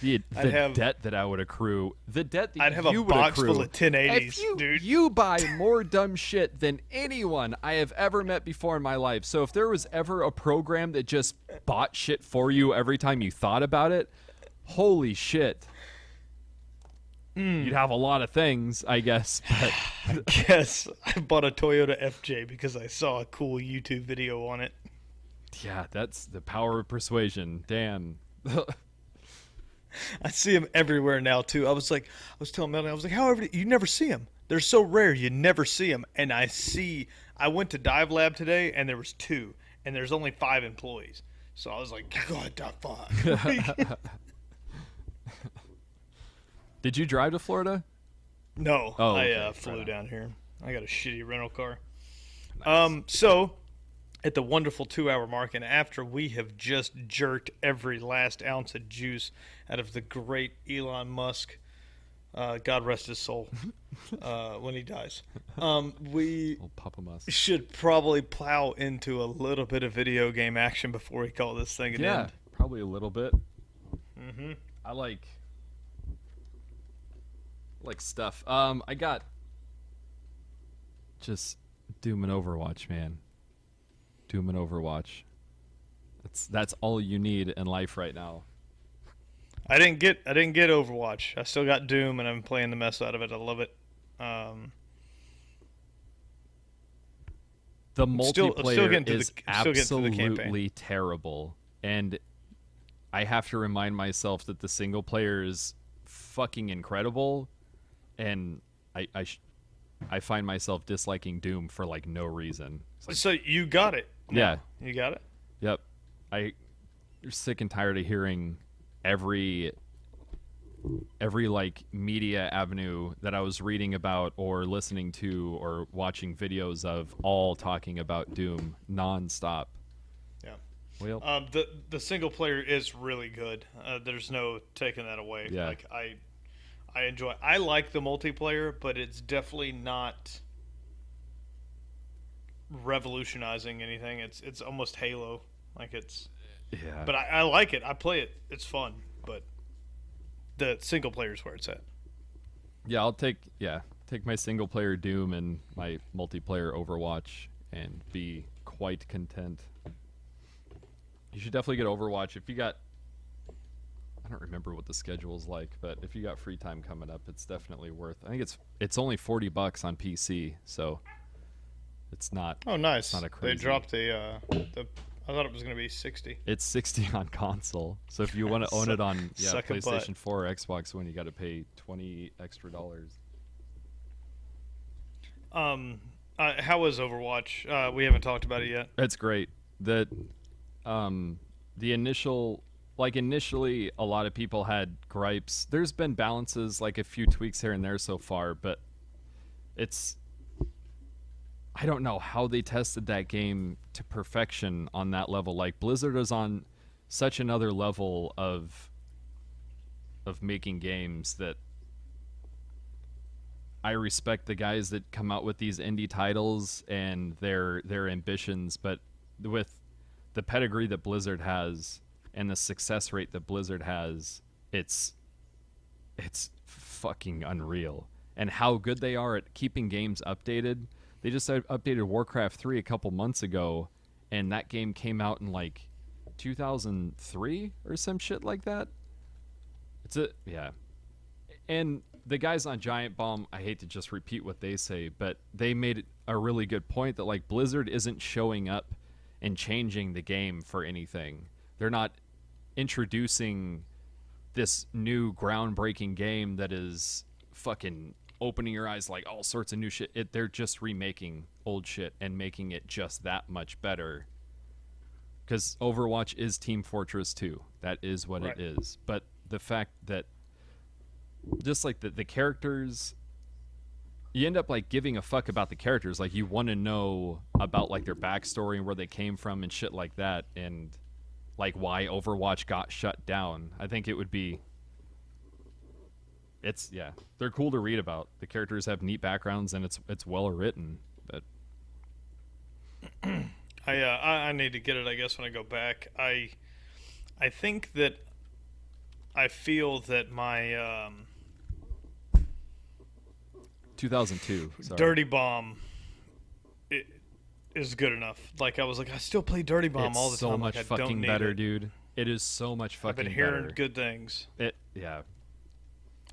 The I'd have- debt that I would accrue. The debt that I'd have you a would box accrue. full of 1080s, If you, dude. you buy more dumb shit than anyone I have ever met before in my life. So if there was ever a program that just bought shit for you every time you thought about it, holy shit. You'd have a lot of things, I guess. But Yes, I bought a Toyota FJ because I saw a cool YouTube video on it. yeah, that's the power of persuasion. Damn. I see them everywhere now too. I was telling Melanie, I was like, however, you never see them. They're so rare, you never see them. And I went to Dive Lab today, and there was 2, and there's only 5 employees. So I was like, God, the fuck. Did you drive to Florida? No, Oh, I okay, flew right on. down here. I got a shitty rental car. Nice. So at the wonderful 2-hour mark, and after we have just jerked every last ounce of juice out of the great Elon Musk, God rest his soul, when he dies, we Old Papa Musk. should probably plow into a little bit of video game action before we call this thing an Yeah, end. probably a little bit. Mm-hmm. I like stuff. I got just Doom and Overwatch, man. Doom and Overwatch. That's all you need in life right now. I didn't get Overwatch. I still got Doom, and I'm playing the mess out of it. I love it. The I'm still multiplayer getting to is I'm still getting through the campaign. absolutely terrible, and I have to remind myself that the single player is fucking incredible, and I find myself disliking Doom for like no reason. It's like, So you got it. yeah, You got it. yep. I'm sick and tired of hearing every like media avenue that I was reading about or listening to or watching videos of all talking about Doom nonstop. Yeah. Well, The single player is really good. There's no taking that away. Yeah. Like I enjoy. I like the multiplayer, but it's definitely not revolutionizing anything. It's almost Halo. Like it's. yeah. But I like it. I play it. It's fun. But the single player is where it's at. Yeah, I'll take my single player Doom and my multiplayer Overwatch and be quite content. You should definitely get Overwatch if you got. I don't remember what the schedule's like, but if you got free time coming up, it's definitely worth. I think it's only $40 on PC, so it's not. Oh, nice. Not a They crazy- dropped the. I thought it was going to be 60. It's 60 on console. So if you want to own it on Suck a butt. PlayStation 4 or Xbox One, you got to pay $20 extra. How was Overwatch? We haven't talked about it yet. It's great. The initial like initially a lot of people had gripes. There's been balances, like a few tweaks here and there so far, but it's I don't know how they tested that game to perfection on that level. Like Blizzard is on such another level of making games that I respect the guys that come out with these indie titles and their ambitions, but with the pedigree that Blizzard has and the success rate that Blizzard has, it's fucking unreal. And how good they are at keeping games updated. They just updated Warcraft 3 a couple months ago, and that game came out in like 2003 or some shit like that. Yeah. And the guys on Giant Bomb, I hate to just repeat what they say, but they made a really good point that like Blizzard isn't showing up and changing the game for anything. They're not introducing this new groundbreaking game that is fucking opening your eyes like all sorts of new shit. They're just remaking old shit and making it just that much better. Because Overwatch is Team Fortress 2. That is what Right. it is. But the fact that just like the characters, you end up like giving a fuck about the characters. Like you want to know about like their backstory and where they came from and shit like that, and like why Overwatch got shut down. I think it would be yeah, they're cool to read about. The characters have neat backgrounds and it's well written. But I need to get it, I guess, when I go back. I think that I feel that my 2002, sorry. Dirty Bomb is good enough. Like I was like, I still play Dirty Bomb It's all the so time. much like, I don't fucking need better, it. dude. It is so much I've fucking been hearing better. good things. Yeah.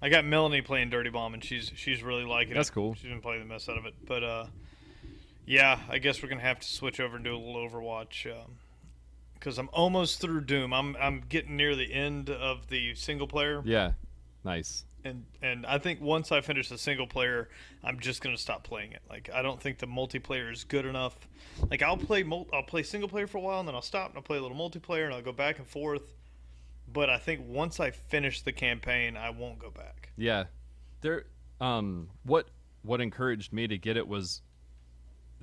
I got Melanie playing Dirty Bomb, and she's really liking it. That's cool. She's been playing the mess out of it. But yeah, I guess we're gonna have to switch over and do a little Overwatch because I'm almost through Doom. I'm getting near the end of the single player, Yeah. Nice. and I think once I finish the single player, I'm just gonna stop playing it. Like I don't think the multiplayer is good enough. Like I'll play single player for a while, and then I'll stop and I'll play a little multiplayer, and I'll go back and forth. But I think once I finish the campaign, I won't go back. Yeah. There what encouraged me to get it was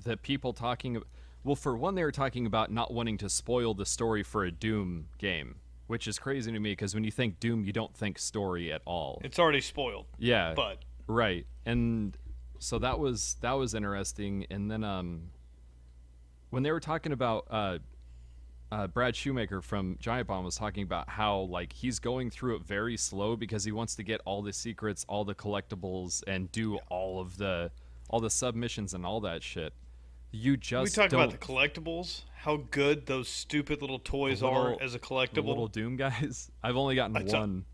the people talking well, for one, they were talking about not wanting to spoil the story for a Doom game, which is crazy to me because when you think Doom, you don't think story at all. It's already spoiled. Yeah. But Right. And so that was interesting. And then when they were talking about Brad Shoemaker from Giant Bomb was talking about how like he's going through it very slow because he wants to get all the secrets, all the collectibles, and do all the submissions and all that shit. You just we talk don't, about the collectibles, how good those stupid little toys are as a the collectible. little Doom guys. I've only gotten one.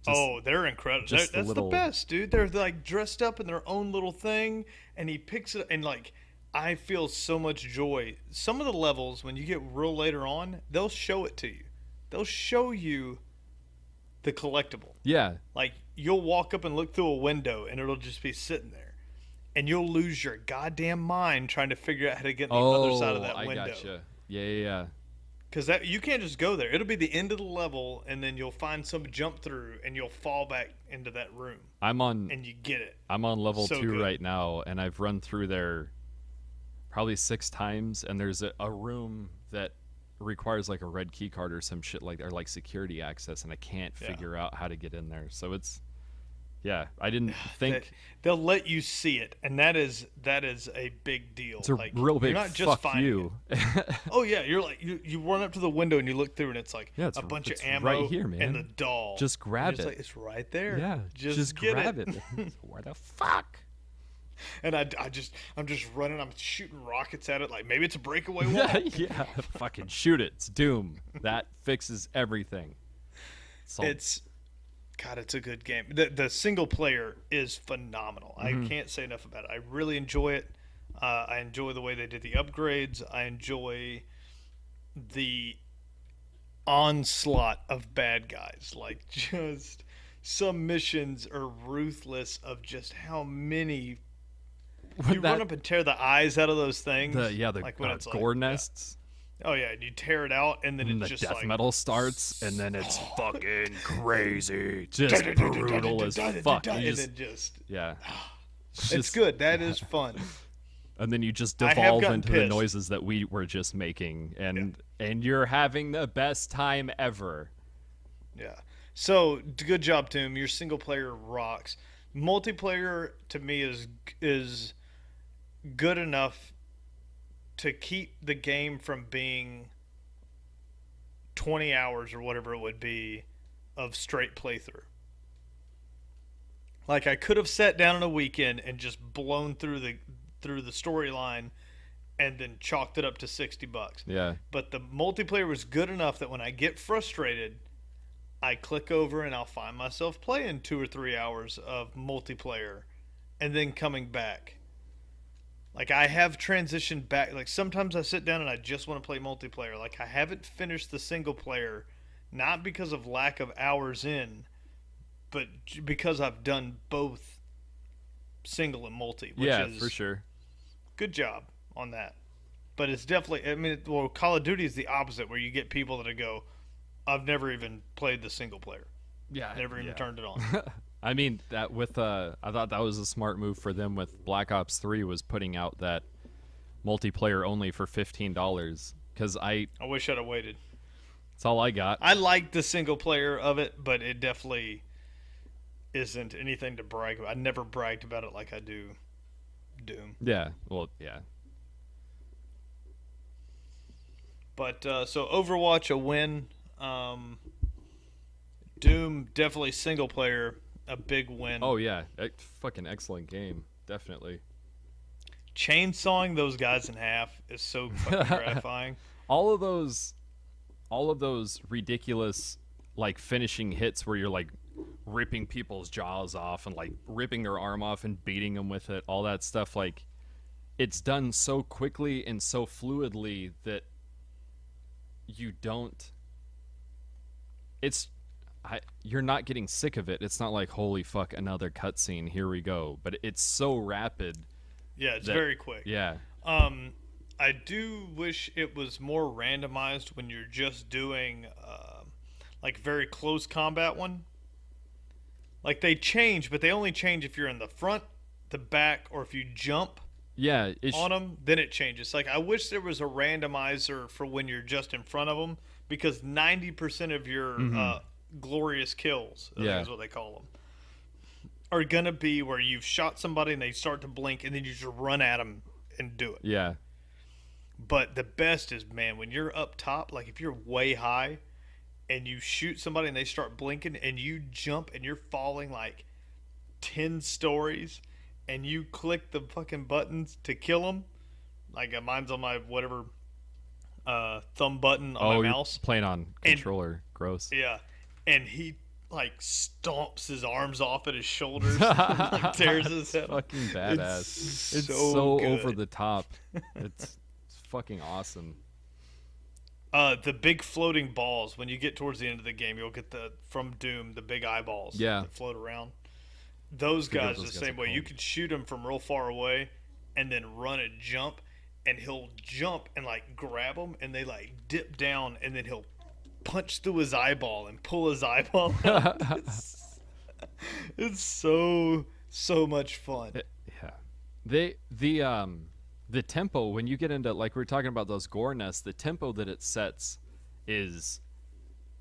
Oh, they're incredible. just That's little- the best, dude. They're like dressed up in their own little thing, and he picks it, and like I feel so much joy. Some of the levels, when you get real later on, they'll show it to you. They'll show you the collectible. Yeah. Like you'll walk up and look through a window, and it'll just be sitting there, and you'll lose your goddamn mind trying to figure out how to get on the other side of that window. I gotcha. Yeah. Because that you can't just go there. It'll be the end of the level, and then you'll find some jump through, and you'll fall back into that room, I'm on and you get it. I'm on level So 2 good. right now, and I've run through there probably 6 times, and there's a room that requires like a red key card or some shit like, or like security access, and I can't Yeah. figure out how to get in there. So it's I didn't think They'll let you see it, and that is a big deal. it's a like, real big You're not just fuck finding you. it. Oh yeah, you're like you run up to the window and you look through, and it's like Yeah, it's a bunch of it's ammo right here, man. and the doll. Just grab And it's it. like, it's right there. Yeah, just grab get it. Where the fuck? And I'm just running. I'm shooting rockets at it. Like maybe it's a breakaway wall. Yeah, fucking shoot it. It's Doom. That fixes everything. It's a good game. The single player is phenomenal. Mm-hmm. I can't say enough about it. I really enjoy it. I enjoy the way they did the upgrades. I enjoy the onslaught of bad guys. Like just some missions are ruthless of just how many you run up and tear the eyes out of those things. the like when it's gore like, nests. Oh yeah, and you tear it out, and then And it's the just death like metal starts, and then it's fucking crazy, just brutal as fuck. And you and just then just yeah, it's just good. That is fun. and then you just I have devolve gotten into the pissed. noises that we were just making, Yeah, and you're having the best time ever. yeah. So good job, Doom. Your single player rocks. Multiplayer to me is good enough to keep the game from being 20 hours or whatever it would be of straight playthrough. Like I could have sat down on a weekend and just blown through the storyline and then chalked it up to $60. Yeah, But the multiplayer was good enough that when I get frustrated, I click over and I'll find myself playing 2 or 3 hours of multiplayer and then coming back. Like I have transitioned back. Like sometimes I sit down and I just want to play multiplayer. Like I haven't finished the single player, not because of lack of hours in, but because I've done both single and multi, which yeah, is for sure. good job on that. But it's definitely, I mean, well, Call of Duty is the opposite, where you get people that go, I've never even played the single player, Yeah, never even yeah. turned it on. I mean that with I thought that was a smart move for them with Black Ops 3 was putting out that multiplayer only for $15 because I wish I'd have waited. that's all I got. I like the single player of it, but it definitely isn't anything to brag about. I never bragged about it like I do Doom. Yeah, well, yeah, But so Overwatch a win. Doom definitely single player a big win. oh yeah, fucking excellent game, definitely. Chainsawing those guys in half is so fucking gratifying. all of those, all of those ridiculous like finishing hits where you're like ripping people's jaws off and like ripping their arm off and beating them with it, all that stuff, like it's done so quickly and so fluidly that you don't it's you're not getting sick of it. It's not like holy fuck another cutscene, here we go, but it's so rapid Yeah, it's that very quick. yeah. I do wish it was more randomized when you're just doing like very close combat one. Like they change, but they only change if you're in the front, the back, or if you jump Yeah, on them. Then it changes. Like I wish there was a randomizer for when you're just in front of them, because 90% of your glorious kills, I think Yeah. is what they call them, are gonna be where you've shot somebody and they start to blink, and then you just run at them and do it. yeah, But the best is, man, when you're up top, like if you're way high and you shoot somebody and they start blinking and you jump and you're falling like 10 stories and you click the fucking buttons to kill them. Like mine's on my whatever thumb button on oh my you're mouse. playing on controller. Gross. Yeah. And he like stomps his arms off at his shoulders and like tears his head off. Fucking badass. It's so so good. over the top. It's fucking awesome. The big floating balls. When you get towards the end of the game, you'll get the from Doom the big eyeballs. Yeah. That float around. Those forget what guys those the guys same are way. You called. could shoot him from real far away, and then run and jump, and he'll jump and like grab them, and they like dip down, and then he'll punch through his eyeball and pull his eyeball out. It's so much fun. Yeah. The tempo when you get into, like we were talking about those gore nests, the tempo that it sets is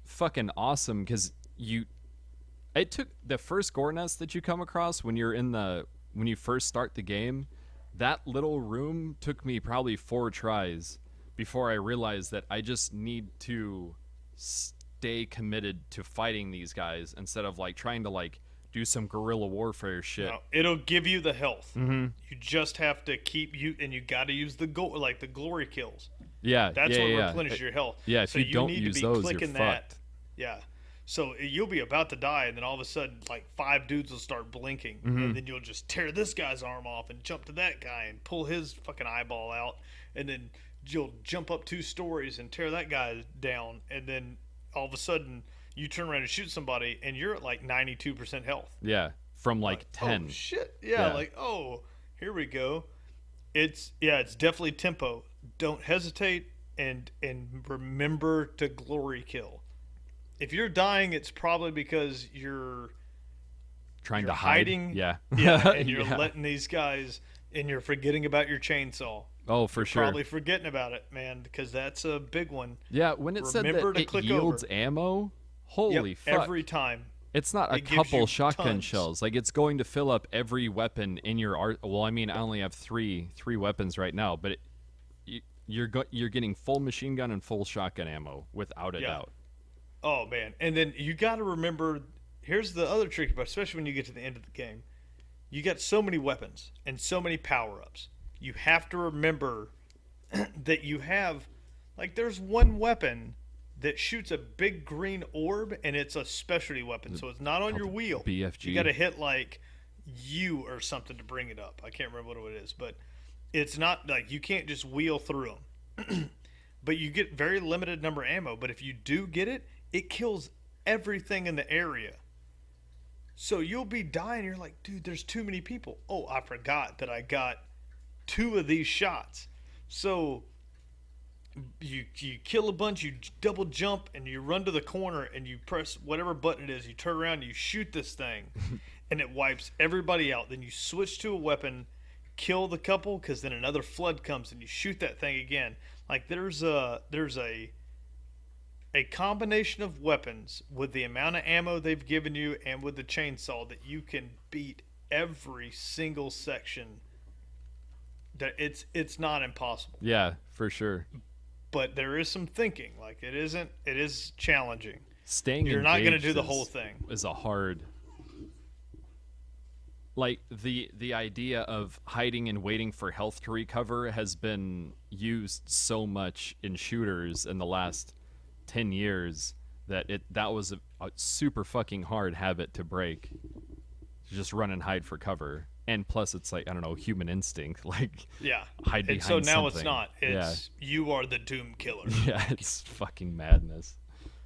fucking awesome because it took the first gore nest that you come across when you first start the game, that little room took me probably 4 tries before I realized that I just need to stay committed to fighting these guys instead of like trying to like do some guerrilla warfare shit. No, it'll give you the health. Mm-hmm. You just have to keep and you got to use the like the glory kills. Yeah, That's yeah, what yeah. replenishes your health. Yeah, if so you don't need use to be those, clicking you're that. fucked. Yeah. So you'll be about to die, and then all of a sudden, like 5 dudes will start blinking, Mm-hmm. and then you'll just tear this guy's arm off and jump to that guy and pull his fucking eyeball out, and then you'll jump up 2 stories and tear that guy down, and then all of a sudden you turn around and shoot somebody, and you're at like 92% health. Yeah, from like 10. Oh shit! Yeah, Yeah. like here we go. It's definitely tempo. Don't hesitate. and remember to glory kill. If you're dying, it's probably because Trying you're to hide. hiding, Yeah. yeah, and you're Yeah. letting these guys, and you're forgetting about your chainsaw. Oh, for You're sure. probably forgetting about it, man, because that's a big one. Yeah, when it said that Remember to it click yields over. ammo, Yep, holy fuck. every time. It's not a It gives couple you shotgun tons. shells. Like it's going to fill up every weapon in your art. Well, I mean, I only have three weapons right now, but you're getting full machine gun and full shotgun ammo without a Yeah. doubt. Oh man, and then you got to remember. Here's the other tricky part, especially when you get to the end of the game. You got so many weapons and so many power ups. You have to remember that you have, like, there's one weapon that shoots a big green orb, and it's a specialty weapon, so it's not on your wheel. BFG. You got to hit like U or something to bring it up. I can't remember what it is, but it's not like you can't just wheel through them. But you get very limited number of ammo. But if you do get it, it kills everything in the area. So you'll be dying. You're like, dude, there's too many people. Oh, I forgot that I got two of these shots. So you kill a bunch, you double jump, and you run to the corner, and you press whatever button it is. You turn around, and you shoot this thing, and it wipes everybody out. Then you switch to a weapon, kill the couple, because then another flood comes, and you shoot that thing again. Like there's a combination of weapons with the amount of ammo they've given you and with the chainsaw that you can beat every single section. That it's not impossible, Yeah, for sure. but there is some thinking. Like it is challenging. Staying You're not going to engaged do the whole thing. is a hard. Like the idea of hiding and waiting for health to recover has been used so much in shooters in the last 10 years that was a super fucking hard habit to break. To just run and hide for cover. And plus it's like, I don't know, human instinct, like Yeah. hide And behind so now something. it's not. It's you are the doom killer. Yeah, it's fucking madness.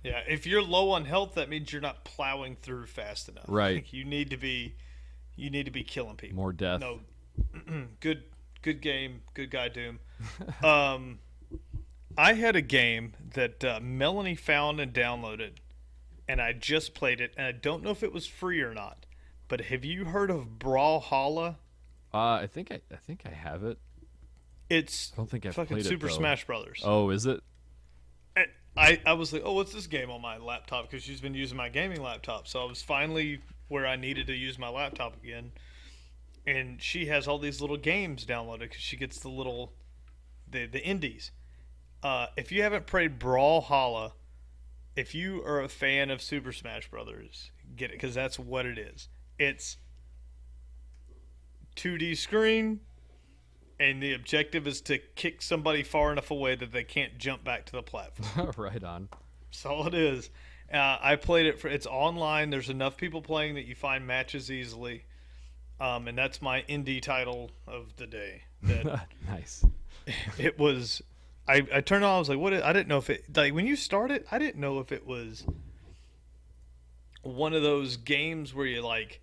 Yeah. If you're low on health, that means you're not plowing through fast enough. Right. Like, you need to be killing people. More death. No. Good game. Good guy, Doom. I had a game that Melanie found and downloaded, and I just played it, and I don't know if it was free or not. But have you heard of Brawlhalla? I think I have it. It's I don't think I've fucking played it, Super though. Smash Brothers. Oh, is it? And I was like, oh, what's this game on my laptop? Because she's been using my gaming laptop. So I was finally where I needed to use my laptop again. And she has all these little games downloaded because she gets the indies. If you haven't played Brawlhalla, if you are a fan of Super Smash Brothers, get it, because that's what it is. It's 2D screen, and the objective is to kick somebody far enough away that they can't jump back to the platform. Right on. That's all it is. I played it it's online. There's enough people playing that you find matches easily. And that's my indie title of the day. That Nice. it was. I turned on. I was like, "What?" I didn't know if it, like, when you start it, I didn't know if it was one of those games where you like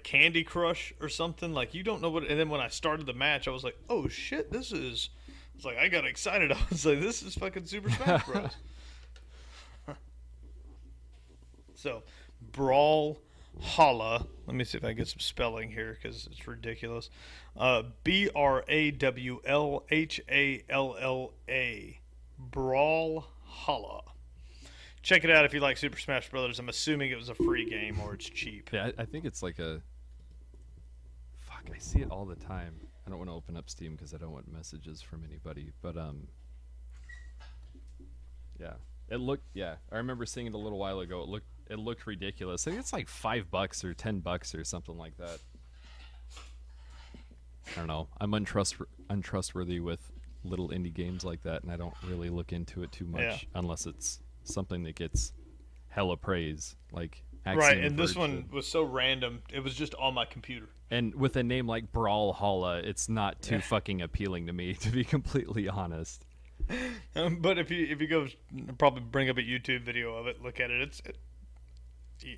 Candy Crush or something. Like, you don't know what. And then when I started the match, I was like, "Oh shit, this is." It's like I got excited. I was like, "This is fucking Super Smash Bros." So, Brawlhalla. Let me see if I can get some spelling here because it's ridiculous. Brawlhalla. Brawlhalla. Check it out if you like Super Smash Brothers. I'm assuming it was a free game or it's cheap. Yeah, I think it's like a. Fuck, I see it all the time. I don't want to open up Steam because I don't want messages from anybody. But yeah, it looked. Yeah, I remember seeing it a little while ago. It looked ridiculous. I think it's like $5 or $10 or something like that. I don't know. I'm untrustworthy with little indie games like that, and I don't really look into it too much unless it's something that gets hella praise, like Axiom Right, and this Verge one did. was so random. It was just on my computer. And with a name like Brawlhalla, it's not too fucking appealing to me, to be completely honest. But if you go, probably bring up a YouTube video of it, look at it.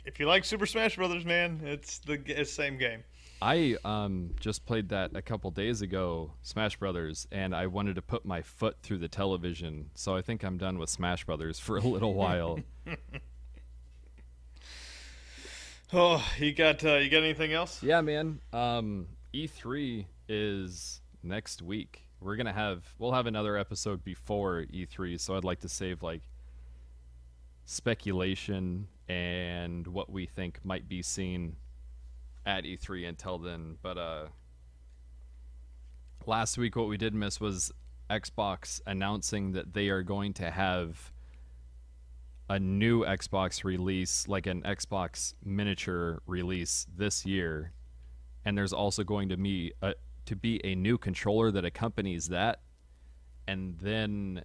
If you like Super Smash Brothers, man, it's the same game. I just played that a couple days ago, Smash Brothers, and I wanted to put my foot through the television. So I think I'm done with Smash Brothers for a little while. Oh, you got anything else? Yeah, man. E3 is next week. We'll have another episode before E3, so I'd like to save like speculation and what we think might be seen at E3 until then. But last week what we did miss was Xbox announcing that they are going to have a new Xbox release, like an Xbox miniature release this year, and there's also going to be a new controller that accompanies that, and then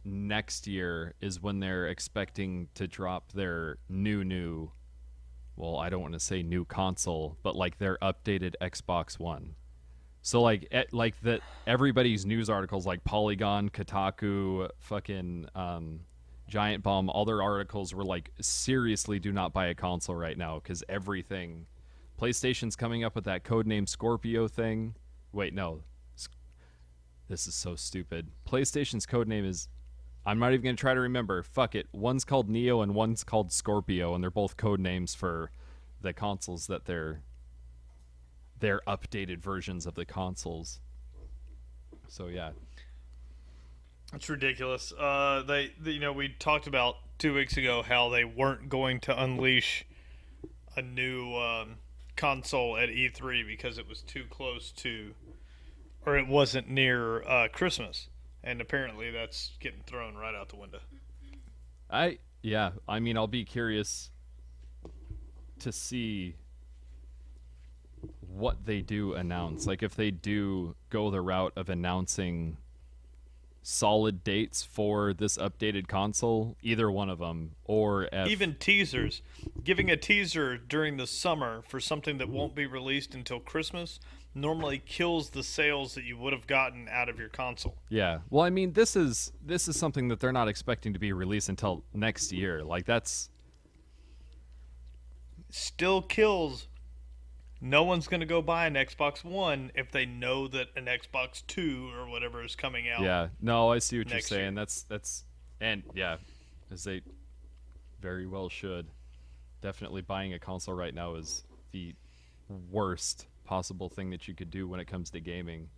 next year is when they're expecting to drop their new well, I don't want to say new console, but like their updated Xbox One. So like that everybody's news articles like Polygon, Kotaku, fucking Giant Bomb, all their articles were like, seriously, do not buy a console right now because everything. PlayStation's coming up with that codename Scorpio thing. Wait, no. This is so stupid. PlayStation's codename is. I'm not even going to try to remember. Fuck it. One's called Neo and one's called Scorpio, and they're both codenames for the consoles that they're updated versions of the consoles. So yeah. It's ridiculous. We talked about 2 weeks ago how they weren't going to unleash a new console at E3 because it was too close to, or it wasn't near Christmas, and apparently that's getting thrown right out the window. I mean, I'll be curious to see what they do announce. Like if they do go the route of announcing solid dates for this updated console, either one of them, or even teasers, giving a teaser during the summer for something that won't be released until Christmas normally kills the sales that you would have gotten out of your console. Yeah. Well, I mean, this is something that they're not expecting to be released until next year. Like that's still kills. No one's going to go buy an Xbox One if they know that an Xbox 2 or whatever is coming out. Yeah. No, I see what you're next saying. year. That's and yeah, as they very well should. Definitely buying a console right now is the worst possible thing that you could do when it comes to gaming.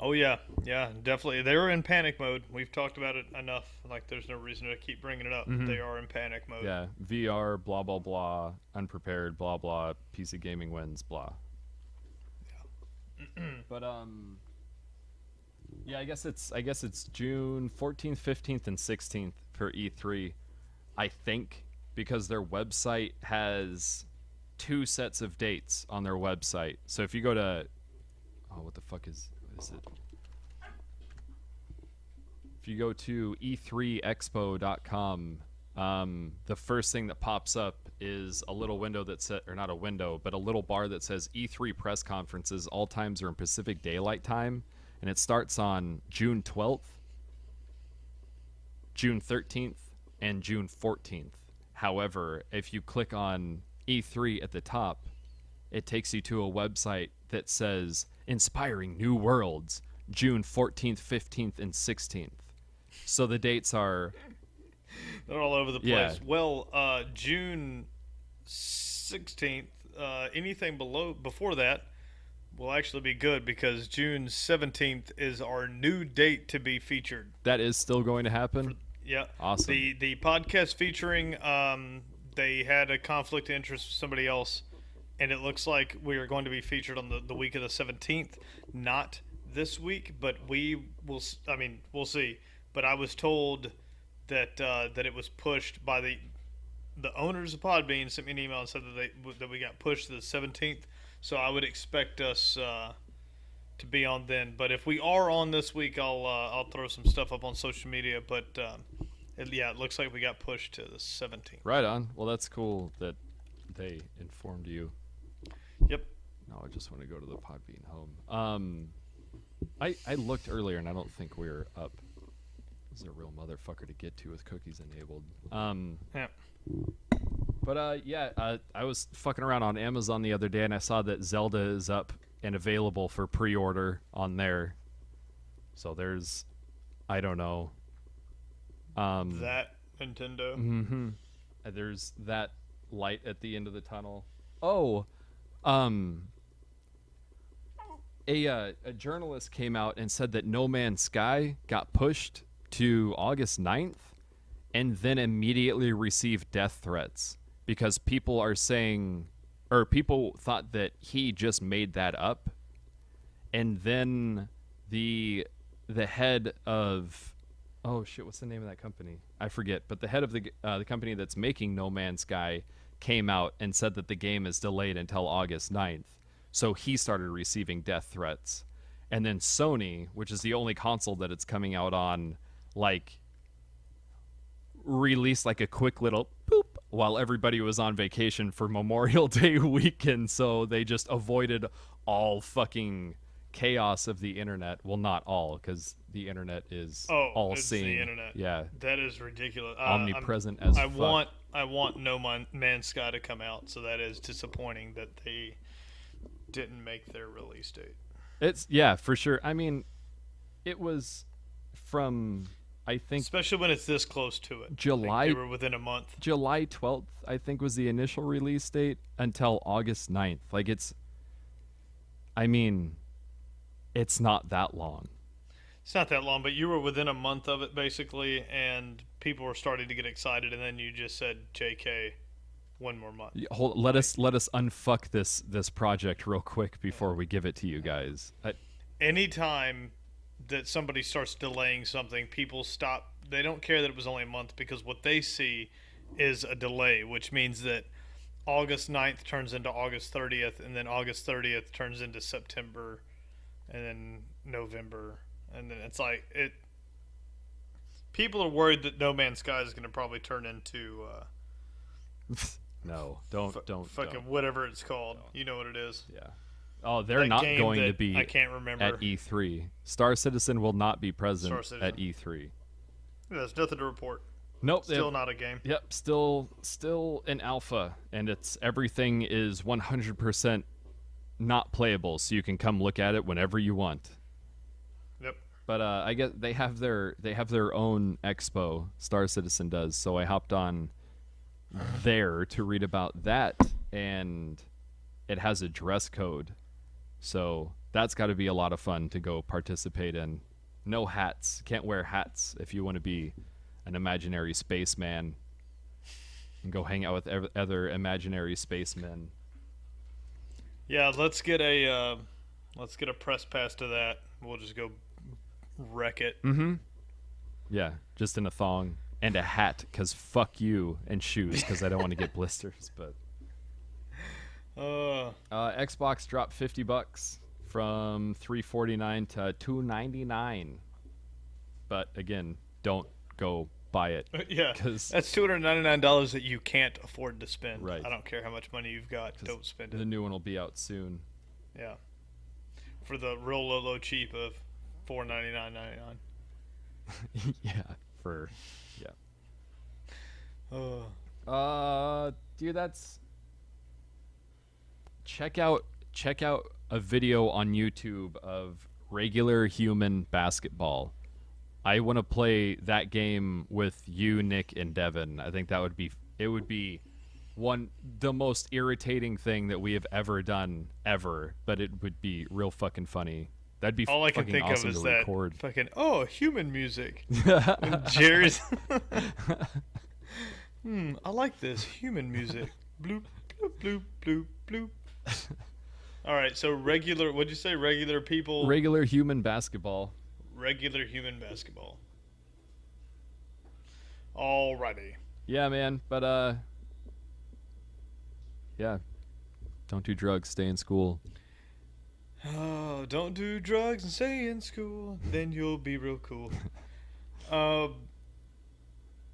Oh yeah, definitely. They were in panic mode. We've talked about it enough. Like, there's no reason to keep bringing it up. Mhm. They are in panic mode. Yeah, VR, blah blah blah, unprepared, blah blah, PC gaming wins, blah. Yeah. But yeah, I guess it's June 14th, 15th, and 16th for E3. I think because their website has two sets of dates on their website. So if you go to what is it? If you go to e3expo.com, the first thing that pops up is a little window that says, or not a window, but a little bar that says E3 press conferences. All times are in Pacific Daylight Time, and it starts on June 12th, June 13th, and June 14th. However, if you click on E3 at the top, it takes you to a website that says Inspiring New Worlds, June 14th, 15th, and 16th. So the dates are... They're all over the place. Yeah. Well, June 16th, anything before that will actually be good because June 17th is our new date to be featured. That is still going to happen? Yeah. Awesome. The podcast featuring, they had a conflict of interest with somebody else, and it looks like we are going to be featured on the week of the 17th. Not this week, but we'll see. But I was told that it was pushed by the owners of Podbean. Sent me an email and said that we got pushed to the 17th. So I would expect us to be on then. But if we are on this week, I'll throw some stuff up on social media. But it looks like we got pushed to the 17th. Right on. Well, that's cool that they informed you. Yep. No, I just want to go to the Podbean home. I looked earlier and I don't think we're up. This is a real motherfucker to get to with cookies enabled. Yeah. But yeah, I was fucking around on Amazon the other day and I saw that Zelda is up and available for pre-order on there. So there's, I don't know. That Nintendo. Mm-hmm. There's that light at the end of the tunnel. Oh, um, a journalist came out and said that No Man's Sky got pushed to August 9th and then immediately received death threats because people are saying, or people thought that he just made that up, and then the head of, oh shit, what's the name of that company? I forget, but the head of the company that's making No Man's Sky came out and said that the game is delayed until August 9th. So he started receiving death threats. And then Sony, which is the only console that it's coming out on, like, released like a quick little boop while everybody was on vacation for Memorial Day weekend. So they just avoided all fucking chaos of the internet. Well, not all, because the internet is all it's seeing. the internet. Yeah. That is ridiculous. Omnipresent as fuck. I want No Man's Sky to come out, so that is disappointing that they didn't make their release date. It's, yeah, for sure. I mean, it was from, I think, especially when it's this close to it. July. They were within a month. July 12th, I think, was the initial release date until August 9th. Like, it's, I mean, it's not that long. It's not that long, but you were within a month of it, basically, and people were starting to get excited, and then you just said, JK, one more month. Let us unfuck this project real quick before we give it to you guys. Anytime that somebody starts delaying something, people stop. They don't care that it was only a month, because what they see is a delay, which means that August 9th turns into August 30th, and then August 30th turns into September, and then November, and then it's like it. People are worried that No Man's Sky is going to probably turn into no, don't fucking whatever it's called. Don't. You know what it is. Yeah. Oh, they're not going to be. I can't remember at E3. Star Citizen will not be present at E3. There's nothing to report. Nope. Still not a game. Yep. Still an alpha, and everything is 100% not playable, so you can come look at it whenever you want. Yep. But I guess they have their own expo. Star Citizen does. So I hopped on there to read about that, and it has a dress code. So that's got to be a lot of fun to go participate in. No hats. Can't wear hats if you want to be an imaginary spaceman and go hang out with other imaginary spacemen. Yeah, let's get a press pass to that. We'll just go wreck it. Mm-hmm. Yeah, just in a thong and a hat, because fuck you, and shoes, because I don't want to get blisters. But Xbox dropped $50 from $349 to $299. But again, don't go buy it. Yeah, because that's $299 that you can't afford to spend. Right. I don't care how much money you've got. Don't spend it. The new one will be out soon. Yeah. For the real low cheap of $499.99. Dude, that's check out a video on YouTube of regular human basketball. I want to play that game with you, Nick, and Devin. I think it would be the most irritating thing that we have ever done ever, but it would be real fucking funny. That'd be all I can think awesome of is that record. Fucking human music. Jerry's. I like this human music. Bloop bloop bloop bloop bloop. All right, so regular. What'd you say? Regular people. Regular human basketball. Regular human basketball. Alrighty. Yeah, man. But yeah. Don't do drugs. Stay in school. Oh, don't do drugs and stay in school. Then you'll be real cool.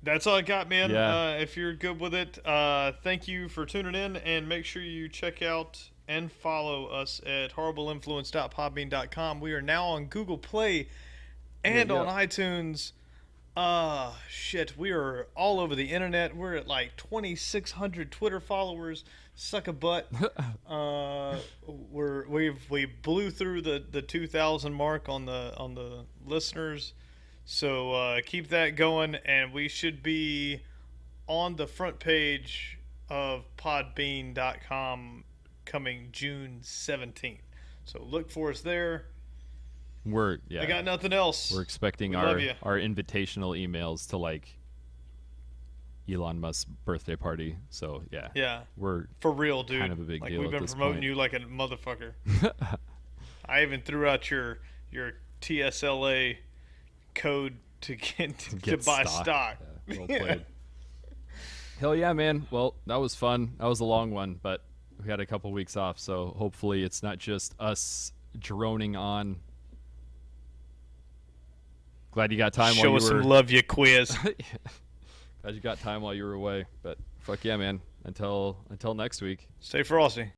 That's all I got, man. Yeah. If you're good with it, thank you for tuning in, and make sure you check out and follow us at horribleinfluence.podbean.com. We are now on Google Play and on iTunes. Shit, we are all over the internet. We're at like 2,600 Twitter followers. Suck a butt. We blew through the 2,000 mark on the listeners. So keep that going, and we should be on the front page of podbean.com coming June 17th. So look for us there. I got nothing else. We're expecting We our love you. invitational emails to like Elon Musk's birthday party. So Yeah, we're for real, dude. kind of a big like deal we've at been this promoting point. you like a motherfucker. I even threw out your TSLA code to Get buy stock. Yeah, well played. Hell yeah, man. Well, that was fun. That was a long one, but we had a couple weeks off, so hopefully it's not just us droning on. Glad you got time Show while us you some were love, you quiz. Glad you got time while you were away. But fuck yeah, man. Until next week. Stay frosty.